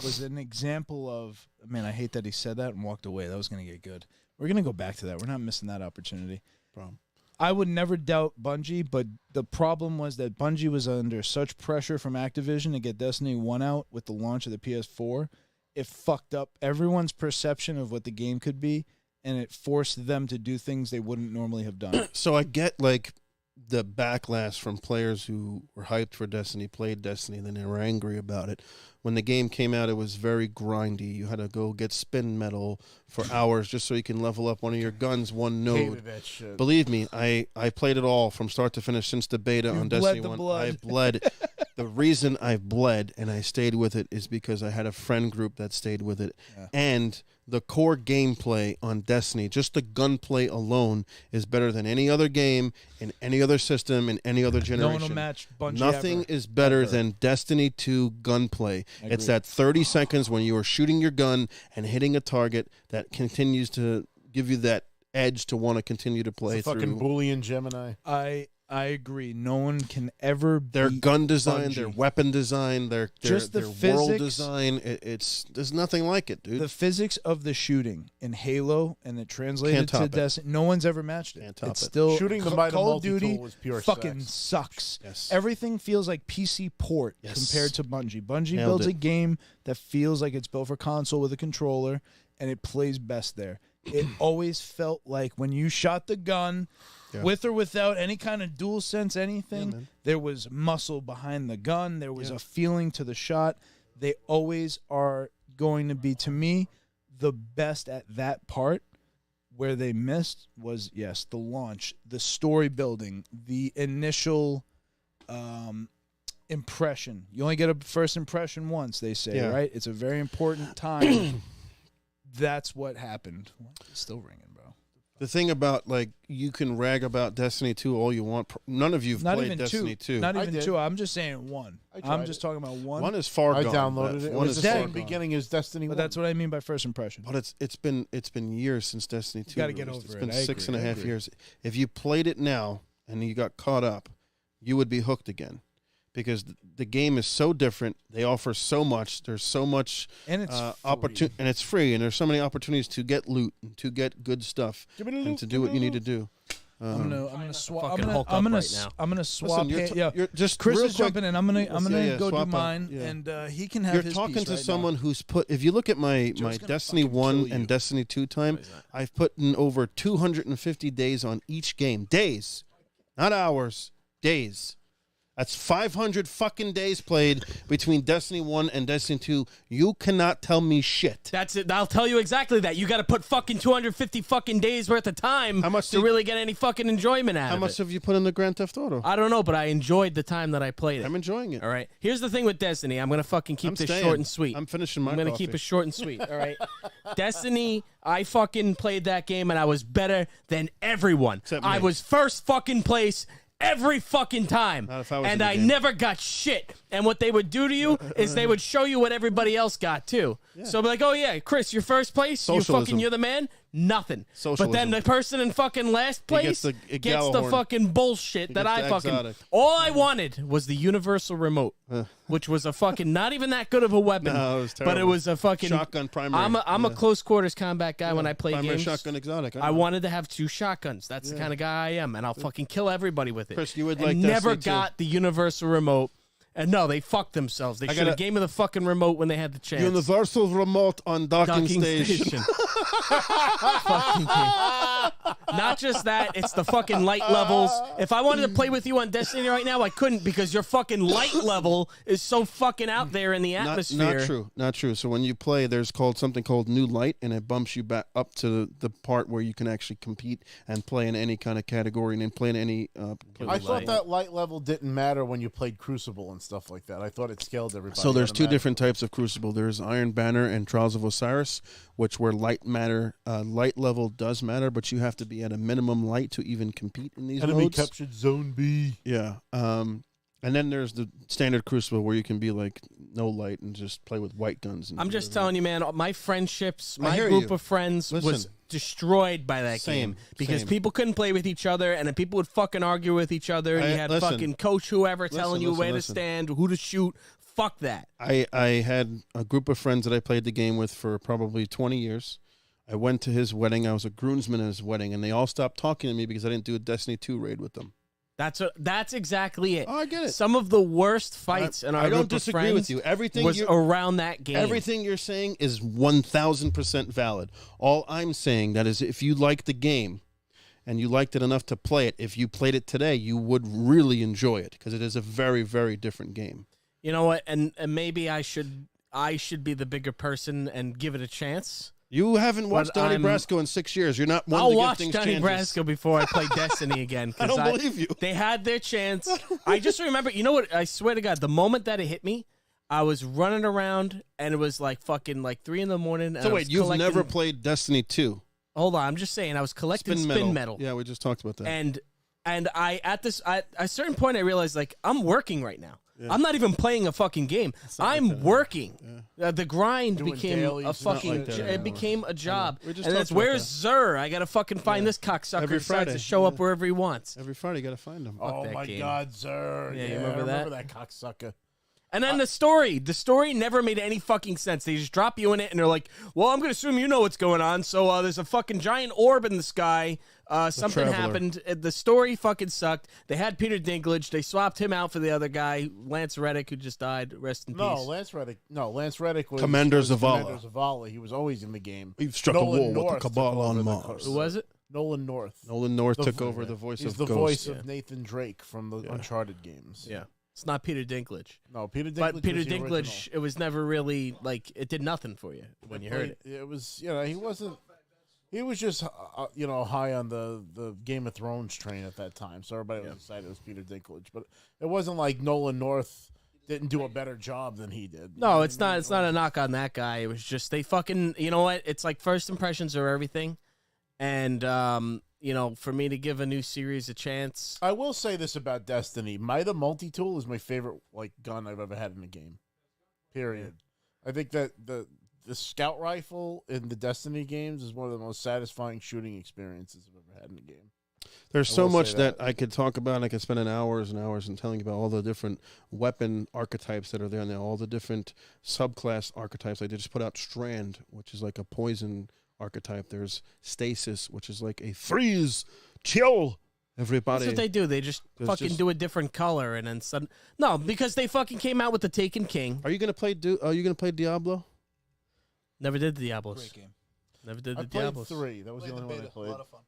was an example of. Man, I hate that he said that and walked away. That was going to get good. We're going to go back to that. We're not missing that opportunity. Problem. I would never doubt Bungie, but the problem was that Bungie was under such pressure from Activision to get Destiny 1 out with the launch of the PS4. It fucked up everyone's perception of what the game could be, and it forced them to do things they wouldn't normally have done. So I get like the backlash from players who were hyped for Destiny, played Destiny, and then they were angry about it. When the game came out, it was very grindy. You had to go get spin metal for hours just so you can level up one of your guns, one node. Hated that shit. Believe me, I played it all from start to finish since the beta on Destiny 1. blood. I bled. The reason I bled and I stayed with it is because I had a friend group that stayed with it. Yeah. And the core gameplay on Destiny, just the gunplay alone, is better than any other game in any other system in any other generation. No one will match Bungie Nothing ever. is better Ever. than Destiny 2 gunplay. I It's agree. that 30 seconds when you are shooting your gun and hitting a target that continues to give you that edge to want to continue to play It's a fucking through. Boolean Gemini. I agree. No one can ever Their beat gun design, Bungie. their weapon design, their Just the world physics. design. There's nothing like it, dude. The physics of the shooting in Halo and it translated Can't top to it. Destiny. No one's ever matched it. Can't top It's it. still Shooting the Ca- Might of Call of Multi-Tool Duty was pure fucking sex. sucks. Yes. Everything feels like PC port Yes. compared to Bungie. Bungie Nailed builds it. a game that feels like it's built for console with a controller, and it plays best there. It always felt like when you shot the gun, Yeah. with or without any kind of dual sense anything, man. there was muscle behind the gun. There was Yeah. a feeling to the shot. They always are going to be, to me, the best at that part. Where they missed was, yes, the launch, the story building, the initial impression. You only get a first impression once, they say, Yeah. right? It's a very important time. That's what happened. It's still ringing, bro. The thing about, like, you can rag about Destiny 2 all you want. None of you have Not played even Destiny 2. Not I even did. 2. I'm just saying one. I tried I'm just talking about one. One is far I gone. downloaded but it. It One was is the far same gone. beginning as Destiny 1. But that's what I mean by first impression. But it's been years since Destiny 2. gotta get released. over It's been it. I six agree. and a I half agree. years. If you played it now and you got caught up, you would be hooked again. Because the game is so different. They offer so much. There's so much And it's opportunity, and it's free. And there's so many opportunities to get loot and to get good stuff Give me the and loot, to give do me what the you need to loot. do. I'm gonna swap. fucking Hulk up right now. I'm gonna swap. Listen, yeah, you're Chris real is quick, jumping in. I'm gonna go do swap out. mine, Yeah. and he can have You're his talking piece to right someone now. who's put. If you look at my gonna Destiny fucking 1 kill you. and Destiny 2 time, I've put in over 250 days on each game. Days, not hours. Days. That's 500 fucking days played between Destiny 1 and Destiny 2. You cannot tell me shit. That's it. I'll tell you exactly that. You got to put fucking 250 fucking days worth of time How much to did- really get any fucking enjoyment out How of much it. have you put in the Grand Theft Auto? I don't know, but I enjoyed the time that I played it. I'm enjoying it. All right. Here's the thing with Destiny. I'm gonna fucking keep I'm this staying. short and sweet. I'm finishing my I'm gonna coffee. keep it short and sweet. All right. Destiny. I fucking played that game and I was better than everyone. Except I me. was first fucking place every fucking time. Not if I was in And the I game. never got shit. And what they would do to you is they would show you what everybody else got too. So be like, oh yeah, Chris, you're first place. Socialism. You're the man. Nothing. But Socialism. then the person in fucking last place gets the gets the Gallahorn. fucking bullshit that gets I the fucking. exotic. All I wanted was the universal remote, which was a fucking not even that good of a weapon. No, it was but it terrible. was a fucking Shotgun primary. I'm a close quarters combat guy when I play Primary games. shotgun exotic. I wanted to have 2 shotguns. That's the kind of guy I am, and I'll fucking kill everybody with it. Chris, you would and like never Destiny too. got the universal remote. And no, they fucked themselves. They should gotta- have gave me the fucking remote when they had the chance. Universal remote on docking station. Fucking game. Not just that, it's the fucking light levels. If I wanted to play with you on Destiny right now, I couldn't because your fucking light level is so fucking out there in the atmosphere. Not true. Not true. So when you play, there's something called new light, and it bumps you back up to the part where you can actually compete and play in any kind of category and then play in any. I thought that light level didn't matter when you played Crucible and stuff like that. I thought it scaled everybody. So there's 2 automatically. different types of Crucible. There's Iron Banner and Trials of Osiris, which where light level does matter, but you have to be at a minimum light to even compete in these Enemy modes. captured Zone B. Yeah. And then there's the standard Crucible where you can be like no light and just play with white guns. And I'm just telling you, man, my friendships, I my hear group you. of friends was Listen. destroyed by that Same, game because same. people couldn't play with each other, and then people would fucking argue with each other. And you had listen. fucking coach whoever telling you where listen. to stand, who to shoot. Fuck that. I had a group of friends that I played the game with for probably 20 years. I went to his wedding. I was a groomsman at his wedding, and they all stopped talking to me because I didn't do a Destiny 2 raid with them. That's exactly it. Oh, I get it. Some of the worst fights in our I don't group of disagree friends with you. Everything was around that game. Everything you're saying is 1,000% valid. All I'm saying that is if you like the game and you liked it enough to play it, if you played it today, you would really enjoy it because it is a very, very different game. You know what? And maybe I should be the bigger person and give it a chance. You haven't watched Donnie Brasco in 6 years. You're not one I'll to watch give things Donnie chances. Brasco before I play Destiny again. I don't believe you. They had their chance. I just remember, you know what? I swear to God, the moment that it hit me, I was running around and it was like fucking like 3 a.m. And So I wait, was you've collecting- never played Destiny 2? Hold on, I'm just saying I was collecting spin metal. Yeah, we just talked about that. And I at a certain point I realized like I'm working right now. I'm not even playing a fucking game. I'm working. The grind Doing became dailies, a it's not fucking. like that it anymore. became a job. We just And talked it's about where's that. Zer? I gotta fucking find this cocksucker Every decides Friday. to show up Yeah. wherever he wants. Every Friday, you got to find them. Oh that my game. God, sir. Yeah, you I remember remember that? that cocksucker. And then the story never made any fucking sense. They just drop you in it, and they're like, "Well, I'm gonna assume you know what's going on." So there's a fucking giant orb in the sky. Something Traveler. happened. The story fucking sucked. They had Peter Dinklage. They swapped him out for the other guy, Lance Reddick, who just died. Rest in No, peace. Lance Reddick was Commander was Zavala. Commander Zavala. He was always in the game. We've struck Nolan a war with North the Cabal took over on the Mars. course. Who was it? Nolan North. Nolan North The- took over the voice He's of the Ghost. voice of Yeah. Nathan Drake from the Uncharted games. Yeah, it's not Peter Dinklage. No, Peter Dinklage. But Peter was the Dinklage, original. it was never really like it did nothing for you when you heard it. It was, he wasn't. He was just, high on the Game of Thrones train at that time. So everybody was excited it was Peter Dinklage. But it wasn't like Nolan North didn't do a better job than he did. No, it's not. It's not a knock on that guy. It was just they fucking. You know what? It's like first impressions are everything, and for me to give a new series a chance. I will say this about Destiny: the multi-tool is my favorite gun I've ever had in a game. Period. I think that the scout rifle in the Destiny games is one of the most satisfying shooting experiences I've ever had in a game. There's I so will much say that that. I could talk about. I could spend hours and hours and telling you about all the different weapon archetypes that are there, and all the different subclass archetypes. I just put out Strand, which is like a poison archetype. There's Stasis, which is like a freeze, chill. Everybody. That's what they do. They just There's fucking just- do a different color and then sudden. No, because they fucking came out with the Taken King. Are you gonna play? Are you gonna play Diablo? Never did the Diablos. Great game. Never did I the played Diablos. 3. That was the only one I played. of fun.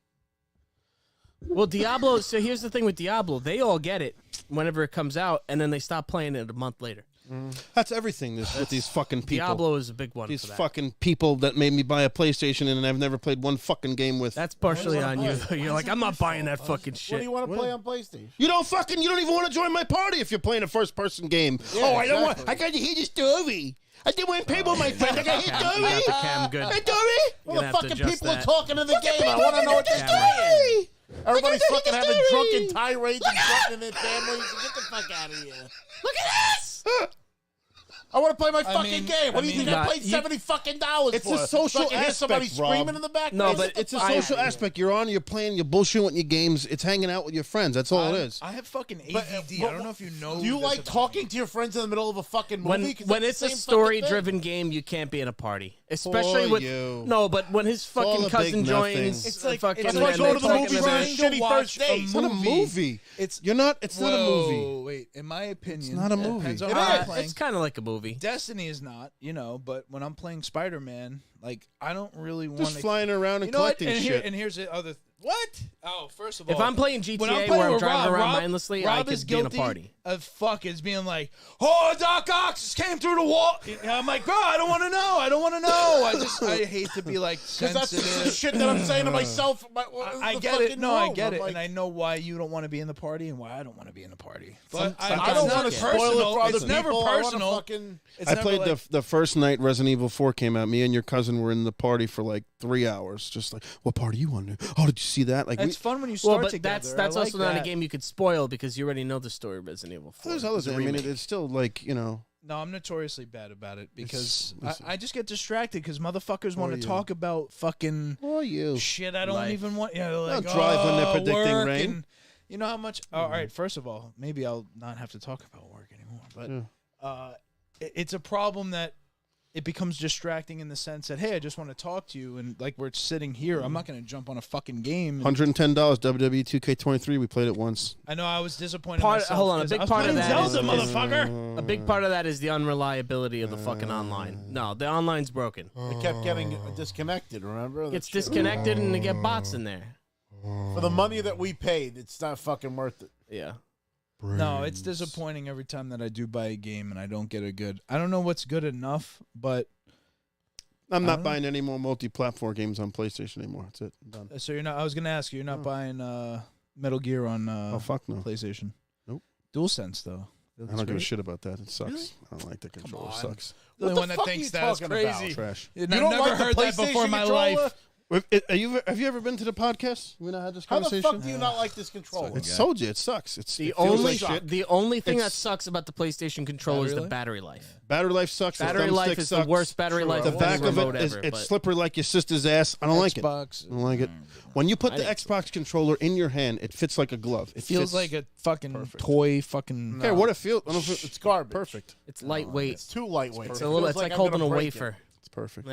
Well, Diablo. So here's the thing with Diablo: they all get it whenever it comes out, and then they stop playing it a month later. That's everything. With these fucking people. Diablo is a big one. These for that. fucking people that made me buy a PlayStation and I've never played one fucking game with. That's partially What on do you you. wanna play? You're like, I'm not buying that fucking What shit. do you want to play on PlayStation? You don't even want to join my party if you're playing a first person game. Yeah, I don't want. exactly. I got to hear the story. I didn't want to play with my friend. I got to hear the You got the story. cam good. Hey, story. Well, gonna the have to fucking adjust people that. are talking in the game. I want to know what they're saying. Everybody's fucking having drunken tirades and threatening their families. Get the fuck out of here. Look at this. I want to play my fucking mean- game. What do you I mean, think I Nah, paid you- $70 fucking dollars It's for? a social so I can hear somebody aspect, Rob. screaming in the back. No, Get but the It's a fuck social outta here. aspect. You're on. You're playing. You're bullshitting with your games. It's hanging out with your friends. That's all it is. I have fucking ADD. But, I don't know if you know. Do you this like about talking me. to your friends in the middle of a fucking movie? 'Cause When that's it's the a same fucking thing. story-driven game, you can't be in a party, especially For with you. no. But when his all fucking a cousin big joins, nothing. It's like- fucking, it's like and going they're to the talking movies about- for a shitty watch first date. It's not a movie. It's You're not. It's not a movie. Whoa, wait. In my opinion, It's not a movie. Depends on It what I'm is. playing. It's kind of like a movie. Destiny is not, but when I'm playing Spider-Man, like I don't really want Just flying around and You know what? collecting And, shit. here's the other. What? Oh, first of all, If I'm playing GTA where I'm driving around mindlessly, I could be in a party. Is being like, oh, Doc Ox came through the wall. And I'm like, bro, I don't want to know. I hate to be like sensitive. That's the shit that I'm saying to myself. I get it. No, I get it, and I know why you don't want to be in the party and why I don't want to be in the party. But I don't want to spoil it for other people. It's never personal. I played the first night Resident Evil 4 came out. Me and your cousin were in the party for like 3 hours. Just like, what party you want to do? Oh, did you see that? Like, it's fun when you start together. That's also not a game you could spoil because you already know the story of Resident Evil 4. There's others. I mean, it's still like, you know. No, I'm notoriously bad about it because I just get distracted because motherfuckers want to talk about fucking shit I don't even want. Like, they'll drive when they're predicting rain. And you know how much? All right, first of all, maybe I'll not have to talk about work anymore. But it's a problem that it becomes distracting in the sense that, hey, I just want to talk to you, and like we're sitting here, I'm not going to jump on a fucking game. $110 WWE 2K23. We played it once. I know I was disappointed. Hold on, a big part of that Zelda, motherfucker. A big part of that is the unreliability of the fucking online. No, the online's broken. It kept getting disconnected. Remember, It gets disconnected and they get bots in there. For the money that we paid, it's not fucking worth it. Yeah. No, it's disappointing every time that I do buy a game and I don't get a good. I don't know what's good enough, but I'm not buying any more multi-platform games on PlayStation anymore. That's it. I'm done. So you're not. I was gonna ask you. You're not buying Metal Gear on fuck no. PlayStation. Nope. DualSense though. I don't give a shit about that. It sucks. Really? I don't like the controller. It sucks. The only one that thinks that's crazy. Trash. I've never heard that before in my life. Have you ever been to the podcast? We not had this conversation. How the fuck do you not like this controller? It's told you it sucks. The only thing that sucks about the PlayStation controller is the battery life. Battery life sucks. Battery life is the worst battery life. The back of it is it's slippery like your sister's ass. I don't like it. I don't like it. When you put the Xbox controller in your hand, it fits like a glove. It feels like a fucking toy. Fucking. Okay, what it feels? It's garbage. Perfect. It's lightweight. It's too lightweight. It's a little. It's like holding a wafer. It's perfect.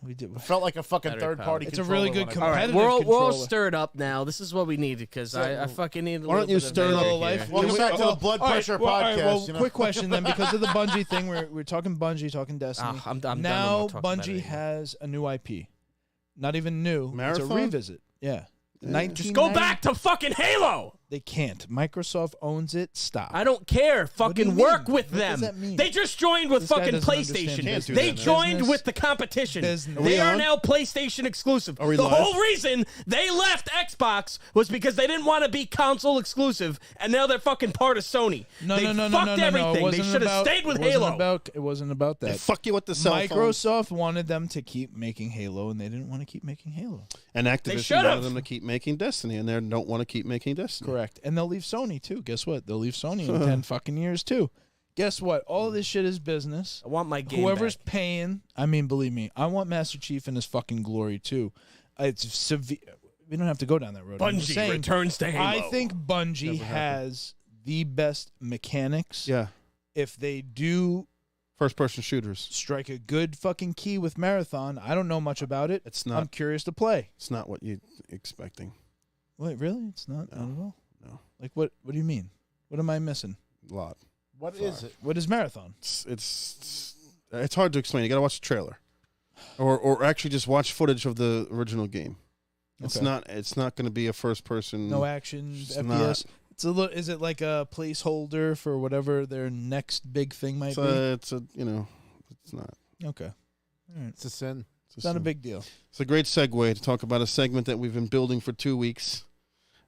We did. It felt like a fucking third-party. It's a really good competitive controller. We're all stirred up now. This is what we need because I fucking need. Why don't you stir up life? Welcome back to the blood pressure podcast. Quick question then, because of the Bungie thing, we're talking Bungie, talking Destiny. I'm now Bungie has a new IP, not even new. Marathon? It's a revisit. Yeah. Just go back to fucking Halo. They can't. Microsoft owns it. Stop. I don't care. Fucking work with What them. does that mean? They just joined with This guy fucking doesn't PlayStation. understand business. They joined Business. with the competition. Business. They are on? now PlayStation exclusive. Are we The live? whole reason they left Xbox was because they didn't want to be console exclusive, and now they're fucking part of Sony. No, they no. fucked everything. They should have stayed with Halo. It wasn't about that. Fuck you with the cell phone. Microsoft wanted them to keep making Halo, and they didn't want to keep making Halo. And Activision should've. wanted them to keep making Destiny, and they don't want to keep making Destiny. Correct. And they'll leave Sony, too. Guess what? They'll leave Sony in 10 fucking years, too. Guess what? All of this shit is business. I want my game Whoever's back. paying, I mean, believe me, I want Master Chief in his fucking glory, too. It's severe. We don't have to go down that road. I'm just Bungie saying, returns to Halo. I think Bungie has the best mechanics. Yeah. If they do First-person shooters. strike a good fucking key with Marathon, I don't know much about it. It's not. I'm curious to play. It's not what you're expecting. Wait, really? It's not at all? No. Like, what do you mean? What am I missing? A lot. What is it? What is Marathon? It's hard to explain. You got to watch the trailer, or actually just watch footage of the original game. It's Okay. not. It's not going to be a first person. No action, It's FPS. not. It's a little. Is it like a placeholder for whatever their next big thing might be? It's It's not. Okay, all right. It's a sin. It's not a big deal. It's a great segue to talk about a segment that we've been building for 2 weeks,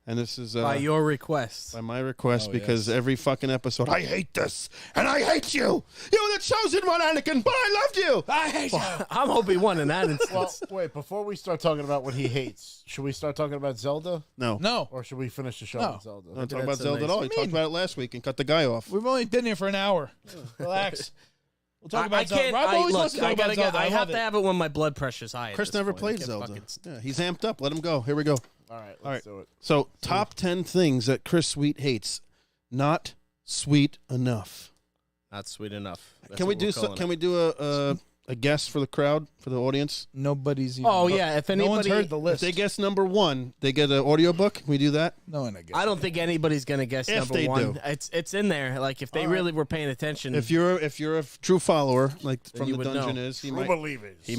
and this is by your request. by my request, Oh, because yes. every fucking episode, I hate this and I hate you. You were the chosen one, Anakin, but I loved you. I hate you. I'm Obi-Wan in that instance. Well, wait. Before we start talking about what he hates, should we start talking about Zelda, No, or should we finish the show No. on Zelda? don't talk about that's a Zelda nice- at all. What You do you talked mean? about it last week and cut the guy off. We've only been here for an hour. Relax. We'll talk about Zelda. can't. Rob always Look, wants to talk I about Zelda. I love have it. to have it when my blood pressure's high. at Chris this never point. played Get Zelda. fucking Yeah, he's amped up. Let him go. Here we go. All right, All let's right. do it. So, top 10 things that Chris Sweet hates. Not sweet enough. Not sweet enough. That's Can we what do we're so, calling Can it. we do a guess for the crowd, for the audience? Nobody's even. Oh yeah, if No one's anybody, heard the If list. they guess number 1, they get an audiobook. Can we do that? No one, I guess. I don't think anybody's gonna guess If number they one. do. It's in there. Like if they really were paying attention. If you're a true follower, like Then from you the would dungeon know. is, True believers. he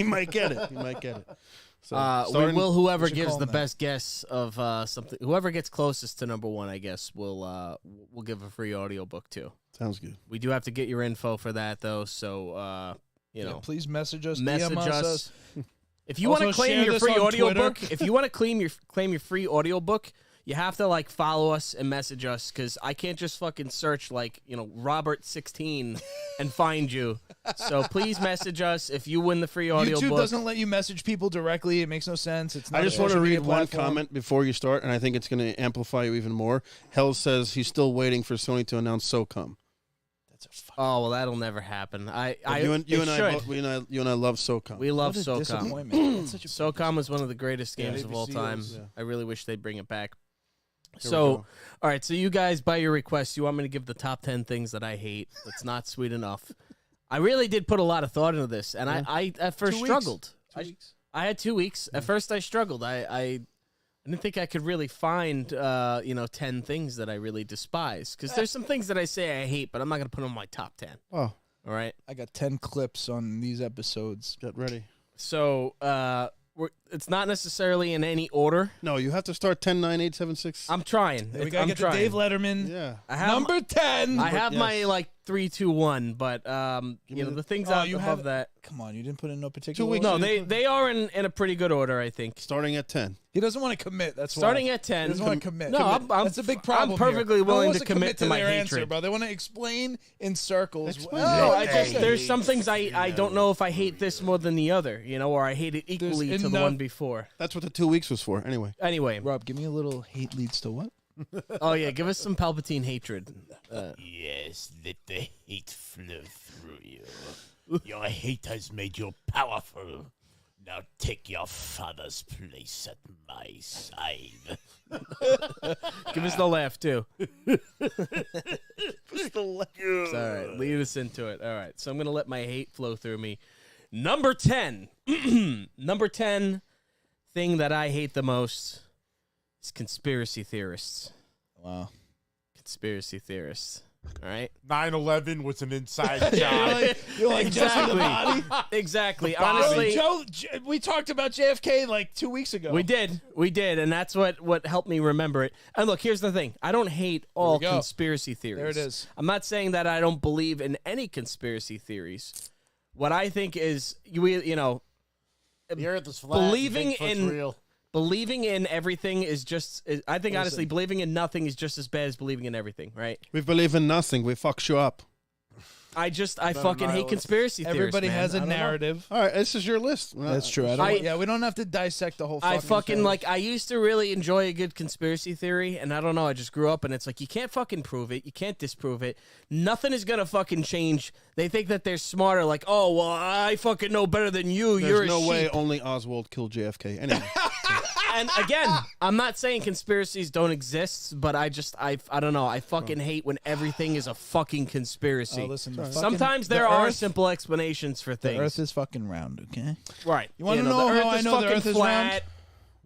might get it. He might get it. So we will. Whoever we should gives call the them that. best guess of something, whoever gets closest to number one, I guess, we'll give a free audiobook too. Sounds good. We do have to get your info for that though, so please message us. message DM us. If you want to Also, claim share your this free on audiobook, Twitter. if you want to claim your free audiobook, you have to like follow us and message us because I can't just fucking search like Robert 16 and find you. So please message us if you win the free audiobook. YouTube doesn't let you message people directly. It makes no sense. It's not I just a want to social media read one platform. comment before you start, and I think it's going to amplify you even more. Hell says he's still waiting for Sony to announce SOCOM. That's a fuck. Oh well, that'll never happen. You and I should. you and I love SOCOM. We love What a SOCOM. disappointment. That's such a SOCOM was one of the greatest games of all ABC time. is, yeah. I really wish they'd bring it back. Here we So, go. all right. So you guys, by your request, you want me to give the top 10 things that I hate. That's not sweet enough. I really did put a lot of thought into this, and I at first 2 weeks. struggled. 2 weeks. I had 2 weeks. At first, I struggled. I didn't think I could really find 10 things that I really despise because there's some things that I say I hate, but I'm not gonna put them on my top 10. Wow, All right. I got 10 clips on these episodes. get ready. So it's not necessarily in any order. No, you have to start 10, 9, 8, 7, 6. I'm trying. We gotta I'm get trying. to Dave Letterman. Yeah. I have Number 10. I have Yes. my 3, 2, 1, but me the things out you above have- that. Come on, you didn't put in no particular 2 weeks. order? No, they are in a pretty good order, I think. Starting at 10. He doesn't want to commit. That's Starting why. at 10. He doesn't want to commit. No, I'm That's a big problem. I'm perfectly here. No one willing wants to commit to my their answer, hatred. bro. They want to explain in circles. Explain. No, Hey, I just there's some things I don't know if I hate this more than the other, or I hate it equally to the enough- one before. That's what the 2 weeks was for. Anyway. Anyway, Rob, give me a little hate leads to what? oh yeah, give us some Palpatine hatred. Yes, let the hate flow through you. Your hate has made you powerful. Now take your father's place at my side. Give us the laugh too. It's all right. Lead us into it. All right. So I'm gonna let my hate flow through me. Number 10. Number 10 thing that I hate the most is conspiracy theorists. Wow. Conspiracy theorists. All right. 9/11 was an inside job. You're like Jesse the Body? Exactly. Body. Honestly, we talked about JFK like 2 weeks ago. we did, and that's what helped me remember it. And look, here's the thing: I don't hate all go. conspiracy theories. There it is. I'm not saying that I don't believe in any conspiracy theories. What I think is, The Earth is flat. Believing Bigfoot's in- real. believing in everything is just. I think honestly, believing in nothing is just as bad as believing in everything. Right? We believe in nothing. We fucks you up. I fucking hate nihilist. conspiracy theories. Everybody man. has I a don't know. narrative. All right, this is your list. That's true. We don't have to dissect the whole fucking thing. I used to really enjoy a good conspiracy theory, and I don't know, I just grew up and it's like you can't fucking prove it, you can't disprove it. Nothing is gonna fucking change. They think that they're smarter, like, oh well, I fucking know better than you. There's You're a no sheep. way only Oswald killed JFK. Anyway. And again, I'm not saying conspiracies don't exist, but I don't know. I fucking hate when everything is a fucking conspiracy. Oh, listen, the fucking- Sometimes the there are Earth- simple explanations for The things. Earth is fucking round, okay? right. You wanna the know Earth how I is know the fucking Earth is flat. round?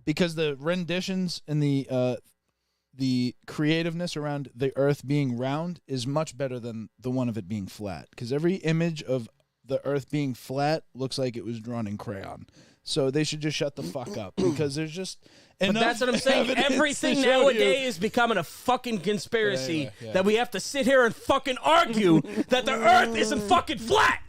Because the renditions and the creativeness around the Earth being round is much better than the one of it being flat. Because every image of the Earth being flat looks like it was drawn in crayon. So they should just shut the fuck up because there's just But that's what I'm saying. Everything nowadays is becoming a fucking conspiracy Anyway, yeah. that we have to sit here and fucking argue that the Earth isn't fucking flat.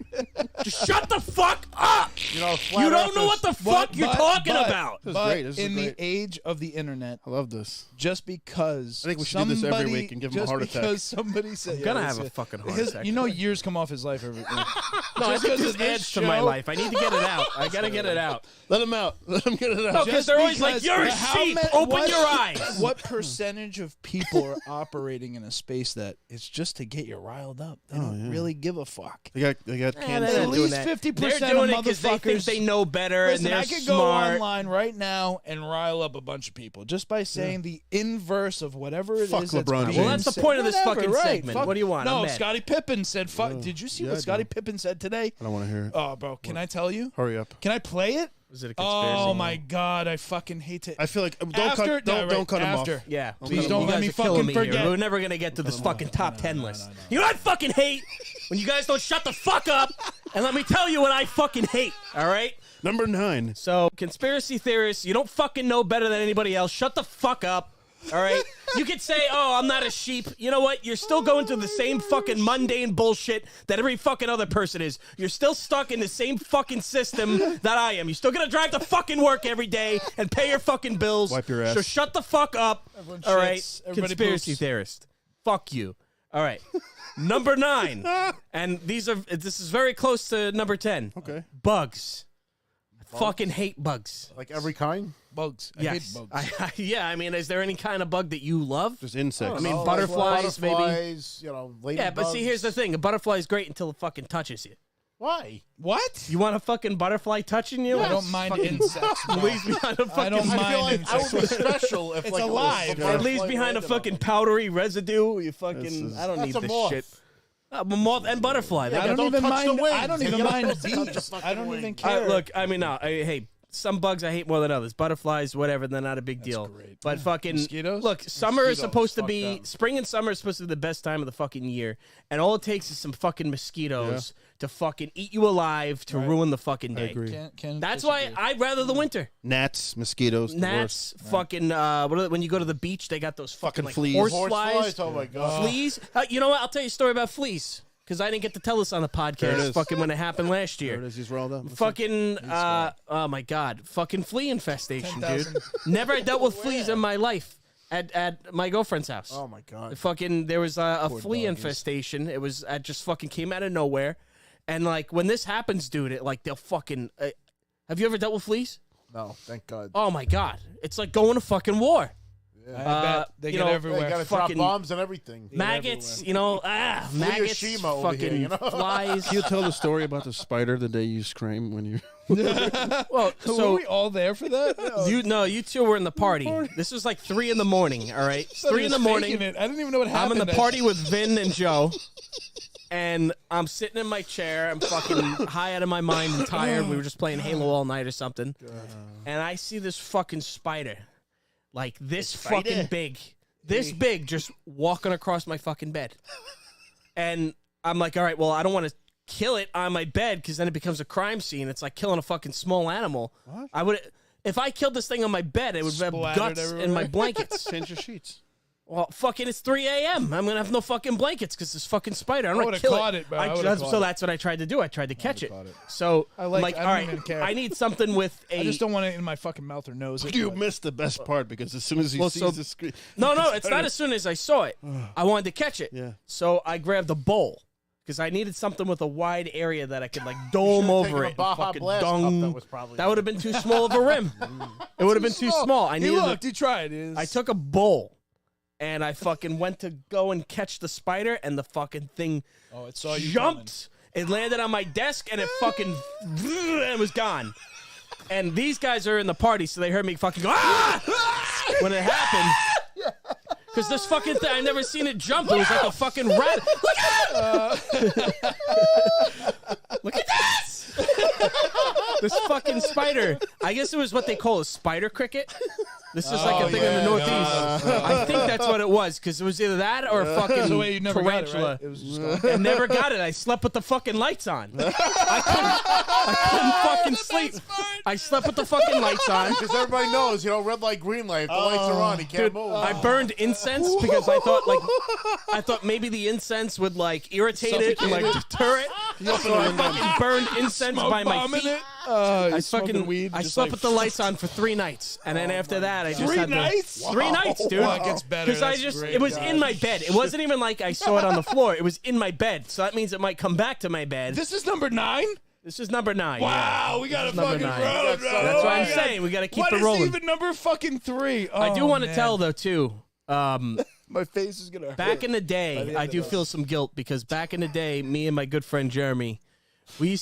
Just shut the fuck up. Flat You don't know what Earthers- the fuck you're talking about. This is But great. This is in great. the age of the internet, I love this. just because I think we should do this every somebody- week and give him a just heart attack. because somebody said, I'm gonna yeah, have that's a it. fucking heart Because attack. you know years come off his life every No, I just think 'cause this of this adds to my show- life. I need to get it out. I gotta get it out. Let him out. Let him get it out. No, because Just they're always like, because- "You're a how sheep. ma- Open what- your eyes." What percentage of people are operating in a space that it's just to get you riled up? They don't really give a fuck. They got they're canned not At food. doing least that. 50% They're doing of it because they think motherfuckers- they know better Listen, and they're I could go smart. online right now and rile up a bunch of people just by saying the inverse of whatever it is. Fuck that's LeBron being James. Well, that's the said. point of this Whatever, fucking right. segment. Fuck- What do you want? No, I'm mad. Scottie Pippen said, "Fuck." Did you see Yeah, what I Scottie do. Pippen said today? I don't want to hear it. Oh, bro, can I tell you? Hurry up. Can I play it? Was it a conspiracy? Oh my god, I fucking hate it. I feel like don't After- cut. Don't, no, right, don't cut him after. off. Yeah, Please you don't guys let me are killing fucking me here. forget. We're never gonna get to this fucking top 10 list. You know what I fucking hate? When you guys don't shut the fuck up And let me tell you what I fucking hate, all right? Number 9. So, conspiracy theorists, you don't fucking know better than anybody else. Shut the fuck up, all right? You could say, oh, I'm not a sheep. You know what? You're still going through the same fucking mundane bullshit that every fucking other person is. You're still stuck in the same fucking system that I am. You're still gonna drive to fucking work every day and pay your fucking bills. Wipe your ass. So shut the fuck up, Everyone all right? shits, everybody Conspiracy poops. theorist. Fuck you. All right. Number 9. And this is very close to number 10. Okay. Bugs. I fucking hate bugs. Like every kind? Bugs. I Yes. hate bugs. Yeah, I mean, is there any kind of bug that you love? Just insects. I mean, Oh, butterflies, maybe. butterflies, you know, Yeah, but see, here's the thing. A butterfly is great until it fucking touches you. Why? What? You want a fucking butterfly touching you? I don't mind insects. bro. Leaves behind a fucking... I don't I mind feel like I insects. would be special if It's like alive. a It butterfly leaves behind a landed fucking on me. powdery residue. You fucking... is- I don't That's need a this moth. shit. A moth and butterfly. They I got don't don't even touch the mind. wings. I don't You're even not mind supposed to touch the bees. fucking I don't even wing. care. Look, I mean, no. Hey, some bugs I hate more than others. Butterflies, whatever, they're not a big deal. great. But fucking Mosquitoes? look, summer is Mosquitoes, supposed to fuck be them. spring and summer is supposed to be the best time of the fucking year, and all it takes is some fucking mosquitoes to fucking eat you alive to ruin the fucking day. agree. Can't That's why disagree. I'd rather the winter. Gnats, mosquitoes, the Gnats, fucking what are when you go to the beach, they got those fucking like fleas. horse Horseflies? flies, Oh my god. fleas. You know what? I'll tell you a story about fleas because I didn't get to tell this on the There it podcast. is. Fucking when it happened last There year. it is. He's rolled up. Fucking, oh my god, fucking flea infestation, dude. 10,000. Never dealt with fleas in my life at my girlfriend's house. Oh my god. Fucking, there was a flea doggies. infestation. It was, just fucking came out of nowhere. And like, when this happens, dude, it like, they'll fucking, have you ever dealt with fleas? No, thank God. Oh my god. It's like going to fucking war. I bet they you get know, They everywhere. gotta drop fucking bombs and everything. Maggots, you know, maggots, Hiroshima over fucking here, you know? flies. Can you tell the story about the spider the day you scream when you... Well, Were so we all there for that? you two were in the party. This was like 3 a.m. All right, 3 He was a.m. faking it. I didn't even know what I'm happened. in the party with Vin and Joe, and I'm sitting in my chair. I'm fucking high out of my mind and tired. We were just playing Halo all night or something, and I see this fucking spider, like this fucking big, this big, just walking across my fucking bed, and I'm like, all right, well, I don't want to kill it on my bed because then it becomes a crime scene. It's like killing a fucking small animal. What? I would. If I killed this thing on my bed, it would have Splattered guts in my everywhere. blankets. Change your sheets. Well, fucking, it's 3 a.m. I'm gonna have no fucking blankets because this fucking spider. I'm I gonna would've kill caught it, bro. I would've that's, caught so it. that's what I tried to do. I tried to catch it. caught it. So I I'm like- like, I all don't right, even care. I need something with a. I just don't want it in my fucking mouth or nose. It, You but- missed the best part because as soon as he Well, sees so- the screen... No, it's not as soon as I saw it. I wanted to catch it. Yeah. So I grabbed a bowl because I needed something with a wide area that I could like dome Should've over taken a it. and Baja fucking Blast cup dung. that was probably- That would have been too small of a rim. It would have been too small. I He needed. looked. He tried. It was- I took a bowl. And I fucking went to go and catch the spider, and the fucking thing Oh, it saw you jumped. It landed on my desk, and it fucking and was gone. And these guys are in the party, so they heard me fucking go ah! when it happened. Because this fucking thing, I never seen it jump. It was like a fucking rat. Look at this! This fucking spider. I guess it was what they call a spider cricket. This is like a thing in the Northeast. I think that's what it was, because it was either that or a fucking So wait, you never got it, tarantula. right? It was just gone. I never got it. I slept with the fucking lights on. I couldn't fucking sleep. I slept with the fucking lights on. Because everybody knows, you know, red light, green light. If the lights are on, he can't move. I burned incense because I thought maybe the incense would like irritate it and like deter it. So I fucking burned incense by my Bomb in feet. it. I I smoking fucking weed. I just slept like, with the lights on for 3 nights, and then after that, I just 3 had to, nights? 3 nights, dude. Oh, it gets better. Because I That's just, great. it was in my bed. It wasn't even like I saw it on the floor. It was in my bed. So that means it might come back to my bed. This is number 9. This is number 9. Wow, we got to number fucking 9. roll, bro. That's what I'm Oh, saying. We got to keep What it is rolling. even number fucking 3? I do Oh, want to man. tell though too. My face is gonna hurt. Back in the By day, the I end do of feel some guilt because back in the day, me and my good friend Jeremy, we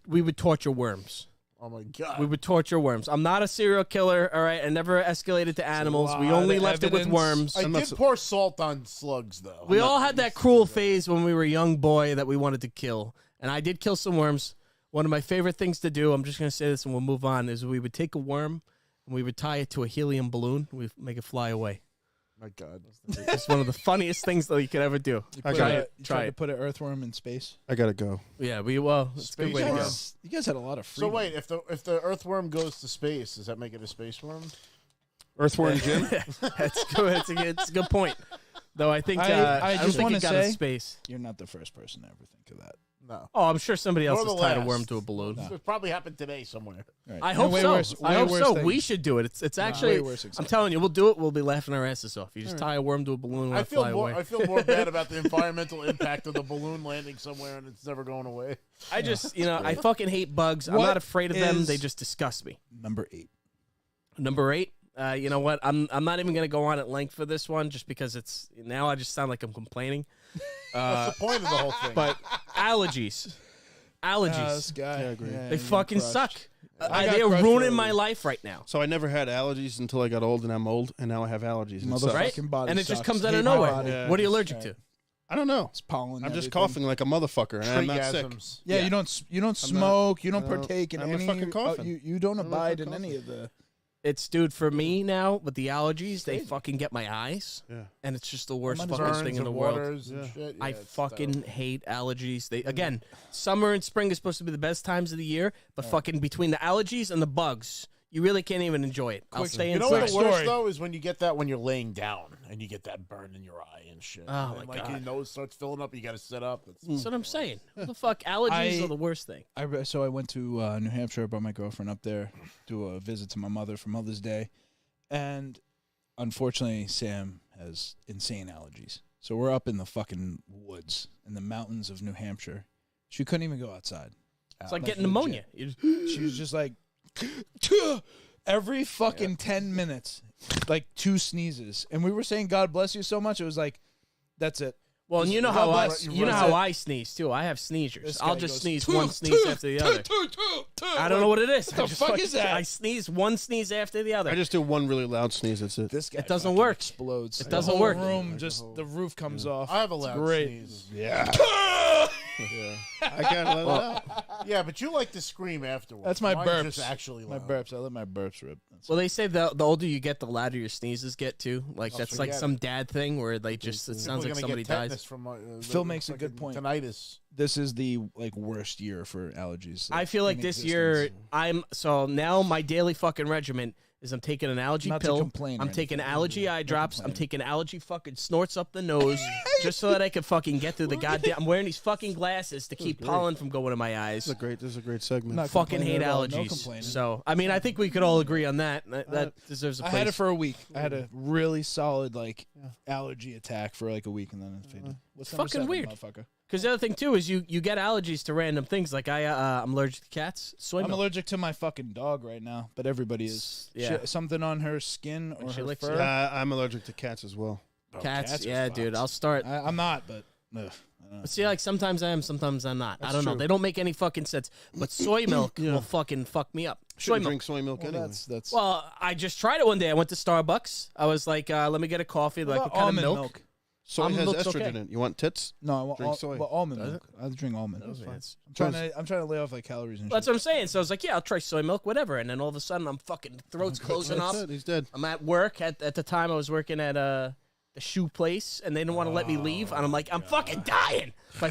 would torture worms. Oh my god. We would torture worms. I'm not a serial killer, all right? I never escalated to animals. We lot only of left it with evidence. worms. I did pour salt on slugs though. We all had that cruel phase when we were a young boy that we wanted to kill. And I did kill some worms. One of my favorite things to do, I'm just going to say this and we'll move on, is we would take a worm and we would tie it to a helium balloon. We'd make it fly away. My God. It's one of the funniest things that you could ever do. Try it. Try to it. put an earthworm in space. I gotta go. Yeah, it's a good Space way to go. worm. You guys had a lot of So freedom. wait, if the earthworm goes to space, does that make it a space worm? Earthworm Jim. That's good. It's a good point. Though I think I don't just think wanna it got into say- space. You're not the first person to ever think of that. No. Oh, I'm sure somebody else Nor has the tied a last. worm to a balloon. It probably happened today somewhere. Right. I No, hope way so. worse- I way hope worse so. things. We should do it. It's actually. way worse things I'm happen. telling you, we'll do it. We'll be laughing our asses off. You just tie a worm to a balloon and I let it fly feel more. away. I feel more bad about the environmental impact of the balloon landing somewhere and it's never going away. I just, I fucking hate bugs. I'm What not afraid of them. is- They just disgust me. Number 8. Number 8. You know what? I'm not even gonna go on at length for this one, just because it's now I just sound like I'm complaining. That's the point of the whole thing. But allergies. This guy. Yeah, I agree. They fucking suck. I got They are crushed ruining early. my life right now. So I never had allergies until I got old, and I'm old, and now I have allergies. And it sucks. Right? Fucking body And it just sucks. comes out Hate of my nowhere. body. Yeah. What are you allergic to? I don't know. It's pollen. I'm just everything. coughing like a motherfucker, and I'm not sick. Trigasms. Yeah, Yeah. you don't smoke. You don't I don't- partake in I'm a any. fucking coughing. You don't I'm a abide in fucking any of the. It's, dude, for me now with the allergies, they fucking get my eyes, Yeah. and it's just the worst Might as fucking Burns thing in and the world. waters and Yeah. shit. I Yeah, it's fucking terrible. hate allergies. They again, summer and spring is supposed to be the best times of the year, but fucking between the allergies and the bugs, you really can't even enjoy it. I'll Quick- stay You know inside. what the worst story. though is when you get that when you're laying down and you get that burn in your eye and shit. Oh, and my like God. your nose starts filling up, you got to sit up. It's, That's what I'm saying. What the fuck? Allergies are the worst thing. So I went to New Hampshire. I brought my girlfriend up there, do a visit to my mother for Mother's Day, and unfortunately, Sam has insane allergies. So we're up in the fucking woods in the mountains of New Hampshire. She couldn't even go outside. It's like Like getting pneumonia. legit. She was just like, every fucking 10 minutes, like 2 sneezes. And we were saying, God bless you so much. It was like, that's it. Well, and you know God how bless. you know That's how it. I sneeze too. I have sneezers. This I'll guy just goes, sneeze "Two, one sneeze two, after the two, other. two, two." I don't know what it is. What the I just fuck fucking- is that? I sneeze one sneeze after the other. I just do one really loud sneeze. That's it. This guy It doesn't fucking work. Explodes. It The doesn't whole work. Room just the roof comes off. I have a It's loud great. sneeze. Yeah. I can't let it out. Yeah, but you like to scream afterwards. That's my Mine burps. Just actually My loud. burps. I let my burps rip. That's Well, they say the older you get, the louder your sneezes get too. Like that's like forget some dad thing where they just it People sounds are like gonna somebody get tetanus dies. From, Phil makes a good fucking point. Tinnitus. This is the worst year for allergies. I feel like in this existence. year now my daily fucking regimen is I'm taking an allergy Not to pill. complain or I'm taking anything. allergy eye drops. I'm complaining. taking allergy fucking snorts up the nose just so that I can fucking get through the goddamn. I'm wearing these fucking glasses to keep pollen from going to my eyes. This is a great segment. Not Fucking complaining hate at all. No allergies. complaining. So I mean, I think we could all agree on that. That deserves a I place. had it for a week. I had a really solid allergy attack for like a week, and then it faded. What's number fucking 7, weird. motherfucker? Because the other thing too is you get allergies to random things. Like I'm allergic to cats. Soy I'm milk. allergic to my fucking dog right now, but everybody is. Yeah. Something on her skin or she her licks fur. you. I'm allergic to cats as well. Cats. cats are Yeah, fucked. dude. I'll start. I'm not, but ugh, But see, like sometimes I am, sometimes I'm not. I don't know. true. They don't make any fucking sense. But soy milk will fucking fuck me up. Soy Shouldn't milk. drink soy milk well, anyway. that's Well, I just tried it one day. I went to Starbucks. I was like, let me get a coffee. Like, What what about kind of almond milk? Soy almond has milk's estrogen okay. in it. You want tits? no. I want Drink soy. Well, almond Does milk. I drink almond. That's fine. I'm trying to lay off like calories and That's shit. what I'm saying. So I was like, yeah, I'll try soy milk, whatever. And then all of a sudden, I'm fucking throat's closing up. That's it. He's dead. I'm at work. At the time, I was working at the shoe place, and they didn't want to let me leave. And I'm like, I'm fucking dying. My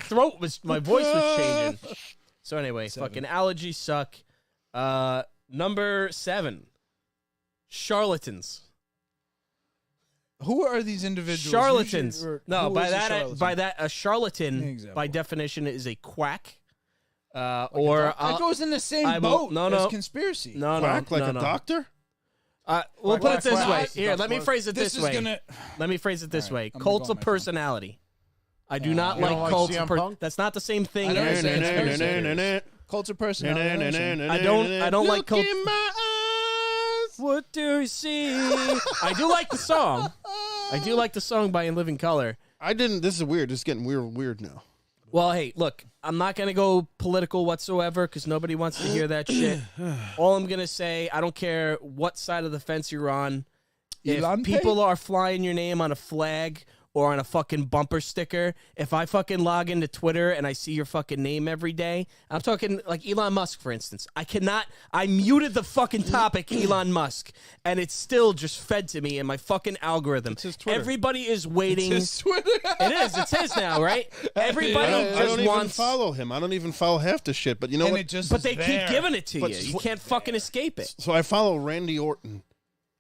voice was changing. So anyway, fucking allergies suck. Number 7, charlatans. Who are these individuals? Charlatans. Usually- or No, who by is a that, charlatan? a charlatan, An example. by definition, is a quack. Or that goes in the same I will- boat no, as no. conspiracy. no, Quack no, like no, a no. doctor? We'll put Quack, it this quack, way. quack. Here, let me phrase it This this is way. gonna. Let me phrase it this All right, way. I'm gonna Cults go on of my phone. personality. I do not You like don't like cults CM of Punk? That's not the same thing. I never as- said it's very it's serious. Cult of personality. I don't like Look cult- in my eyes. What do you see? I do like the song. I do like the song by In Living Color. This is weird. This is getting weird now. Well, hey, look, I'm not going to go political whatsoever because nobody wants to hear that shit. All I'm going to say, I don't care what side of the fence you're on. If Elon people are flying your name on a flag or on a fucking bumper sticker. If I fucking log into Twitter and I see your fucking name every day, I'm talking like Elon Musk, for instance. I muted the fucking topic Elon Musk, and it's still just fed to me in my fucking algorithm. It's his Twitter. Everybody is waiting. It's his Twitter. It is. It's his now, right? Everybody I don't even wants. follow him. I don't even follow half the shit. But you know And what? it just But is they there. keep giving it to But you. You can't fucking escape it. So I follow Randy Orton.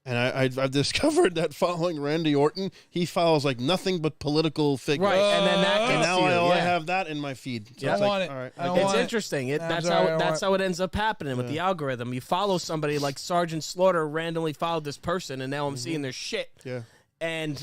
And I've discovered that following Randy Orton, he follows like nothing but political figures. Right, and then that And gets now to you. I yeah. have that in my feed. So Yeah. it's I like, want it. all right. I don't It's want it. interesting. I'm That's sorry, I don't that's want- how it ends up happening with the algorithm. You follow somebody like Sergeant Slaughter randomly followed this person, and now I'm seeing their shit. Yeah. And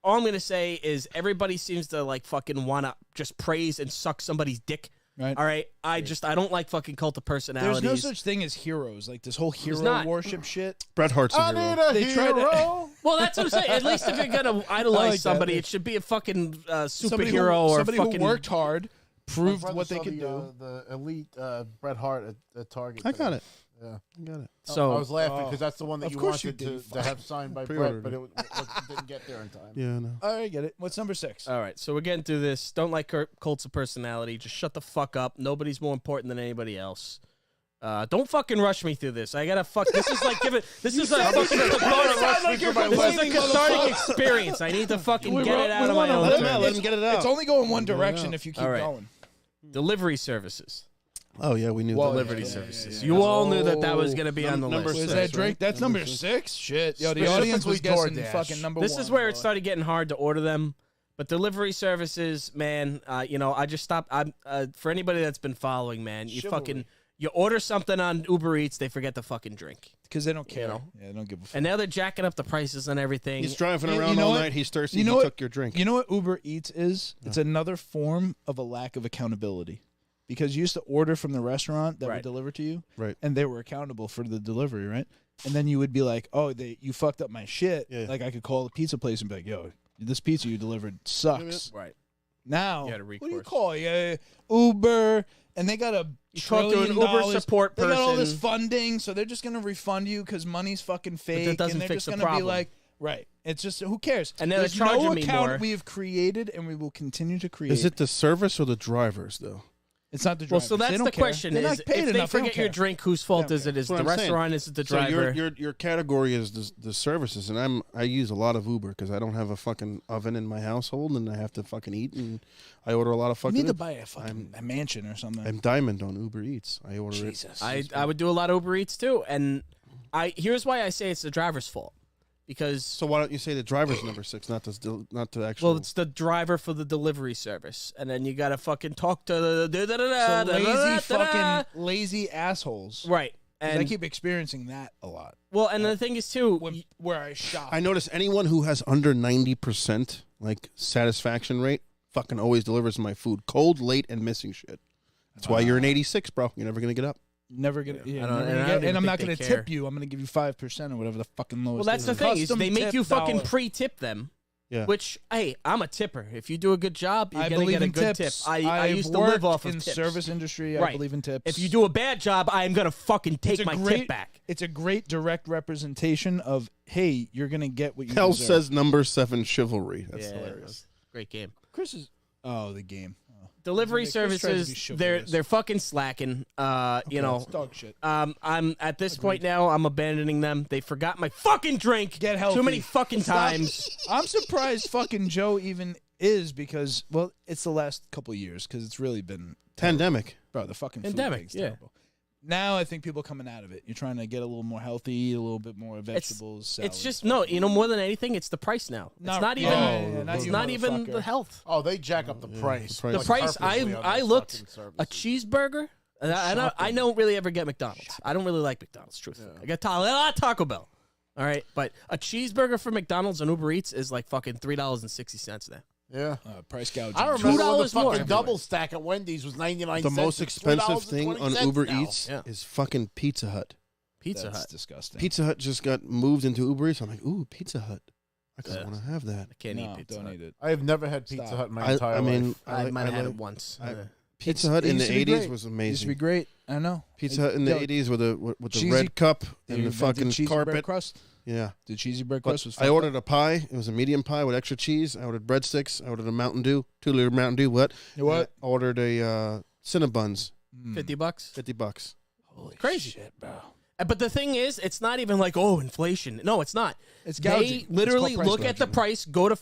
all I'm gonna say is everybody seems to like fucking wanna just praise and suck somebody's dick. Right. All right, I don't like fucking cult of personalities. There's no such thing as heroes. Like this whole hero not. worship shit. Bret Hart's a I hero. need a They tried to- hero. Well, that's what I'm saying. At least if you're gonna idolize I like that. somebody, it should be a fucking Somebody who- superhero or somebody fucking who worked hard, My proved brother what they saw could do. The elite Bret Hart at Target. I got it. Yeah. I got it. So I was laughing because that's the one that Of you course you wanted did, to have signed by Pre-ordered Brett, but it didn't get there in time. Yeah, I know. All right, get it. What's number 6? All right, so we're getting through this. Don't like cults of personality. Just shut the fuck up. Nobody's more important than anybody else. Don't fucking rush me through this. I gotta fuck. This is like giving. This is a fucking cathartic. This is a cathartic experience. I need to fucking get it out of my own. Let him terms. out. Let him get it out. It's only going one direction if you keep All right. going. Delivery services. Oh, yeah, we knew that. Delivery services. You all knew that was gonna be on the Number list. Where's six, that Drake? right? That's Number number six. 6? Shit. Yo, the audience was Specifically guessing DoorDash. fucking number 1. This is where it boy. started getting hard to order them. But delivery services, man, I just stopped. For anybody that's been following, man, you order something on Uber Eats, they forget to fucking drink. Because they don't care. know. Yeah, they don't give a fuck. And now they're jacking up the prices on everything. He's driving You around know all what? night. He's thirsty. You know he what? took your drink. You know what Uber Eats is? It's another form of a lack of accountability. Because you used to order from the restaurant that Right. would deliver to you, Right. and they were accountable for the delivery, right? And then you would be like, "Oh, you fucked up my shit." Yeah. Like I could call the pizza place and be like, "Yo, this pizza you delivered sucks." Right. Now, You had a what do you recourse. call it? Uber, and they got a You talk to an $1 Uber trillion. support They got all this person. funding, so they're just gonna refund you because money's fucking fake, doesn't and they're fix just the gonna problem. be like, right? It's just who cares? And now they're There's charging no me account more. we have created, and we will continue to create. Is it the service or the drivers, though? It's not the Well, drivers. so They that's don't the care. question: They're is not paid if they enough, they don't forget your care. drink, whose fault is it? Is That's the what I'm saying. restaurant? Is it the So driver? your category is the services, and I use a lot of Uber because I don't have a fucking oven in my household, and I have to fucking eat, and I order a lot of You fucking. need to buy a mansion or something. I'm diamond on Uber Eats. I order Jesus. it. I would do a lot of Uber Eats too, and here's why I say it's the driver's fault because So why don't you say the driver's number 6, not the actual? well, it's the driver for the delivery service, and then you got to fucking talk to the So lazy fucking lazy assholes. right. And I And keep experiencing that a lot. well, and the thing is too, Where I shop. I notice anyone who has under 90% like satisfaction rate fucking always delivers my food cold, late, and missing shit. That's why you're an 86, bro. You're never gonna get up. Never gonna, I don't- never and I gonna don't get, even and I'm not think gonna they tip care. you. I'm gonna give you 5% or whatever the fucking lowest. well, that's is. the thing is Custom they make tip you fucking dollar. pre-tip them. Yeah. Which, hey, I'm a tipper. If you do a good job, you're I gonna believe get a in good tips. tip. I I've used to live worked off of in tips. service industry. I Right. believe in tips. If you do a bad job, I am gonna fucking take It's a my great- tip back. it's a great direct representation of, hey, you're gonna get what you Hell deserve. says number 7 chivalry. That's Yeah, hilarious. Great game. Chris is. Oh, the game. Oh. Delivery Chris tries to be services, they're chivalrous. fucking slacking. You know, It's dog shit. I'm at this point now. I'm abandoning them. They forgot my fucking drink. Get healthy. Too many fucking times. I'm surprised fucking Joe even is because, well, it's the last couple of years because it's really been Pandemic. bro. The fucking Pandemic, food thing's yeah. terrible. Now I think people are coming out of it. You're trying to get a little more healthy, eat a little bit more vegetables. It's salads. just no. You know, more than anything, it's the price now. It's not even. not It's you, not even motherfucker. the health. Oh, they jack up the price. price. The like, price. purposely on I these looked fucking services. a cheeseburger. And I don't really ever get McDonald's. I don't really like McDonald's. Truthfully, I get Taco Bell. All right, but a cheeseburger from McDonald's on Uber Eats is like fucking $3.60 now. Yeah. Price gouging. I remember when the $2 more fucking everywhere. double stack at Wendy's was 99 The cents. most It's expensive thing on $3.20 Uber now. Eats Yeah. is fucking Pizza Hut. Pizza That's Hut. disgusting. Pizza Hut just got moved into Uber Eats. I'm like, ooh, Pizza Hut. I kind Yeah. of want to have that. I can't No, eat Pizza don't Hut. eat it. I have never had Pizza Stop. Hut in my entire I mean, life. I might have had like- it once. Pizza Hut in the used to be 80s great. was It used to be amazing. great. I know. Pizza Hut in the Yo, 80s with the cheesy- red cup they and the invented fucking cheesy bread carpet. crust. Yeah. The cheesy bread But crust was. I ordered a pie. It was a medium pie with extra cheese. I ordered breadsticks. I ordered a Mountain Dew, 2-liter Mountain Dew. What? What? I ordered a Cinnabons, $50. $50. Holy Crazy. shit, bro. But the thing is, it's not even like, oh, inflation. No, it's not. It's They gouging. literally It's called look price at the gouging. price, go to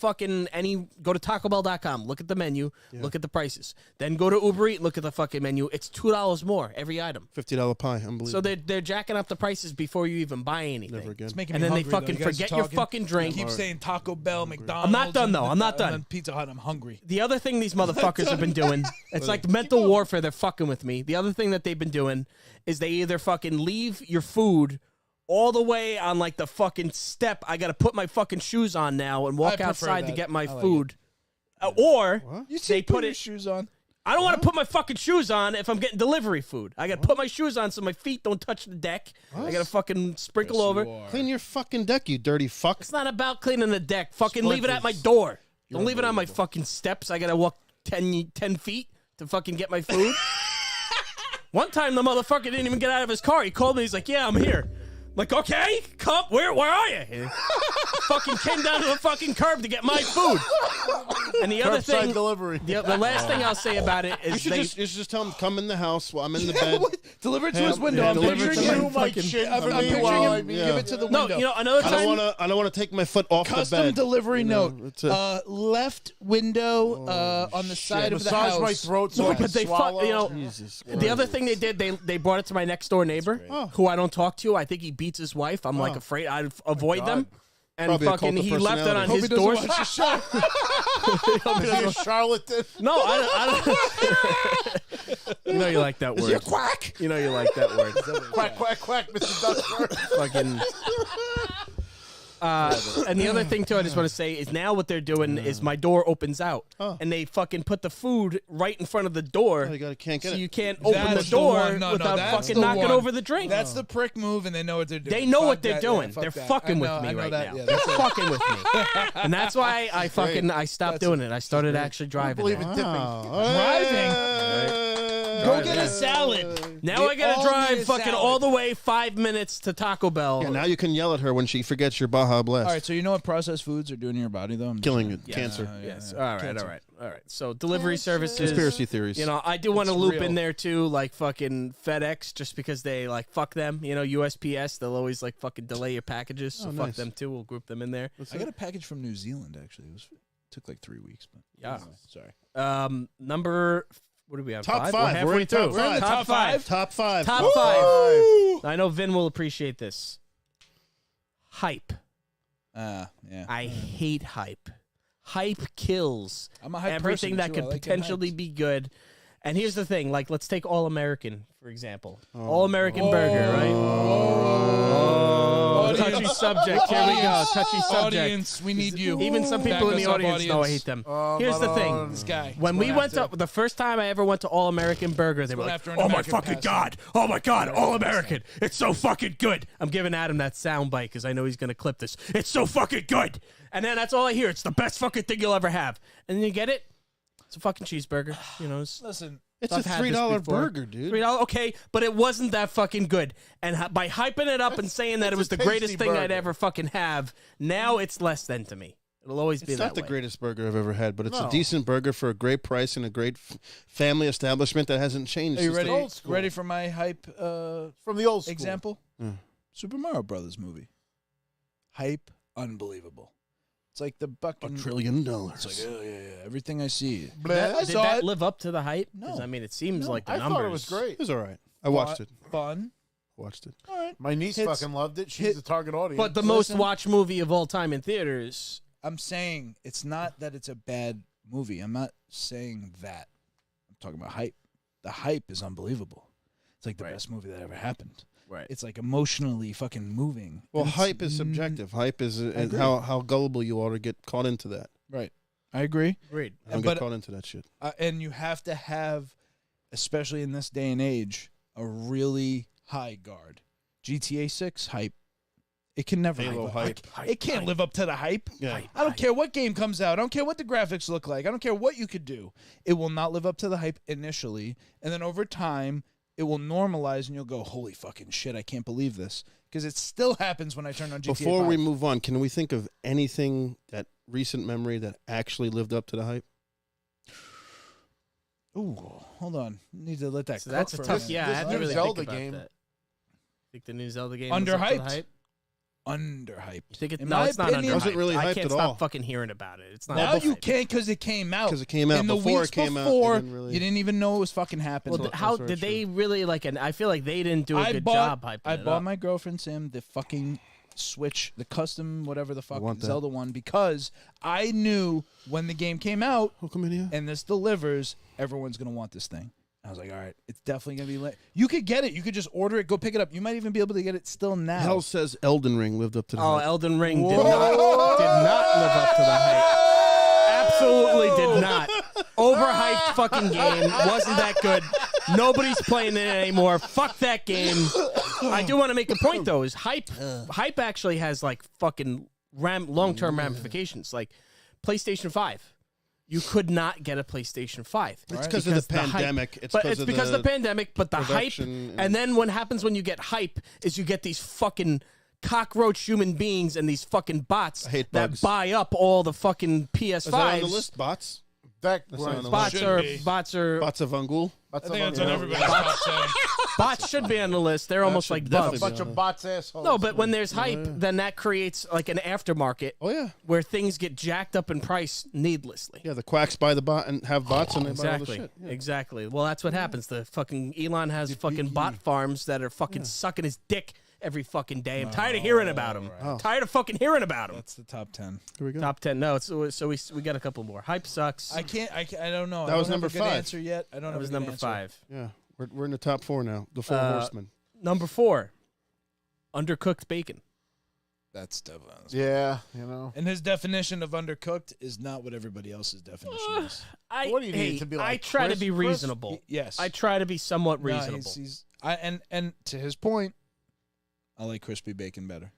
TacoBell.com, look at the menu, look at the prices. Then go to Uber Eats, look at the fucking menu. It's $2 more every item. $50 pie. Unbelievable. So they're jacking up the prices before you even buy anything. Never again. It's making And me then hungry, they fucking though. You guys forget are your talking. fucking drink. Keep saying Taco Bell, McDonald's. I'm not done, and though. the- I'm not done. and then Pizza Hut. I'm hungry. The other thing these motherfuckers have been doing, it's like mental warfare. They're fucking with me. The other thing that they've been doing is they either fucking leave your food all the way on like the fucking step. I got to put my fucking shoes on now and walk I prefer outside to that. get my I like food. Or You they put put your it. shoes on. I don't want to put my fucking shoes on if I'm getting delivery food. I got to put my shoes on so my feet don't touch the deck. I got to fucking sprinkle over. Clean your fucking deck, you dirty fuck. It's not about cleaning the deck. Fucking leave it at my door. Don't leave it on my fucking steps. I got to walk 10 feet to fucking get my food. One time the motherfucker didn't even get out of his car. He called me. He's like, yeah, I'm here. Like, okay, come. Where are you? Fucking came down to the fucking curb to get my food. And the other Curbside thing, delivery. the last thing I'll say about it You is should just tell him, come in the house while I'm in the bed. Deliver it to Yeah, his window. yeah, I'm deliver it picturing to him. my might shit I'm for me picturing while him. I'm Give it to the no, window. you know, another I time. don't want to take my foot off Custom the bed. delivery note. it's a- Left window on the side of the Massage house. my throat so No, I can but they swallow. you know, Jesus the other thing they did, they brought it to my next door neighbor, who I don't talk to. I think he beats his wife. I'm like afraid I'd avoid them. And Probably a fucking, cult of he left it on personality. his Hope he door. doesn't watch the show. Is he a charlatan? No, I don't. You know you like that word. quack. You know you like that word. Quack, quack, quack, Mr. Duckworth. Fucking. And the other thing too, I just want to say is now what they're doing is my door opens out, and they fucking put the food right in front of the door, Can't get so it. you can't open the That's door one. No, without that's fucking the knocking one. over the drink. That's the prick move, and they know what they're doing. They know Fuck what they're that, doing. yeah, They're fuck that. fucking I with know- me I know right that. now. Yeah, They're that's it. fucking with me, and that's why I stopped doing it. I started actually driving. believe now. in tipping. Driving. Go get a salad. Now I gotta all drive need a fucking salad. all the way 5 minutes to Taco Bell. Yeah, now you can yell at her when she forgets your Baja Blast. All right, so you know what processed foods are doing to your body, though? I'm just Killing saying. it. Cancer. Yes. All right. So delivery services. Conspiracy theories. You know, I do want to It's loop real. in there too, like fucking FedEx, just because they like fuck them. You know, USPS, they'll always like fucking delay your packages. So fuck nice. them too. We'll group them in there. I got a package from New Zealand, actually. It took like 3 weeks, but Yeah. sorry. Number. What do we have? Top We're five. halfway We're in through. top five. Top five. Top five. Top Woo! five. I know Vin will appreciate this. Hype. Yeah. I hate hype. Hype kills I'm a hype everything person, that too. could I like getting potentially hyped. be good. And here's the thing, like let's take All American for example. All American Burger, right? Oh, touchy subject. Here we go. Touchy subject. Audience, we need you. Even some people Back in the us up, audience know I hate them. Here's the thing. This guy. When we went to the first time I ever went to All American Burger, they were going like, after an "Oh my American fucking pastime." god! Oh my god! All American! It's so fucking good!" I'm giving Adam that sound bite because I know he's gonna clip this. It's so fucking good, and then that's all I hear. It's the best fucking thing you'll ever have, and then you get it. It's a fucking cheeseburger. You know, Listen, It's I've a had this $3 before. burger, dude. $3, okay, but it wasn't that fucking good. And by hyping it up and saying that it was the tasty greatest thing I'd burger. ever fucking have, now it's less than to me. It'll always be It's that not the way. greatest burger I've ever had, but it's No. a decent burger for a great price and a great family establishment that hasn't changed. are you since ready? the- old school. Ready for my hype From the old school. example? Super Mario Brothers movie. Hype, unbelievable. It's like the bucket. $1 trillion. It's like, yeah. Everything I see. Bleh. I Did saw that it. live up to the hype? No. Because I mean, it seems No. like the I numbers. thought it was great. It was all right. I watched it. Fun. Watched it. All right. My niece Hits- fucking loved it. She's hit- the target audience. But the most Listen. watched movie of all time in theaters. I'm saying it's not that it's a bad movie. I'm not saying that. I'm talking about hype. The hype is unbelievable. It's like the best movie that ever happened. Right. It's like emotionally fucking moving. Well, And it's hype is subjective. Hype is agree. how gullible you are to get caught into that. Right. I agree. Agreed. I don't But- get caught into that shit. And you have to have, especially in this day and age, a really high guard. GTA 6 hype. It can never Halo live up. hype. It can't live up to the hype. Yeah. I don't care what game comes out. I don't care what the graphics look like. I don't care what you could do. It will not live up to the hype initially. And then over time, it will normalize and you'll go, holy fucking shit, I can't believe this. because it still happens when I turn on GTA Before 5. we move on, can we think of anything that recent memory that actually lived up to the hype? Ooh, hold on. Need to let that. So that's a cook for tough. minute. Yeah, I This had new to really Zelda think about game- that. Think the new Zelda game Underhyped? was up to the hype? Underhyped. You think it, In no, my it's not opinion- underhyped. Wasn't really I hyped can't at stop all. fucking hearing about it. It's not. Now you overhyped. can't because it came out. Because it came out. In the Before weeks it came before, out, it didn't really... you didn't even know it was fucking happening. Well, That's how very did true. they really like? And I feel like they didn't do a good job hyping I it bought up. my girlfriend Sam the fucking Switch, the custom whatever the fuck want that. Zelda one, because I knew when the game came out Hook 'em in here. and this delivers, everyone's gonna want this thing. I was like, all right, it's definitely gonna be lit. You could get it. You could just order it, go pick it up. You might even be able to get it still now. Hell says Elden Ring lived up to the Oh, hype. Elden Ring did Whoa. not live up to the hype. Absolutely did not. Overhyped fucking game. Wasn't that good. Nobody's playing it anymore. Fuck that game. I do want to make a point though. Is hype actually has like fucking long-term ramifications. Like PlayStation 5. You could not get a PlayStation 5. It's because of the hype- pandemic. But it's because of the pandemic, but the hype. production And then what happens when you get hype is you get these fucking cockroach human beings and these fucking bots I hate that bugs. buy up all the fucking Is that on the PS5s. list? Bots? That That's not on the Bots list. are be. bots are Bots of Angul? I think that's on everybody's top 10. bots should be on the list. They're almost should like definitely bugs. be bunch of bots assholes. No, but when there's hype, then that creates like an aftermarket Oh, yeah. where things get jacked up in price needlessly. Yeah, the quacks buy the bot and have bots and they buy all the Exactly. shit. Yeah. Exactly. Well, that's what happens. The fucking Elon has fucking bot farms that are fucking sucking his dick every fucking day. I'm tired of hearing about him. Oh. Tired of fucking hearing about him. That's the top 10. Here we go. Top 10. No, so we got a couple more. Hype sucks. I don't know. That I was don't have number a good 5. answer yet. I don't That have was a good number answer. 5. Yeah, we're in the top 4 now. The 4 horsemen. Number 4. Undercooked bacon. That's definitely. Yeah, you know. And his definition of undercooked is not what everybody else's definition is. What do you need to be like, I try to be crisp? reasonable. Yes. I try to be somewhat No, reasonable. and to his point, I like crispy bacon better.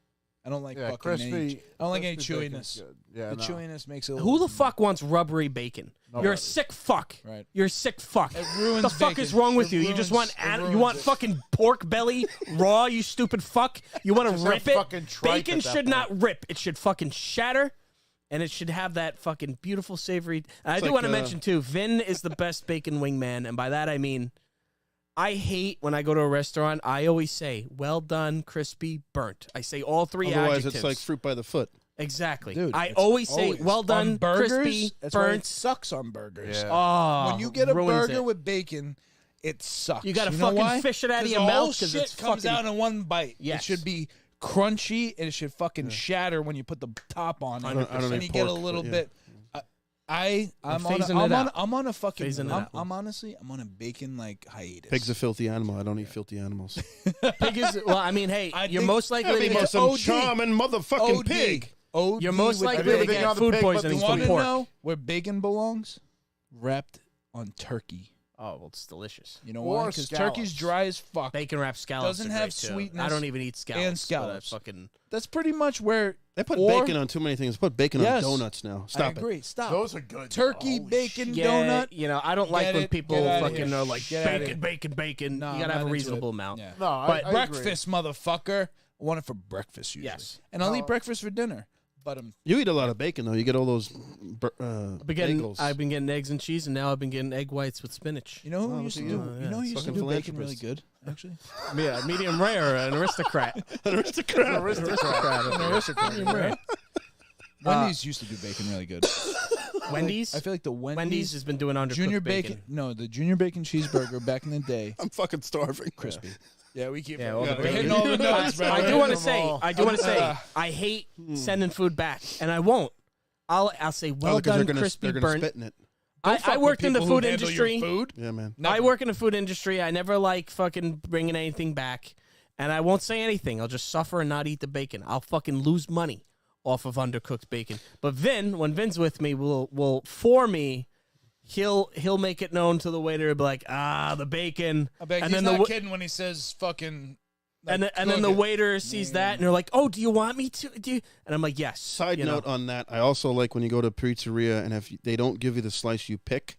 I don't like Yeah, fucking crispy. any. I don't like any crispy bacon's chewiness. good. Yeah, The no. chewiness makes it. Who the fuck wants rubbery bacon? You're a Nobody. sick fuck. Right. You're a sick fuck. It ruins the fuck bacon. is wrong with It you? You just want ruins- it you ruins want it. fucking pork belly raw, you stupid fuck. You want to Just have rip it? fucking tripe Bacon at that should point. not rip. It should fucking shatter. And it should have that fucking beautiful savory. And I do like, want to mention too, Vin is the best bacon wingman, and by that I mean, I hate when I go to a restaurant. I always say, "Well done, crispy, burnt." I say all three Otherwise, adjectives. it's like fruit by the foot. Exactly. Dude, I it's always say, always. "Well done, On burgers, crispy, that's why it burnt." sucks on burgers. Yeah. Oh, When you get a ruins burger it. with bacon, it sucks. You gotta know fucking why? fish it out of 'Cause your the mouth whole 'cause shit it's comes fucking- out in one bite. Yes. It should be crunchy and it should fucking shatter when you put the top on it. I don't and eat you get a pork, little but yeah. bit. I'm phasing it out. I'm on a fucking. Phasing it out. I'm honestly I'm on a bacon like hiatus. Pig's a filthy animal. I don't eat filthy animals. Pig is well. I mean, hey, I you're think- most likely to Be get some OD. charming motherfucking OD. pig. OD You're most with likely bacon. to everything get on the food pig, but poisoning the You from want to pork. know where bacon belongs? Wrapped on turkey. Oh well, it's delicious. You know Or why? Because scallops. turkey's dry as fuck. Bacon wrapped scallops Doesn't are have great, too. sweetness I don't even eat scallops. and but I scallops. fucking That's pretty much where They put Or- bacon on too many things. Put bacon Yes. on donuts now. I Stop it. agree. Stop. Those are good. Turkey, Holy bacon, shit. yeah, donut. you know, I don't like Get when it, people get outta fucking here. are like Get outta bacon, bacon, bacon. No, you I'm gotta have not a into reasonable it. amount. Yeah. No, But I agree. Breakfast, motherfucker. I want it for breakfast usually. Yes. And I'll No. eat breakfast for dinner. But You eat a lot of bacon though. You get all those bagels. I've been getting eggs and cheese, and now I've been getting egg whites with spinach. you know who Oh, used to look do? at you. You know who used to Fucking do bacon really philanthropist. good? Actually, Yeah, medium rare, an aristocrat. Aristocrat. an aristocrat, right? Wendy's used to do bacon really good. Wendy's. I feel like the Wendy's has been doing undercooked junior bacon. No, the junior bacon cheeseburger back in the day, I'm fucking starving. crispy. Yeah, we keep. Yeah, all the we're bacon. hitting all the notes, bro. I We're do want to hitting say, them all. I do want to say, I hate sending food back, and I won't. I'll say, well because done, they're crispy gonna burnt. spit in it. I Fuck with worked in the people who food handle your industry. Food? Yeah, man. I work in the food industry. I never like fucking bringing anything back, and I won't say anything. I'll just suffer and not eat the bacon. I'll fucking lose money off of undercooked bacon. But Vin, when Vin's with me, will for me. He'll make it known to the waiter, be like, the bacon. I bet and he's then not the kidding when he says fucking. and then the waiter sees that and they're like, "Oh, do you want me to?" And I'm like, "Yes." Side you know. note on that, I also like when you go to a pizzeria and if they don't give you the slice you pick,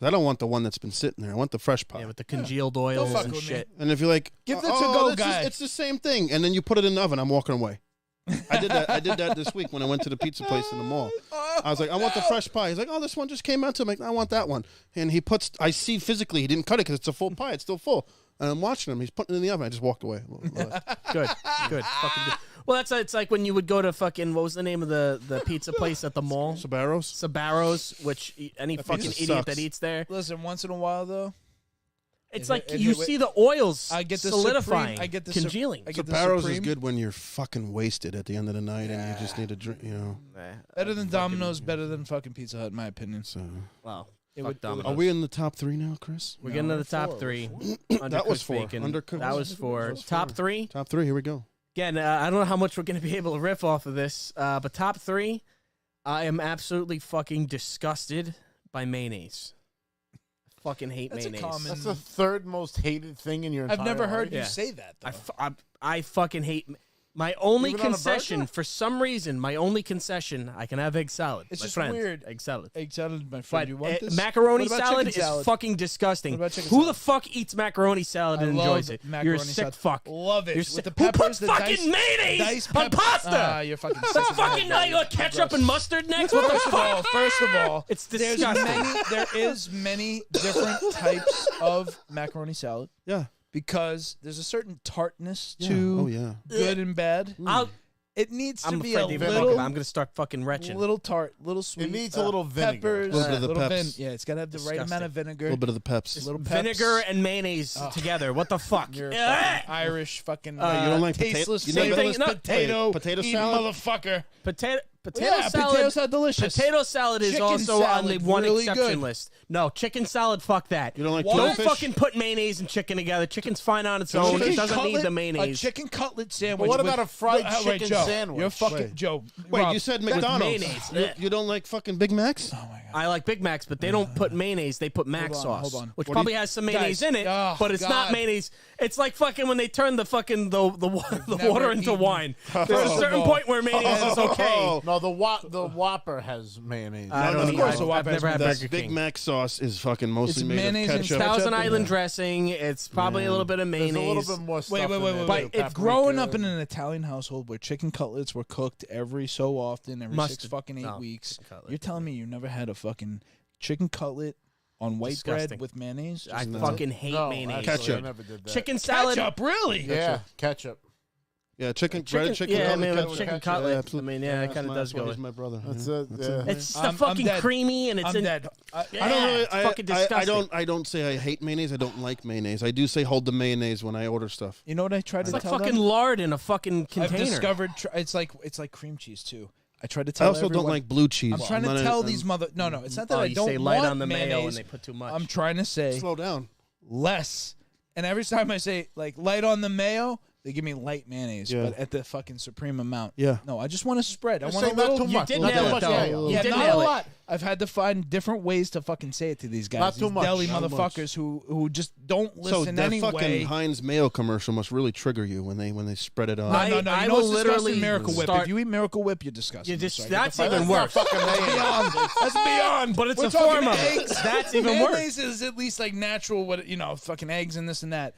'Cause I don't want the one that's been sitting there. I want the fresh pie. Yeah, with the congealed oils fuck and with me. shit. And if you're like, Give the to-go guy. it's the same thing, and then you put it in the oven, I'm walking away. I did that this week when I went to the pizza place in the mall. I was like, I want the fresh pie. He's like, oh, this one just came out to me. I want that one. And I see physically he didn't cut it because it's a full pie. It's still full. And I'm watching him. He's putting it in the oven. I just walked away. Good. Fucking good. Well, it's like when you would go to fucking, what was the name of the pizza place at the mall? Sbarro's, which any fucking pizza idiot sucks. that eats there. Listen, once in a while though, It's Is like it- is you it- see the oils I get the solidifying, Supreme, I get the congealing. I get the Sbarro's is Supreme. good when you're fucking wasted at the end of the night and you just need a drink, Better than Domino's, better than fucking Pizza Hut, in my opinion. So, Wow. It Fuck would- Domino's. are we in the top 3 now, Chris? We're getting to the top four. 3. That was Undercooked 4. bacon. Undercooked. That was 4. That was Top 4. 3. Top 3. Here we go. Again, I don't know how much we're going to be able to riff off of this, but top 3, I am absolutely fucking disgusted by mayonnaise. I fucking hate That's a mayonnaise. common- That's the third most hated thing in your entire I've never heard life. you Yeah. say that. Though. I fucking hate. My only Even on a concession, burger? for some reason, I can have egg salad. It's my just friend, weird. Egg salad. Egg salad, my friend. But You want this? macaroni What about salad chicken is salad? fucking disgusting. What about chicken Who salad? the fuck eats macaroni salad I and love enjoys it? You're a macaroni sick salad. fuck. Love it. You're With sick. the Who peppers, put the fucking mayonnaise diced on pasta? You're fucking sick. That's in the head, fucking bro. now you got ketchup Gross. and mustard next. What the fuck? First of all, It's there disgusting. is many different types of macaroni salad Yeah. because there's a certain tartness Yeah. to Oh, yeah. good and bad. I'm It needs to afraid be to a even little, look. I'm gonna start fucking retching. little tart, little sweet. needs a little vinegar. peppers, A little bit of the peps. Yeah, it's got to have the right Disgusting. amount of A vinegar. little bit of the peps. little peps. Vinegar and mayonnaise together. What the fuck? You're a Yeah. fucking Irish fucking you don't like tasteless, you never- tasteless no, potato, potato eating salad? motherfucker. Potato Yeah, salad. potato salad delicious. Potato salad is Chicken also on the salad, one really exception good. list. No, chicken salad, fuck that. You don't like Don't fish? fucking put mayonnaise and chicken together. Chicken's fine on its own. Chicken It doesn't need cutlet- the A mayonnaise. chicken cutlet sandwich. But what with- about a fried All right, chicken Joe, sandwich? You're fucking Wait. Joe. Wait, Rob, you said With McDonald's. mayonnaise. You don't like fucking Big Macs? Oh my god. I like Big Macs, but they don't put mayonnaise. They put Mac Hold on, sauce, hold on. which What do probably you- has some mayonnaise Guys, in it, oh, but it's not God. mayonnaise. It's like fucking when they turn the fucking the never water into eaten- wine. There's a certain no. point where mayonnaise is okay. No, the Whopper has mayonnaise. I no, don't of eat- course, I've, the I've Whopper never has had That Burger Big King. Mac sauce is fucking mostly It's made mayonnaise of and ketchup. Thousand ketchup, Island yeah. dressing. It's probably a little bit of There's a mayonnaise. little bit more stuff Wait, in there, wait. too. But If Paprika. growing up in an Italian household where chicken cutlets were cooked every so often, every Mustard. 6 fucking 8 No, weeks, chicken cutlet. you're telling me you never had a fucking chicken cutlet on white Disgusting. bread with mayonnaise? I Just fucking hate No, mayonnaise. actually, I Ketchup. never did that. Chicken salad. ketchup, really? Yeah, ketchup. Yeah, breaded chicken. Yeah, I cutlet, mean, ketchup. with chicken ketchup. cutlet. I absolutely. mean, yeah, it That's kind of my- does that's why go. he's my brother. That's yeah. it. That's Yeah. it. It's I'm fucking dead. creamy and it's I'm in. dead. Yeah, I don't really. it's fucking disgusting. I don't say I hate mayonnaise. I don't like mayonnaise. I do say hold the mayonnaise when I order stuff. You know what I tried It's to like tell fucking them? lard in a fucking I've container. discovered it's like cream cheese too. I tried to I tell also everyone, don't like blue cheese. I'm trying to not tell a- these mother. No, it's not that Oh, I you don't say light want on the mayo mayonnaise. and they put too much. I'm trying to say Slow down. less. And every time I say like light on the mayo, they give me light mayonnaise, Yeah. but at the fucking supreme amount. Yeah. No, I just want to spread. I Just want a say not little. too much. did Not nail too it, much though. mayo. You Yeah, did not nail a it. lot. I've had to find different ways to fucking say it to these guys. Not too these much. deli Not motherfuckers who just don't So listen that anyway. fucking Heinz mayo commercial must really trigger you when they spread it on. No. I You will know what's disgusting? literally Miracle Whip. start- If you eat Miracle Whip, you're disgusting. You just I'm sorry. that's Get the even fuck- worse. beyond. That's beyond. But it's We're a form talking of it. eggs. That's even worse. Mayonnaise is at least like natural. What fucking eggs and this and that.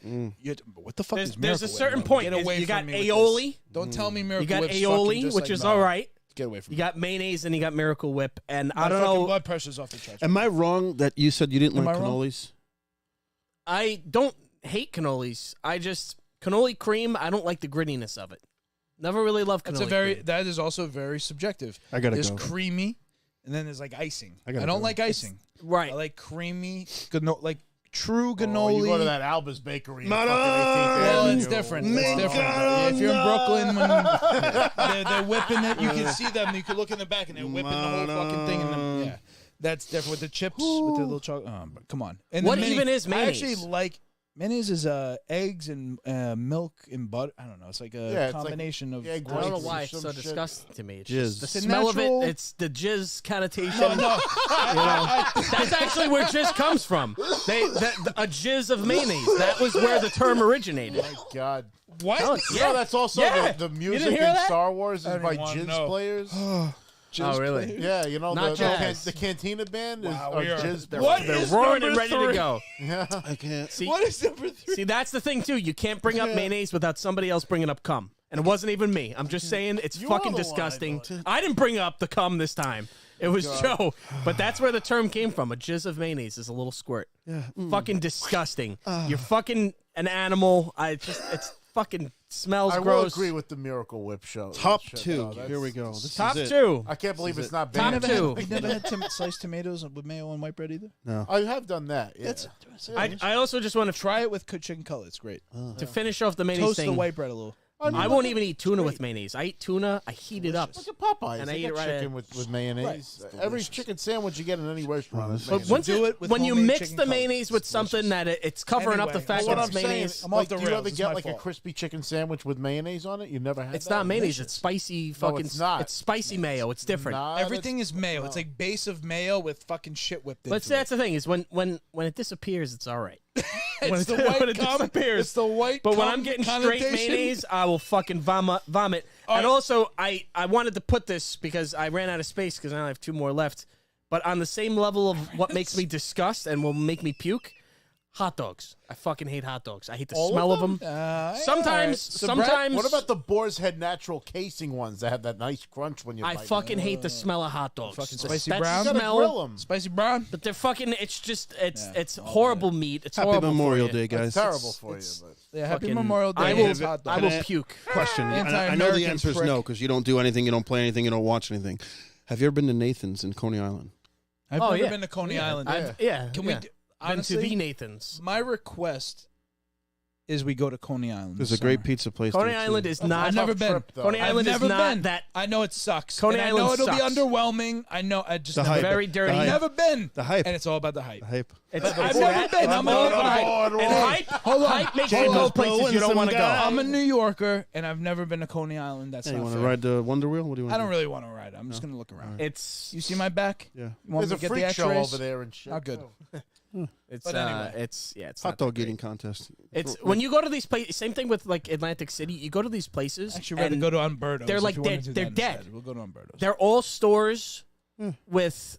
What the fuck There's is Miracle a Whip? certain point. Get away You got from me with aioli. this. Don't tell me Miracle You got Whip's fucking aioli, just which like, is no. all right. Get away from You me. got mayonnaise and you got Miracle Whip, and My I don't fucking know. blood pressure's off the charts. Am I wrong that you said you didn't Am like I wrong? cannolis? I don't hate cannolis. I just cannoli cream. I don't like the grittiness of it. Never really loved cannoli. cream. That is also very subjective. I gotta There's go. creamy, and then there's like icing. I I, gotta don't go. like icing. right. I like creamy, like true Oh, cannoli. you go to that Alba's Bakery. in Madam! fucking 18th Well, Avenue. it's different. Make It's different. it If you're in up. Brooklyn, when they're whipping it, you can see them. You can look in the back, and they're whipping the whole fucking thing. And yeah, that's different with the chips, with the little chocolate. But come on. And What the even is mayonnaise? I actually like mayonnaise. Is eggs and milk and butter. I don't know. It's like a Yeah, it's like combination of. egg I don't know whites why or it's so some shit. disgusting to me. It's Jizz. just the It's a smell natural- of it. It's the jizz connotation. No, You know, that's actually where jizz comes from. A jizz of mayonnaise. That was where the term originated. My God. what? No, You know, that's also Yeah. the You music didn't in hear that? Star Wars I is don't by even wanna jizz know. players. Oh, really? players. Yeah, you know Not Jazz. the Cantina band Wow, is we are- jizz. They're, What they're is roaring number and ready to 3? go. Yeah. I can't. See, What is number 3? see, that's the thing too. You can't bring up mayonnaise without somebody else bringing up cum. And it wasn't even me. I'm just saying it's You fucking are the one, disgusting. I thought. I didn't bring up the cum this time. It was Joe. But that's where the term came from. A jizz of mayonnaise is a little squirt. Yeah. Fucking disgusting. You're fucking an animal. It's fucking smells I will gross. agree with the Miracle Whip show. Top Shit, 2. no, that's- Here we go. This Top is it. 2. I can't believe it's not Top banned. two. You never had sliced tomatoes with mayo and white bread either? No. I have done that. Yeah. I also just want to Try it with chicken cutlet. It's great. to finish off the mayonnaise Toast thing. the white bread a little. I won't even eat tuna with mayonnaise. I eat tuna. I heat it up. Look at Popeyes. And I They eat it got right chicken at- with mayonnaise. Every chicken sandwich you get in any restaurant is But mayonnaise. once Do it, it with when you homemade mix chicken the cutlet. mayonnaise with It's something that it's covering up the Anyway, fact But that what it's I'm saying, mayonnaise. I'm off like, the do you rails. ever It's get my like a fault. crispy chicken sandwich with mayonnaise on it? You never had It's that? not mayonnaise. It's spicy fucking. it's not. It's spicy mayo. It's different. Nah, Everything that's- is mayo. It's like base of mayo with fucking shit whipped into But that's the thing is when it disappears, it's all right. when It's the when white it cum. disappears. It's the white But when cum I'm getting straight connotation. mayonnaise, I will fucking vomit. And also, I wanted to put this because I ran out of space because I only have 2 more left. But on the same level of what makes me disgust and will make me puke, hot dogs. I fucking hate hot dogs. I hate the All of smell of them. them? Sometimes. What about the Boar's Head natural casing ones that have that nice crunch when you I bite fucking hate the smell of hot dogs. Fucking The- spicy that brown? You gotta smell. grill 'em. Spicy brown. But they're fucking. It's just. It's Yeah, it's all horrible meat. It's Happy horrible Memorial for you. Day, guys. It's terrible for you. it's- But. Yeah, happy Fucking- Memorial Day. I will. It's hot I dog. will puke. Question. I know the Anti-American answer is prick. no because you don't do anything, you don't play anything, you don't watch anything. Have you ever been to Nathan's in Coney Island? I've Oh, never yeah. been to Coney Yeah, Island. Yeah. Can yeah. we? Do, Been honestly, to the Nathan's. my request is we go to Coney Island. There's this a great summer. pizza place. Coney there, too. Island is not. I've never been. trip, though. Coney I've Island is never not been. that. I know it sucks. Coney and I Island know it'll sucks. be underwhelming. I know. I just The never hype. been. Very dirty. The hype. Never been. The hype. And it's all about the hype. The hype. It's I've never been. I'm a on New board. And hype. Hold on. Hype makes you Hold go on. places you don't want to go. I'm a New Yorker, and I've never been to Coney Island. That's Hey, you not want to fair. ride the Wonder Wheel? What do you want? I don't really want to ride. I'm just gonna look around. It's You see my back? Yeah. You want There's me a to get freak the show X-rays? over there and shit. Not good. too. it's But anyway. it's Hot not that dog great. eating contest. It's when you go to these places. Same thing with like Atlantic City. You go to these places. Actually, rather and go to Umberto's. they're if like you wanna dead- do they're that dead. instead. We'll go to Umberto's. They're all stores with.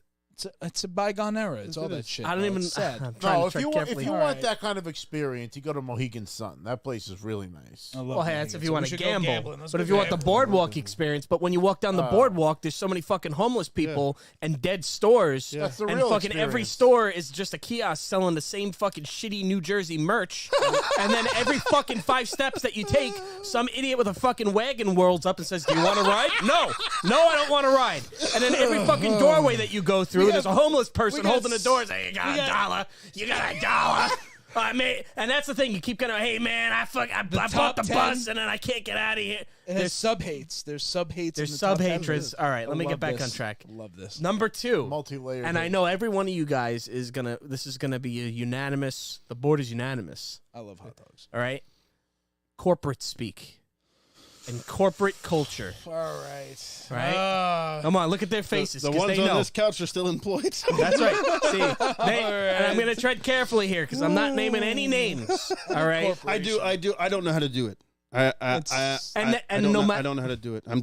It's a bygone era. It's all it that is. shit. I don't bro. even. It's sad. I'm trying No, to if tread you want, if carefully. you All want right. that kind of experience, you go to Mohegan Sun. That place is really nice. I love Well, hey, Mohegan, that's if so you we want to should go gamble. gambling. Let's But go if you want the gambling. boardwalk experience, but when you walk down the boardwalk, there's so many fucking homeless people and dead stores. That's the and real fucking every experience. store is just a kiosk selling the same fucking shitty New Jersey merch. And then every fucking 5 steps that you take, some idiot with a fucking wagon whirls up and says, "Do you want to ride?" No, I don't want to ride. And then every fucking doorway that you go through, there's a homeless person holding the door saying, "You got a dollar. You got a dollar." I mean, and that's the thing. You keep going, "Hey man, I bought top the 10. bus and then I can't get out of here." It has sub hates. There's sub hates. There's sub hatreds. All right, let me I get love back this. on track. Love this. Number 2, Multi-layered. and I know every one of you guys is gonna. This is gonna be a unanimous. The board is unanimous. I love hot dogs. All right, corporate speak and corporate culture. All right. Right? Come on, look at their faces. The 'cause ones they on know. this couch are still employed. That's right. See, and I'm gonna tread carefully here because I'm not naming any names. All right. I do. I don't know how to do it. I And don't no know, ma- I don't know how to do it. I'm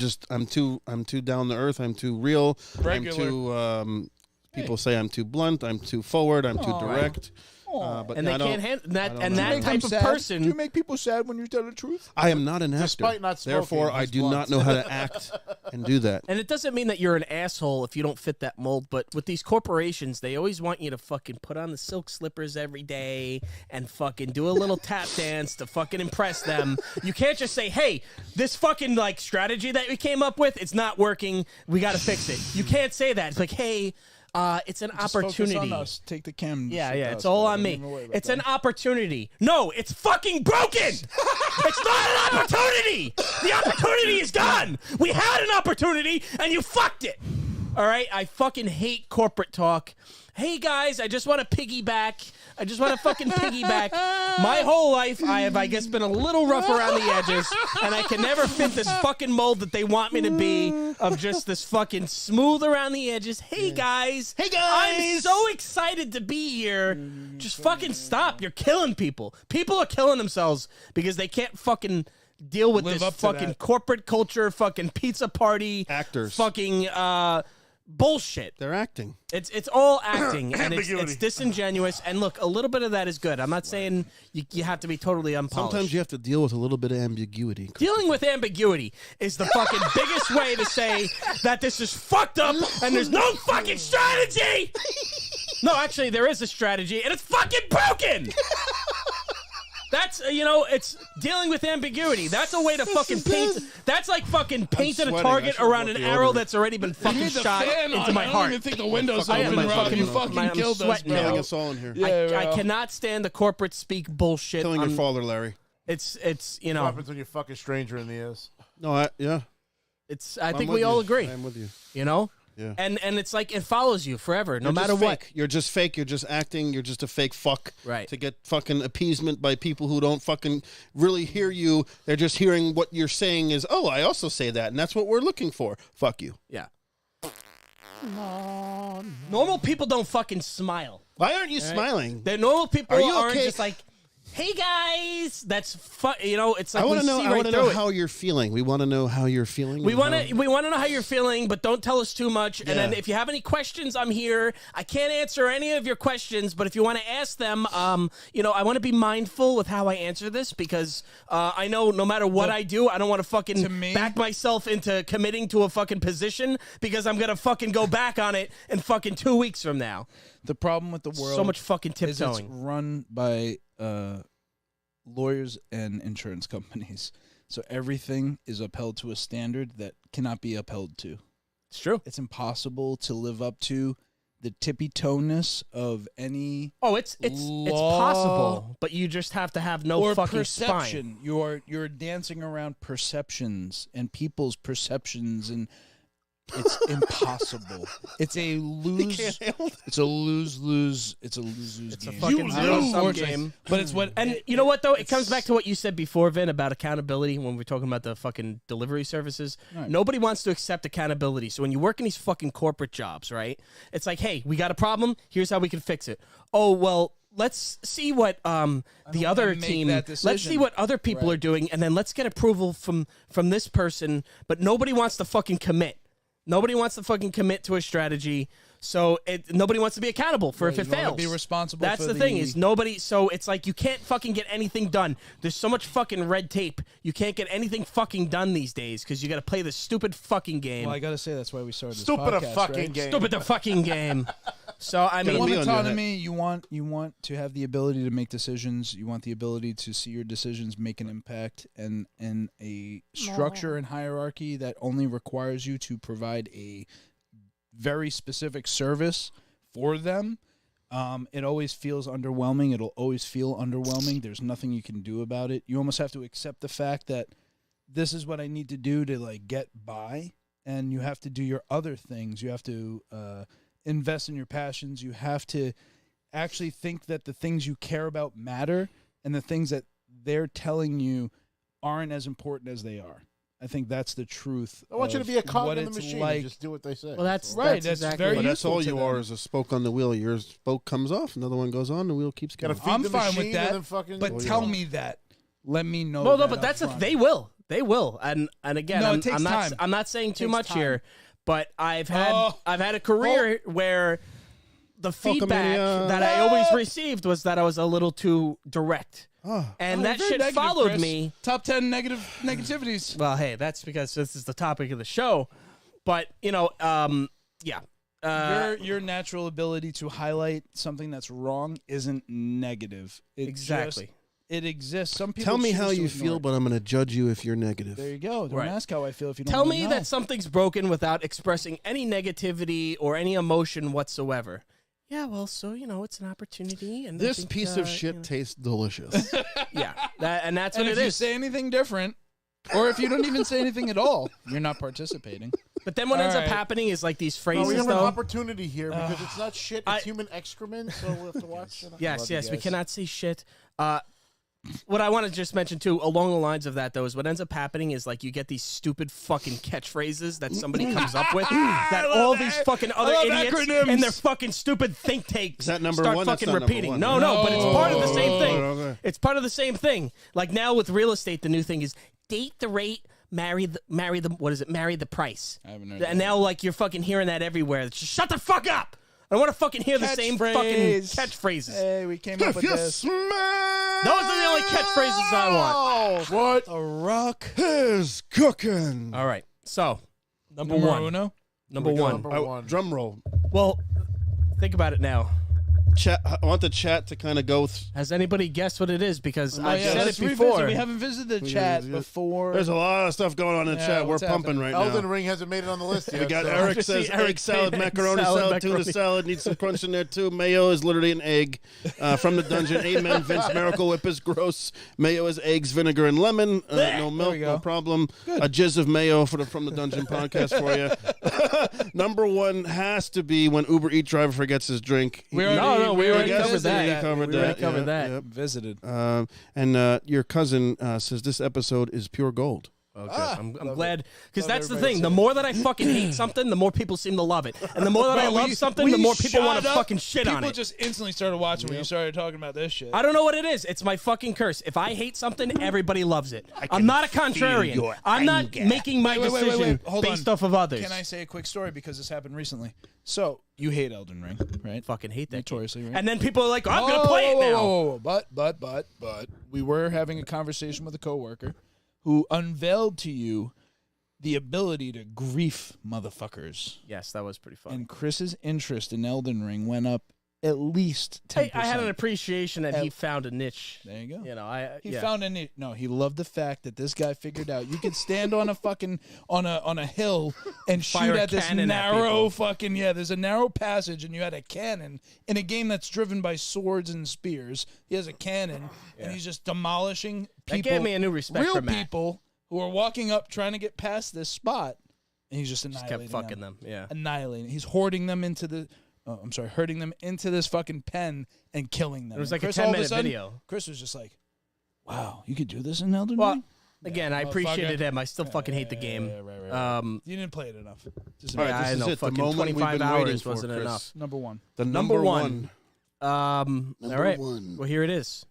too down to earth. I'm too real. Regular. I'm too. People say I'm too blunt. I'm too forward. I'm too direct. But And I they don't- can't handle that. I don't And know. that Make them type of sad? Do you person. make people sad when you tell the truth? I am not an actor. Despite not smoking, Therefore, I he's do blunt. not know how to act and do that. And it doesn't mean that you're an asshole if you don't fit that mold, but with these corporations, they always want you to fucking put on the silk slippers every day and fucking do a little tap dance to fucking impress them. You can't just say, "Hey, this fucking like strategy that we came up with, it's not working. We got to fix it." You can't say that. It's like, "Hey, it's an Just focus opportunity." on us. Take the cam. Yeah, shit to it's us, all bro. on Don't me. even worry about It's that. an opportunity. No, it's fucking broken. It's not an opportunity. The opportunity is gone. We had an opportunity and you fucked it. All right, I fucking hate corporate talk. Hey guys, I just want to piggyback. I just want to fucking piggyback. My whole life, I have, I guess, been a little rough around the edges, and I can never fit this fucking mold that they want me to be of just this fucking smooth around the edges. Hey guys. Hey, guys. I'm so excited to be here. Just fucking stop. You're killing people. People are killing themselves because they can't fucking deal with Live this up to fucking that. corporate culture, fucking pizza party, Actors. fucking bullshit. They're acting. It's all acting, and it's Ambiguity. disingenuous. And look, a little bit of that is good. I'm not saying you have to be totally unpolished. Sometimes you have to deal with a little bit of ambiguity. Dealing with ambiguity is the fucking biggest way to say that this is fucked up and there's no fucking strategy. No, actually, there is a strategy, and it's fucking broken. That's, it's dealing with ambiguity. That's a way to fucking paint. That's like fucking painting a sweating. target I should around want an the arrow order. that's already been fucking shot into my I don't heart. even think the window's I am open, my Rob. fucking- You fucking I'm killed us, sweating bro. now. Killing us all in here. Yeah, I bro. cannot stand the corporate speak bullshit. Killing your father, Larry. It's What happens when you fuck a stranger in the ears? No, yeah. it's. I I'm think with we all you. agree. I'm with you. Yeah. And it's like it follows you forever, no You're matter just what. fake. You're just fake. You're just acting. You're just a fake fuck. Right. To get fucking appeasement by people who don't fucking really hear you. They're just hearing what you're saying is, oh, I also say that, and that's what we're looking for. Fuck you. Yeah. Normal people don't fucking smile. Why aren't you smiling? The normal people Are you aren't okay? just like, "Hey guys," that's it's like I want to know. see I right want to through know it. how you're feeling. We want to know how you're feeling. We and want how- to know how you're feeling, but don't tell us too much. And then if you have any questions, I'm here. I can't answer any of your questions, but if you want to ask them, I want to be mindful with how I answer this because I know no matter what I do, I don't want to fucking back myself into committing to a fucking position because I'm gonna fucking go back on it in fucking 2 weeks from now. The problem with the world So much fucking is it's tiptoeing. run by lawyers and insurance companies. So everything is upheld to a standard that cannot be upheld to. It's true. It's impossible to live up to the tippy-toe-ness of any Oh, it's law possible, but you just have to have no or fucking perception. spine. You're dancing around perceptions and people's perceptions, and it's impossible. It's a lose. It's a lose-lose. It's a lose-lose It's a game. fucking zero-sum Unfortunately. game. But it's what. And you know what, though? It comes back to what you said before, Vin, about accountability when we're talking about the fucking delivery services. Right. Nobody wants to accept accountability. So when you work in these fucking corporate jobs, right, it's like, hey, we got a problem. Here's how we can fix it. Oh, well, let's see what the other make team, that let's decision. see what other people Right. are doing, and then let's get approval from this person. But nobody wants to fucking commit. Nobody wants to fucking commit to a strategy. So nobody wants to be accountable for if it you wanna fails. be responsible That's for the thing the- is nobody. So it's like you can't fucking get anything done. There's so much fucking red tape. You can't get anything fucking done these days because you got to play this stupid fucking game. Well, I gotta say that's why we started this Stupid a podcast, fucking right? game. Stupid the fucking game. So I You mean, want be on your autonomy. You want to have the ability to make decisions. You want the ability to see your decisions make an impact, and a structure and hierarchy that only requires you to provide a very specific service for them. It always feels underwhelming. It'll always feel underwhelming. There's nothing you can do about it. You almost have to accept the fact that this is what I need to do to like get by, and you have to do your other things. You have to invest in your passions. You have to actually think that the things you care about matter, and the things that they're telling you aren't as important as they are. I think that's the truth. I want you to of be a cog what in the it's machine. like. And just do what they say. well, that's Right, That's that's exactly very what But that's useful all to you them. are is a spoke on the wheel. Your spoke comes off, another one goes on, the wheel keeps Gotta going. feed I'm the fine with machine that, and then fucking. But tell me that. Let me know. No, that but that's up a, front. they will. They will. And again, No, it I'm takes not time. I'm not saying too Takes much time. here, but I've had a career where the feedback Hulkamania. that I always received was that I was a little too direct. And Oh, that very shit negative, followed Chris. me. Top 10 negativities. Well, hey, that's because this is the topic of the show. But, yeah. Your natural ability to highlight something that's wrong isn't negative. It Exactly. just- it exists. Some people Tell me choose how to you ignore feel, it. but I'm going to judge you if you're negative. There you go. Don't Right. ask how I feel if you don't Tell wanna me know. that something's broken without expressing any negativity or any emotion whatsoever. Yeah, well, so, it's an opportunity. And I This think, piece of shit tastes delicious. Yeah, and that's And what if it you is. say anything different, or if you don't even say anything at all, you're not participating. But then what ends up Alright. happening is like these No, phrases, we have an though. opportunity here because it's not shit. It's human excrement. So we have to watch it. Yes, we cannot say shit. What I want to just mention too, along the lines of that, though, is what ends up happening is like you get these stupid fucking catchphrases that somebody comes up with that all these fucking other idiots acronyms. and their fucking stupid think tanks Is that number start one? That's fucking not number repeating. one. No, but it's part of the same thing. Okay. It's part of the same thing. Like now with real estate, the new thing is date the rate, marry the what is it? Marry the price. I haven't heard And now like you're fucking hearing that everywhere. It's just shut the fuck up. I don't want to fucking hear the same fucking catchphrases. Hey, we came up with this. Those are the only catchphrases I want. What? A rock. is cooking. All right. So, number one. Uno. Number one. Number one. Drum roll. Well, think about it now. Chat. I want the chat to kind of go. Has anybody guessed what it is? Because I've yeah, said it let's revisit. before. We haven't visited the chat before. There's a lot of stuff going on in the Yeah, chat. We're what's pumping happening? right Elden now. Ring hasn't made it on the list yet. We got so- Eric Just says see Eric egg salad, saying egg macaroni salad, salad, tuna macaroni. salad. Needs some crunch in there too. Mayo is literally an egg from the dungeon. Amen. Vince Miracle Whip is gross. Mayo is eggs, vinegar, and lemon. No milk, we no go. problem. A jizz of mayo from the dungeon podcast for you. Number one has to be when Uber Eats driver forgets his drink. We No, we already Yes, covered that. we covered We already that. covered that. Yep. Visited. And your cousin says this episode is pure gold. Okay. Ah, I'm love glad because Love that's the everybody thing. The saying more that I fucking hate something, the more people seem to love it, and the more that I Bro, love something, the more people want to fucking shit on People it. just instantly started watching when you started talking about this shit. I don't know what it is. It's my fucking curse. If I hate something, everybody loves it. I'm not a contrarian. I'm not making my decision Hold based on. off of others. Can I say a quick story because this happened recently? So you hate Elden Ring, right? fucking hate that game. Notoriously, right? And then people are like, oh, I'm gonna play it now. Whoa. But we were having a conversation with a coworker who unveiled to you the ability to grief motherfuckers. Yes, that was pretty fun. And Chris's interest in Elden Ring went up at least 10%. I had an appreciation that he found a niche. There you go. You know, He found a niche. No, he loved the fact that this guy figured out you could stand on a fucking on a hill and Fire shoot a at this cannon at narrow people. fucking there's a narrow passage and you had a cannon in a game that's driven by swords and spears. He has a cannon and he's just demolishing people. That gave me a new respect real for Matt. people who are walking up trying to get past this spot, and he's just Just annihilating kept fucking them. Yeah. Annihilating. He's hoarding them into the. Herding them into this fucking pen and killing them. It was And like a Chris, all of 10-minute sudden, video. Chris was just like, "Wow, you could do this in Elden Well, Ring." again, I motherfucker. appreciated him. I still fucking hate the game. Right. You didn't play it enough. Just All right, Yeah, this I is know. it. The Fucking moment we've 25 been waiting hours for, wasn't Chris. enough. number one. The Number number one. one. All Number right. one. Well, here it is.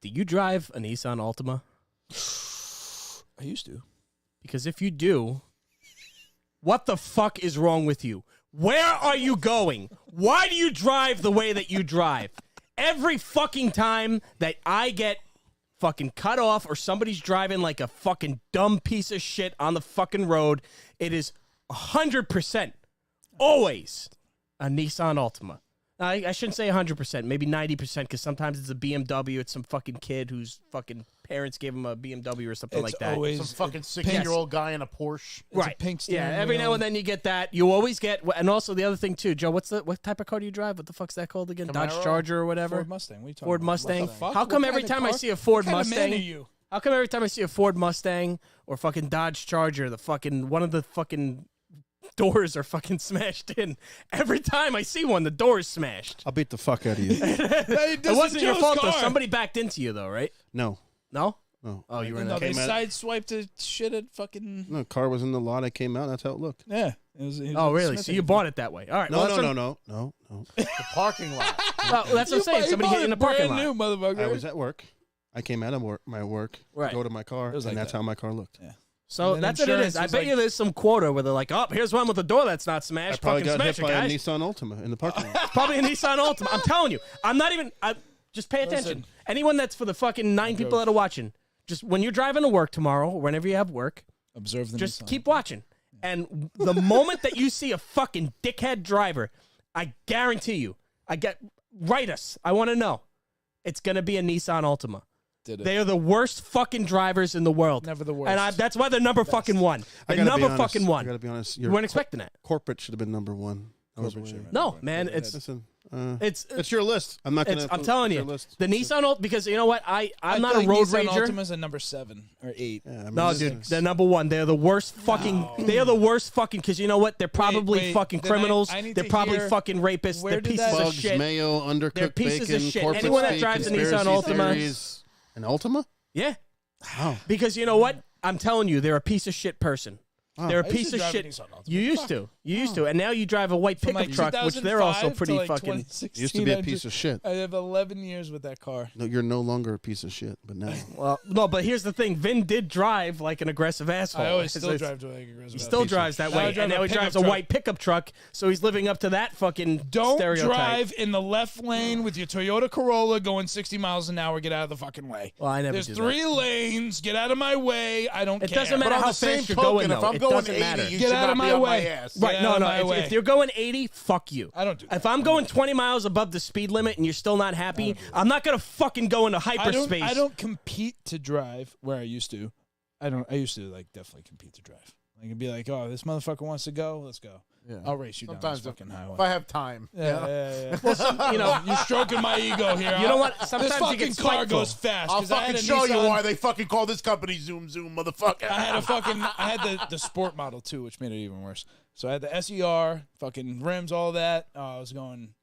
Do you drive a Nissan Altima? I used to. Because if you do, what the fuck is wrong with you? Where are you going? Why do you drive the way that you drive? Every fucking time that I get fucking cut off or somebody's driving like a fucking dumb piece of shit on the fucking road, it is 100% always a Nissan Altima. I shouldn't say 100%, maybe 90%, because sometimes it's a BMW. It's some fucking kid whose fucking parents gave him a BMW or something like that. always Some fucking 16-year-old guy in a Porsche. It's a pink steering Yeah, every now wheel. and then you get that. You always get, and also the other thing too, Joe. What type of car do you drive? What the fuck's that called again? Dodge Camaro? Charger or whatever. Ford Mustang. What are you talking Ford about? Mustang. What the fuck? How come What every kind of time I car? see a Ford What kind of man Mustang? are you? How come every time I see a Ford Mustang or fucking Dodge Charger, the fucking one of the fucking doors are fucking smashed in? Every time I see one, the door is smashed. I'll beat the fuck out of you. It wasn't your fault though. Somebody backed into you though, right? No. No. No. Oh, you were in No, that. they Came out- sideswiped the shit at fucking. No, car was in the lot. I came out. That's how it looked. Yeah. It was Oh, really? So you bought it that way? All right. No, well, that's no. The parking lot. Well, that's what I'm saying. Somebody hit you in the parking lot. New motherfucker. I was at work. I came out of my work, Right. go to my car, It was and like that's that. how my car looked. So And then that's what it is. insurance I was bet like- you there's some quota where they're like, oh, here's one with a door that's not I smashed. probably Fucking got smash hit it, by a guys. Nissan Altima in the parking lot. Probably a Nissan Altima. I'm telling you. I'm not even. Just pay attention. Listen. Anyone that's for the fucking 9 people that are watching, just when you're driving to work tomorrow, or whenever you have work, Observe the just Nissan. keep watching. And the moment that you see a fucking dickhead driver, I guarantee you, write us. I want to know. It's going to be a Nissan Altima. Did it. They are the worst fucking drivers in the world. Never the worst. And that's why they're number fucking one. I They're gotta be number honest. fucking I one. gotta be honest. You weren't expecting that. Corporate should have been number one. No, man. It's Listen, it's your list. I'm not gonna. I'm telling you, your list. the Nissan Altima, because you know what? I'm I not feel a like road Nissan rager. Altima's a number 7 or 8. Yeah, I mean, No, this dude, is- they're number one. They're the worst fucking. They are the worst fucking. Because you know what? They're probably wait, fucking then criminals. I need They're to probably hear fucking rapists. where They're did pieces that- of Bugs, shit. mayo, undercooked They're pieces of bacon, shit. corporate Anyone that speak, drives a conspiracy Nissan Altima- theories. An Altima? Yeah, How? because you know what? I'm telling you, they're a piece of shit person. They're a I used piece to of drive a shit. Nissan Altima. You used to. You used to, and now you drive a white From, pickup like, truck, which they're also 2005 pretty to, like, fucking. 2016, Used to be a piece of shit. I have 11 years with that car. No, you're no longer a piece of shit, but now. Well, no, but here's the thing: Vin did drive like an aggressive asshole. I always still It's- drive to like aggressive. He still drives that way, and now he drives a white pickup truck, so he's living up to that fucking Don't stereotype. drive in the left lane with your Toyota Corolla going 60 miles an hour. Get out of the fucking way. Well, I never There's do 3 lanes. Get out of my way. I don't It care. doesn't matter But on how the same fast you're token, going, if though. I'm It going doesn't 80, matter. you Get should out not of be my on way. my ass. Right, Get no, out of no. my way. If you're going 80, fuck you. I don't do that. If I'm going 20 miles above the speed limit and you're still not happy, I'm not gonna fucking go into hyperspace. I don't compete to drive where I used to. I used to like definitely compete to drive. Like it'd be like, oh, this motherfucker wants to go. Let's go. Yeah. I'll race you Sometimes down this fucking highway. if I have time. Yeah. You know, You're stroking my ego here. You know what? Sometimes This you fucking get car spiteful. goes fast. I'll 'cause I had fucking a show you Nissan- why they fucking call this company Zoom Zoom, motherfucker. I had the sport model too, which made it even worse. So I had the SER, fucking rims, all that. Oh, I was going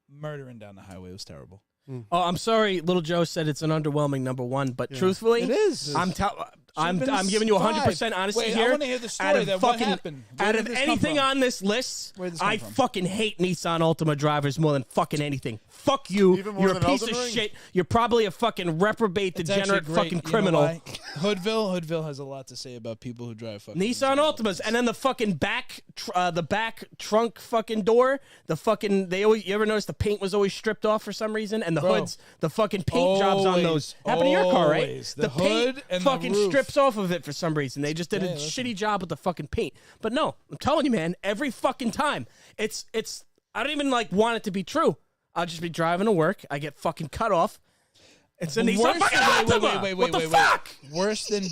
murdering down the highway. It was terrible. Oh, I'm sorry. Little Joe said it's an underwhelming number one, but truthfully, It is. I'm been a giving you 100% 5. honesty Wait, here. I want to hear the Out story. of That what fucking- happened? Where Out did of this come anything from? on this list, Where did this come I from? fucking hate Nissan Altima drivers more than fucking anything. Fuck you. Even more You're a than piece Elden of Ring? shit. You're probably a fucking reprobate, It's actually degenerate, great. fucking You know criminal. why? Hoodville has a lot to say about people who drive fucking Nissan Altimas, and then the fucking back trunk fucking door. The fucking you ever notice the paint was always stripped off for some reason, and the Bro. hoods, the fucking paint jobs on those. Happened to your car, right? Always. The paint hood and the fucking roof. strips off of it for some reason. They just did a Yeah, listen. shitty job with the fucking paint. But no, I'm telling you, man, every fucking time, it's. I don't even like want it to be true. I'll just be driving to work. I get fucking cut off. It's a Nissan fucking Altima. What the fuck? Worse than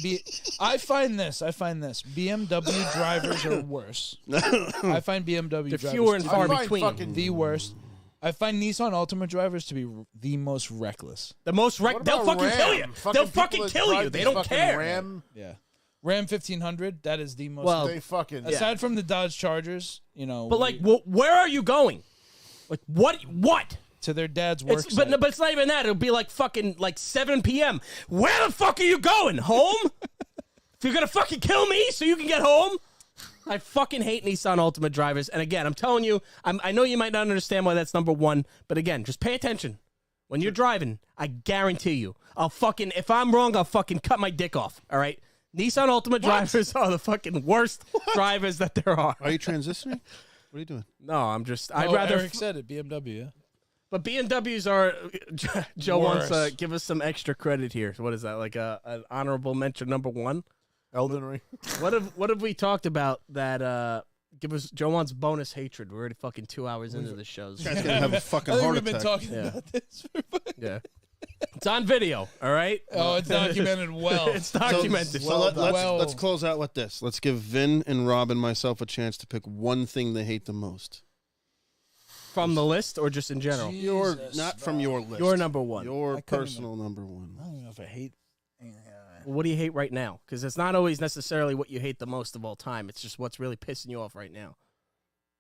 I find this. BMW drivers are worse. I find BMW They're drivers fewer and to far be between. the worst. I find Nissan Altima drivers to be the most reckless. The most What they'll about fucking kill you. Ram? They'll people fucking that kill drive you. They these don't fucking care. Ram, Yeah. Ram 1500, that is the most. Well, they fucking. aside from the Dodge Chargers, But like, where are you going? Like, what? to their dad's work It's, site. but it's not even that. It'll be like fucking like 7 p.m. Where the fuck are you going? Home? If you're gonna fucking kill me so you can get home? I fucking hate Nissan Altima drivers. And again, I'm telling you, I know you might not understand why that's number one, but again, just pay attention. When you're driving, I guarantee you, if I'm wrong, I'll fucking cut my dick off. All right? Nissan Altima drivers are the fucking worst drivers that there are. Are you transitioning? What are you doing? No, I'm just, Oh, I'd rather. Eric said it, BMW, yeah. But BMWs are. Joe wants Worse. give us some extra credit here. What is that? Like an honorable mention number one? Elden Ring. What have we talked about that? Give us Joe wants bonus hatred. We're already fucking 2 hours into the shows. This guy's gonna have a fucking I think heart we've been attack. talking Yeah. about this. Yeah, it's on video. All right. Oh, it's documented well. It's documented. So let's Well- close out with this. Let's give Vin and Rob and myself a chance to pick one thing they hate the most. From the list or just in general? Not from your list. Your number one. Your I couldn't personal number one. I don't know if I hate. What do you hate right now? Because it's not always necessarily what you hate the most of all time. It's just what's really pissing you off right now.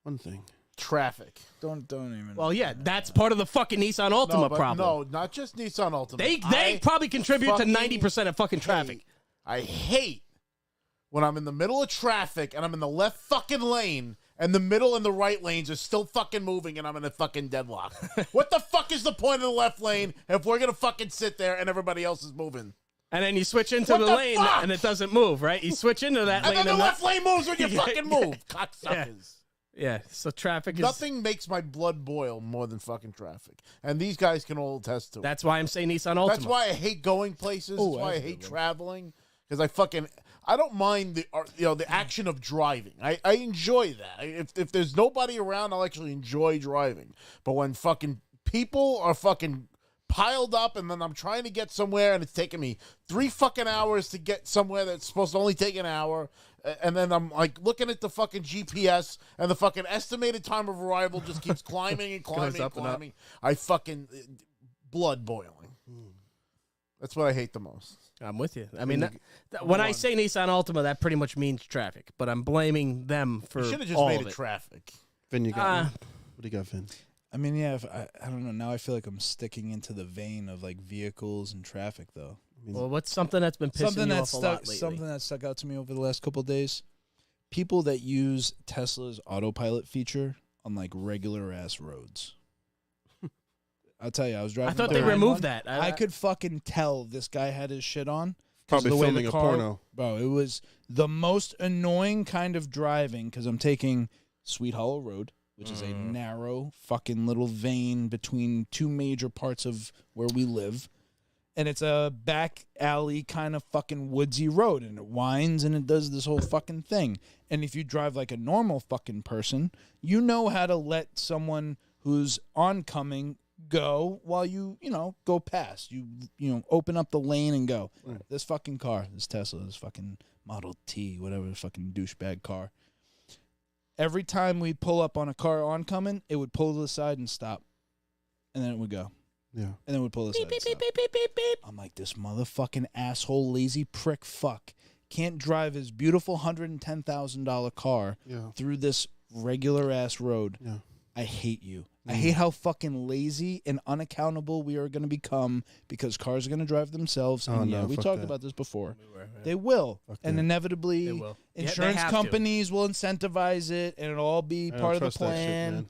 One thing. Traffic. Don't even. Well, yeah, that's part of the fucking Nissan Altima problem. No, not just Nissan Altima. They probably contribute to fucking 90% of fucking traffic. I hate when I'm in the middle of traffic and I'm in the left fucking lane and the middle and the right lanes are still fucking moving and I'm in a fucking deadlock. What the fuck is the point of the left lane if we're gonna fucking sit there and everybody else is moving? And then you switch into What the the lane fuck? and it doesn't move, right? You switch into that And lane then the and left lane moves when you fucking move. Cocksuckers. yeah, so traffic is Nothing makes my blood boil more than fucking traffic. And these guys can all attest to it. That's why I'm saying Nissan Altima. That's why I hate going places. Oh, That's why I that's a hate good one. traveling. Because I don't mind the action of driving. I enjoy that. If there's nobody around, I'll actually enjoy driving. But when fucking people are fucking piled up and then I'm trying to get somewhere and it's taking me 3 fucking hours to get somewhere that's supposed to only take an hour, and then I'm like looking at the fucking GPS and the fucking estimated time of arrival just keeps climbing and climbing and up and up. climbing. I fucking blood boiling. That's what I hate the most. I'm with you. I mean, when I say Nissan Altima, that pretty much means traffic. But I'm blaming them for You should have just all made of it it. traffic. Vin, you got Uh, one? What do you got, Vin? I mean, yeah. I don't know. Now I feel like I'm sticking into the vein of like vehicles and traffic, though. Well, what's something that's been pissing Something you that off a lot stuck. lately? Something that stuck out to me over the last couple of days. people that use Tesla's autopilot feature on like regular ass roads. I'll tell you, I was driving. I thought the they 911. removed that. I could fucking tell this guy had his shit on. 'Cause Probably of the way filming the a car, porno. Bro, it was the most annoying kind of driving because I'm taking Sweet Hollow Road, which is a narrow fucking little vein between two major parts of where we live. And it's a back alley kind of fucking woodsy road, and it winds and it does this whole fucking thing. And if you drive like a normal fucking person, you know how to let someone who's oncoming go while you go past. You open up the lane and go. Right. This fucking car, this Tesla, this fucking Model T, whatever the fucking douchebag car. Every time we pull up on a car oncoming, it would pull to the side and stop. And then it would go. Yeah. And then it would pull to the side and stop. I'm like, this motherfucking asshole, lazy prick fuck can't drive his beautiful $110,000 car through this regular ass road. Yeah. I hate you. I hate how fucking lazy and unaccountable we are going to become because cars are going to drive themselves. Oh, And no, we fuck talked that. about this before. They will. Fuck And that. inevitably, They will. Yeah, they insurance have to. companies will incentivize it, and it'll all be I don't part of the trust that shit, plan. man.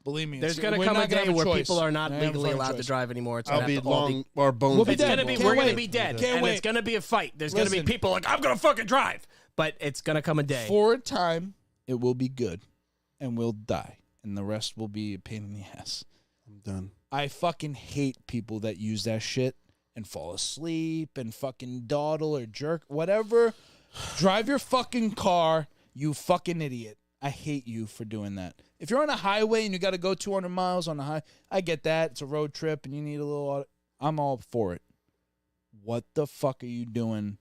Believe me. There's going going to to come a day where choice. people are not They're gonna have a legally fucking allowed to choice. drive anymore. It's I'll gonna be have to all long. Our bones. We'll be will dead. It's gonna be. Can't We're gonna wait. be dead, Can't and wait. it's gonna be a fight. There's gonna be Listen. people like, I'm gonna fucking drive, but it's gonna come a day. For a time, it will be good, and we'll die, and the rest will be a pain in the ass. I'm done. I fucking hate people that use that shit and fall asleep and fucking dawdle or jerk, whatever. Drive your fucking car, you fucking idiot. I hate you for doing that. If you're on a highway and you got to go 200 miles on the high, I get that. It's a road trip and you need a little, I'm all for it. What the fuck are you doing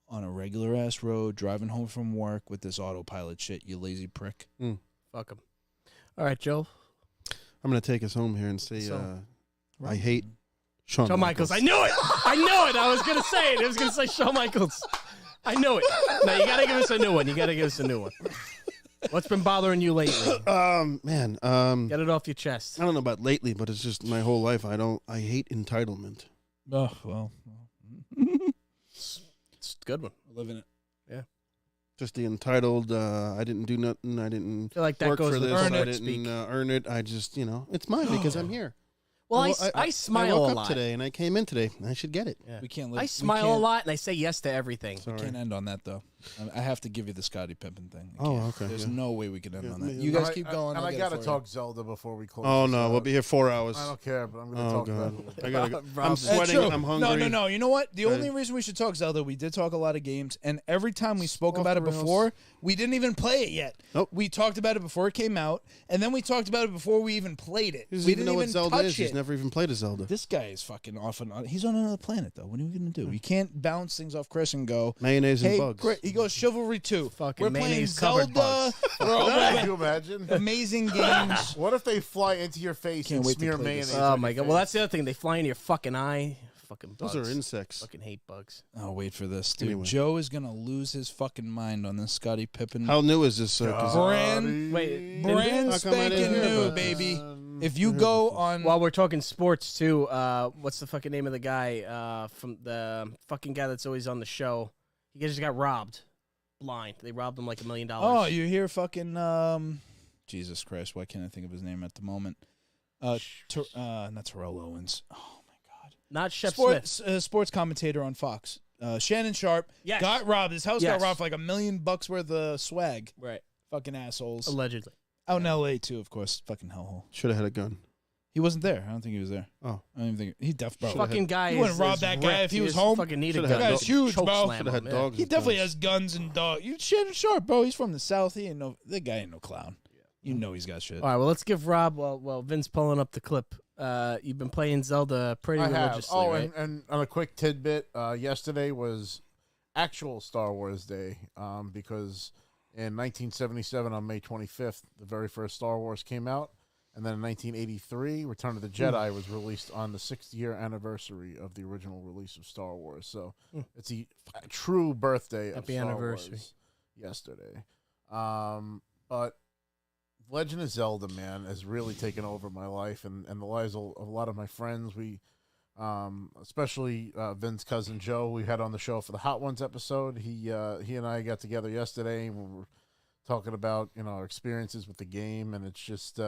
on a regular ass road, driving home from work with this autopilot shit, you lazy prick? Fuck them. All right, Joe. I'm gonna take us home here and say I hate Shawn Shawn Michaels. I knew it. I knew it. I was gonna say it. I was gonna say Shawn Michaels. I knew it. Now you gotta give us a new one. You gotta give us a new one. What's been bothering you lately? Man. Get it off your chest. I don't know about lately, but it's just my whole life. I hate entitlement. Oh, well. It's a good one. Living it. Just the entitled. I didn't do nothing. I didn't I feel like that work goes for with this. earn I it didn't speak. earn it. I just, it's mine because I'm here. Well, I I smile woke a up lot. today and I came in today. I should get it. Yeah. We can't live. I smile a lot and I say yes to everything. Sorry. Can't end on that though. I have to give you the Scottie Pippen thing. I Oh, can't. okay, There's yeah. no way we can end Yeah, on that. yeah. You guys And keep I- going. And I'll I get it gotta for you. talk Zelda before we close. Oh this no, out. we'll be here 4 hours. I don't care, but I'm gonna Oh talk about god, it. I gotta go. Rob, I'm it's sweating. true. I'm hungry. No. You know what? The Okay. only reason we should talk Zelda, we did talk a lot of games, and every time we spoke about it Software before, we didn't even play it yet. Nope. We talked about it before it came out, and then we talked about it before we even played it. He doesn't We even didn't know what even Zelda touch is. He's it. never even played a Zelda. This guy is fucking off and on. He's on another planet though. What are we gonna do? You can't bounce things off Chris and go. Mayonnaise and Hey, bugs. Chris, he goes Chivalry 2. Fucking We're playing mayonnaise covered Zelda. bugs. We're all Can you imagine? amazing games. What if they fly into your face Can't and wait to smear play this. mayonnaise? Oh on my your god. Well, face? that's the other thing. They fly in your fucking eye. Fucking bugs. Those are insects. Fucking hate bugs. Oh, wait for this, dude. Anyway. Joe is gonna lose his fucking mind on this Scottie Pippen. How new is this circus? Brand- Wait, Brand How come I didn't spanking hear new, about baby. If you go on, While we're talking sports too, what's the fucking name of the guy from the fucking guy that's always on the show? He just got robbed, blind. They robbed him like $1 million. oh, you hear fucking Jesus Christ, why can't I think of his name at the moment? Not Terrell Owens. Oh my God, Not Shep Smith. sports commentator on Fox. Shannon Sharp Yes. got robbed. His house Yes. got robbed for like $1 million worth of swag. Right. Fucking assholes. Allegedly. Out in L.A. too, of course. Fucking hellhole. Should have had a gun. He wasn't there. I don't think he was there. Oh. I don't even think he definitely. Fucking guy. You wouldn't is- rob is that guy ripped. if he was just home? Fucking need a Should've gun. had That guy's huge, Choke bro. slam Should have had him, yeah. dogs. He and definitely guns. has guns and dog. You Shannon Sharp, bro. He's from the South. He ain't no. That guy ain't no clown. You know he's got shit. All right, well, let's give Rob, while Vince pulling up the clip, you've been playing Zelda pretty I have. religiously, Oh, right? and on a quick tidbit, yesterday was actual Star Wars Day because in 1977 on May 25th, the very first Star Wars came out. And then in 1983, Return of the Jedi was released on the 6th-year anniversary of the original release of Star Wars. So it's a true birthday of Happy Star anniversary. Wars yesterday. But Legend of Zelda, man, has really taken over my life and the lives of a lot of my friends. We, especially Vince's cousin Joe, we had on the show for the Hot Ones episode. He and I got together yesterday and we were talking about our experiences with the game, and it's just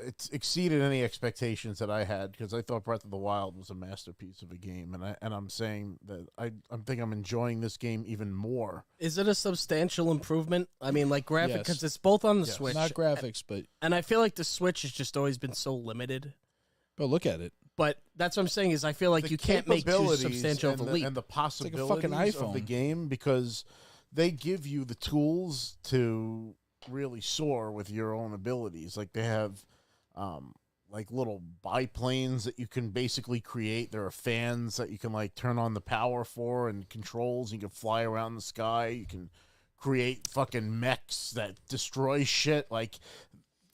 it's exceeded any expectations that I had because I thought Breath of the Wild was a masterpiece of a game, and I'm saying that I think I'm enjoying this game even more. Is it a substantial improvement? I mean, like graphic, Yes. because it's both on the Yes. Switch. Not graphics, but And I feel like the Switch has just always been so limited. look at it. But that's what I'm saying is I feel like The you can't make too capabilities substantial of a leap. and the like a possibilities fucking of the iPhone. game because they give you the tools to really soar with your own abilities. Like they have like little biplanes that you can basically create. There are fans that you can like turn on the power for and controls. You can fly around the sky. You can create fucking mechs that destroy shit. Like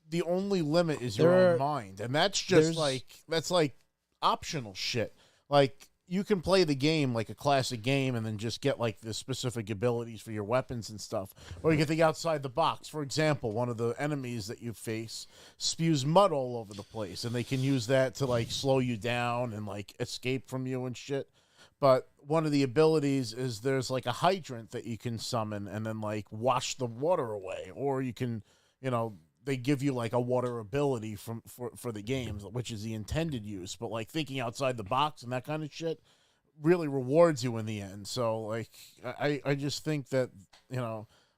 the only limit is your own mind, and that's just that's like optional shit. Like you can play the game like a classic game and then just get like the specific abilities for your weapons and stuff. Or you can think outside the box. For example, one of the enemies that you face spews mud all over the place, and they can use that to like slow you down and like escape from you and shit. But one of the abilities is there's like a hydrant that you can summon and then like wash the water away. Or you can, they give you like a water ability for the games, which is the intended use. But like thinking outside the box and that kind of shit really rewards you in the end. So like I just think that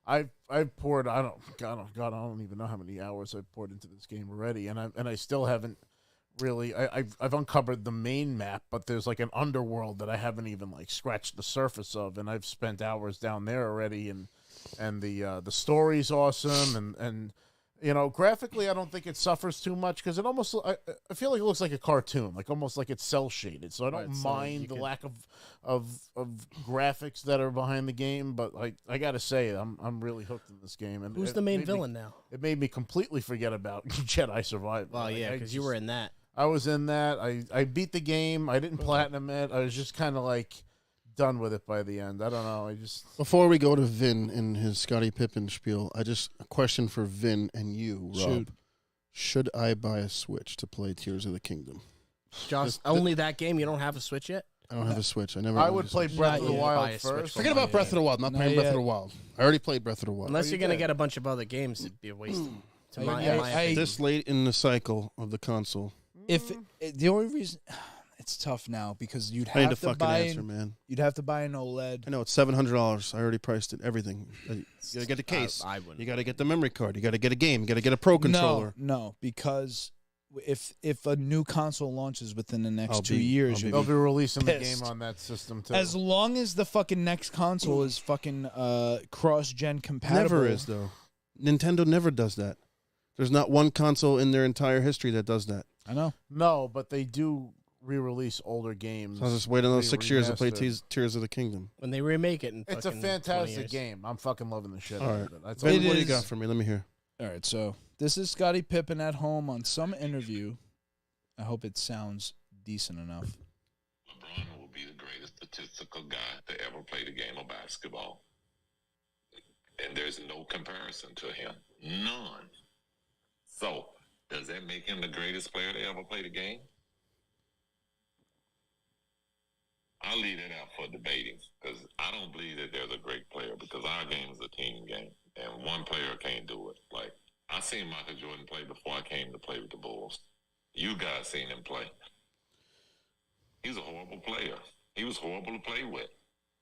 I've poured I don't even know how many hours I've poured into this game already, and I still haven't really I've uncovered the main map, but there's like an underworld that I haven't even like scratched the surface of, and I've spent hours down there already, and the story's awesome, and graphically, I don't think it suffers too much because it almost, I feel like it looks like a cartoon, like almost like it's cell shaded. So I don't mind the lack of graphics that are behind the game, but I gotta say, I'm really hooked in this game. And Who's the main villain now? It made me completely forget about Jedi Survivor. Well, yeah, because you were in that. I was in that. I beat the game. I didn't platinum it. I was just kind of like done with it by the end. I don't know. Before we go to Vin and his Scottie Pippen spiel, a question for Vin and you, Rob. Should I buy a Switch to play Tears of the Kingdom? Just only that game? You don't have a Switch yet? I don't have a Switch. I would play Breath of the Wild first. Forget about Breath of the Wild. I'm not playing Breath of the Wild. I already played Breath of the Wild. Unless you're going to get a bunch of other games, it'd be a waste. This late in the cycle of the console. The only reason it's tough now because you'd I need have a to fucking buy answer, man. You'd have to buy an OLED. I know it's $700. I already priced it. Everything. You gotta get the case. I wouldn't. You gotta get the memory card. You gotta get a game. You gotta get a pro controller. No, because if a new console launches within the next 2 I'll years, be They'll be releasing the pissed. game on that system too. as long as the fucking next console is fucking cross-gen compatible. Never is though. Nintendo never does that. There's not one console in their entire history that does that. I know. No, but they do re-release older games. So I'll just wait another 6 years to play Remastered. Tears of the Kingdom. When they remake it in It's a fucking 20 fantastic years. game. I'm fucking loving the shit All out right. of it. That's Vin, all. what do you is- got for me? Let me hear. All right, so this is Scottie Pippen at home on some interview. I hope it sounds decent enough. LeBron will be the greatest statistical guy to ever play the game of basketball. And there's no comparison to him. None. So, does that make him the greatest player to ever play the game? I'll leave that out for debating because I don't believe that there's a great player because our game is a team game and one player can't do it. Like, I seen Michael Jordan play before I came to play with the Bulls. You guys seen him play. He's a horrible player. He was horrible to play with.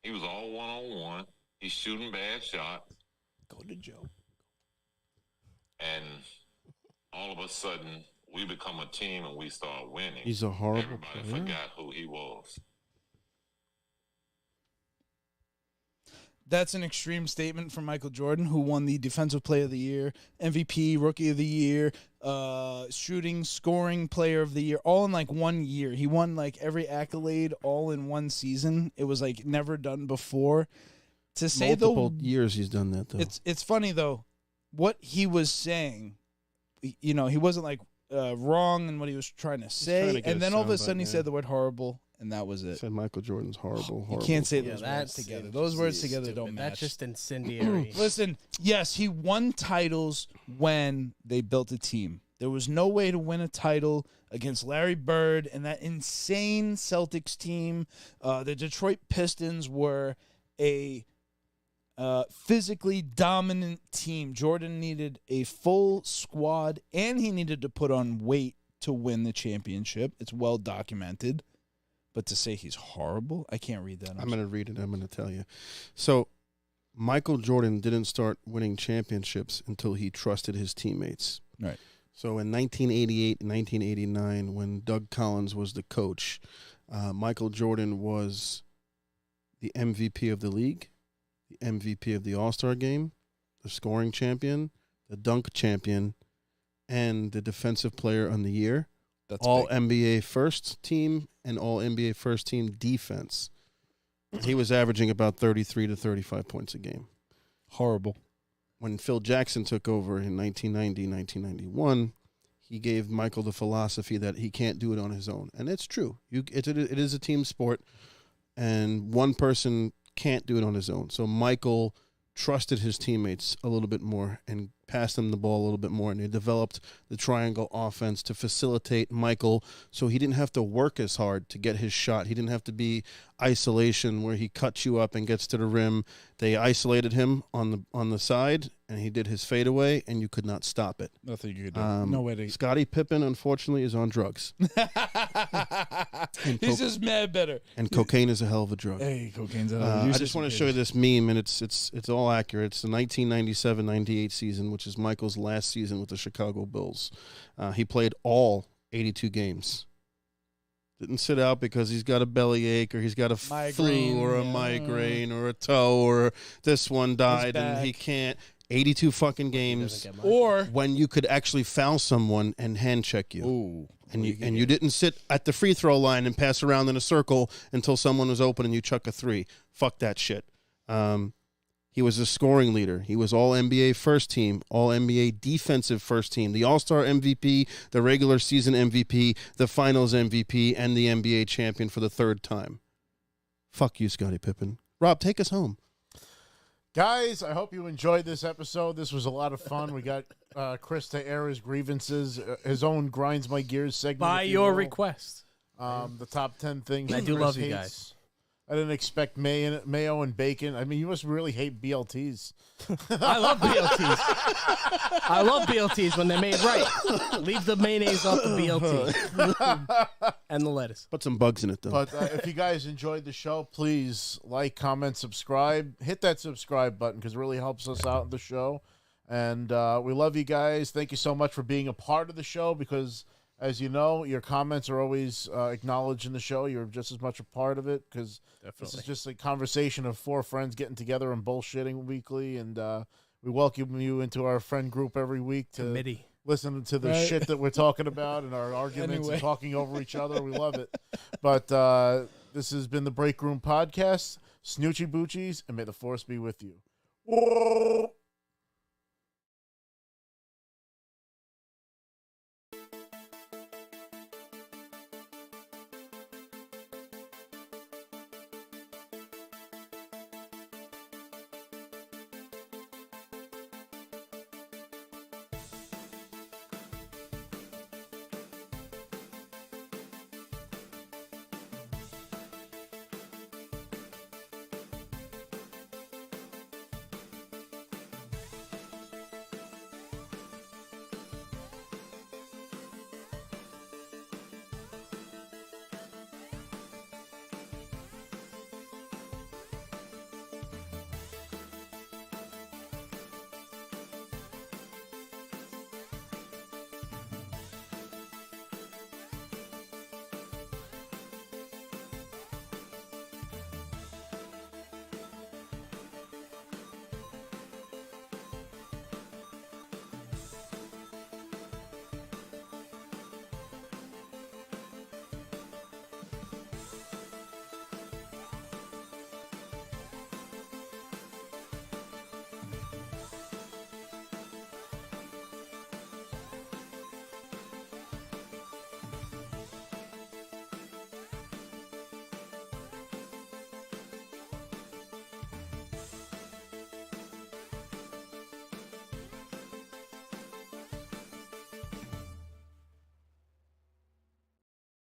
He was all one-on-one. He's shooting bad shots. Go to Joe. And all of a sudden, we become a team and we start winning. He's a horrible Everybody player. forgot who he was. That's an extreme statement from Michael Jordan, who won the Defensive Player of the Year, MVP, Rookie of the Year, shooting, scoring Player of the Year, all in like 1 year. He won like every accolade all in one season. It was like never done before. To say Multiple though, years he's done that though. it's funny though, what he was saying. He wasn't like wrong in what he was trying to say, trying to get and a then all of a soundbite, sudden he yeah. said the word horrible, and that was it. Said Michael Jordan's horrible. You can't say Yeah, those words that's together. Those words together stupid. don't match. That's just incendiary. Listen, yes, he won titles when they built a team. There was no way to win a title against Larry Bird and that insane Celtics team. The Detroit Pistons were a physically dominant team. Jordan needed a full squad, and he needed to put on weight to win the championship. It's well documented. But to say he's horrible, I can't read that. I'm going to read it. I'm going to tell you. So Michael Jordan didn't start winning championships until he trusted his teammates. Right. So in 1988 and 1989, when Doug Collins was the coach, Michael Jordan was the MVP of the league, the MVP of the All-Star game, the scoring champion, the dunk champion, and the defensive player of the year. That's all big. NBA first team and all NBA first team defense. He was averaging about 33 to 35 points a game. Horrible. When Phil Jackson took over in 1990, 1991, he gave Michael the philosophy that he can't do it on his own. And it's true. It is a team sport, and one person can't do it on his own. So Michael trusted his teammates a little bit more and passed them the ball a little bit more, and they developed the triangle offense to facilitate Michael so he didn't have to work as hard to get his shot. He didn't have to be isolation where he cuts you up and gets to the rim. They isolated him on the side, and he did his fadeaway, and you could not stop it. Nothing you could do. No way to. Scottie Pippen, unfortunately, is on drugs. He's just mad better. And cocaine is a hell of a drug. Hey, cocaine's I just want to show you this meme, and it's all accurate. It's the 1997-98 season, which is Michael's last season with the Chicago Bulls. He played all 82 games. Didn't sit out because he's got a bellyache or he's got a flu or a migraine or a toe or this one died and he can't. 82 fucking games. Or when you could actually foul someone and hand check you. Ooh. And you didn't sit at the free throw line and pass around in a circle until someone was open and you chuck a three. Fuck that shit. He was a scoring leader. He was all NBA first team, all NBA defensive first team, the All-Star MVP, the regular season MVP, the finals MVP, and the NBA champion for the third time. Fuck you, Scottie Pippen. Rob, take us home. Guys, I hope you enjoyed this episode. This was a lot of fun. We got Chris to air his grievances, his own Grinds My Gears segment. By your request. The top 10 things I that do Chris love you hates. guys. I didn't expect mayo and bacon. I mean, you must really hate BLTs. I love BLTs. I love BLTs when they're made right. Leave the mayonnaise off the BLT. And the lettuce. Put some bugs in it, though. But if you guys enjoyed the show, please like, comment, subscribe. Hit that subscribe button because it really helps us out in the show. And we love you guys. Thank you so much for being a part of the show because, as you know, your comments are always acknowledged in the show. You're just as much a part of it because this is just a conversation of four friends getting together and bullshitting weekly. And we welcome you into our friend group every week to listen to the shit that we're talking about and our arguments and talking over each other. We love it. But this has been the Break Room Podcast. Snoochie Boochies, and may the force be with you.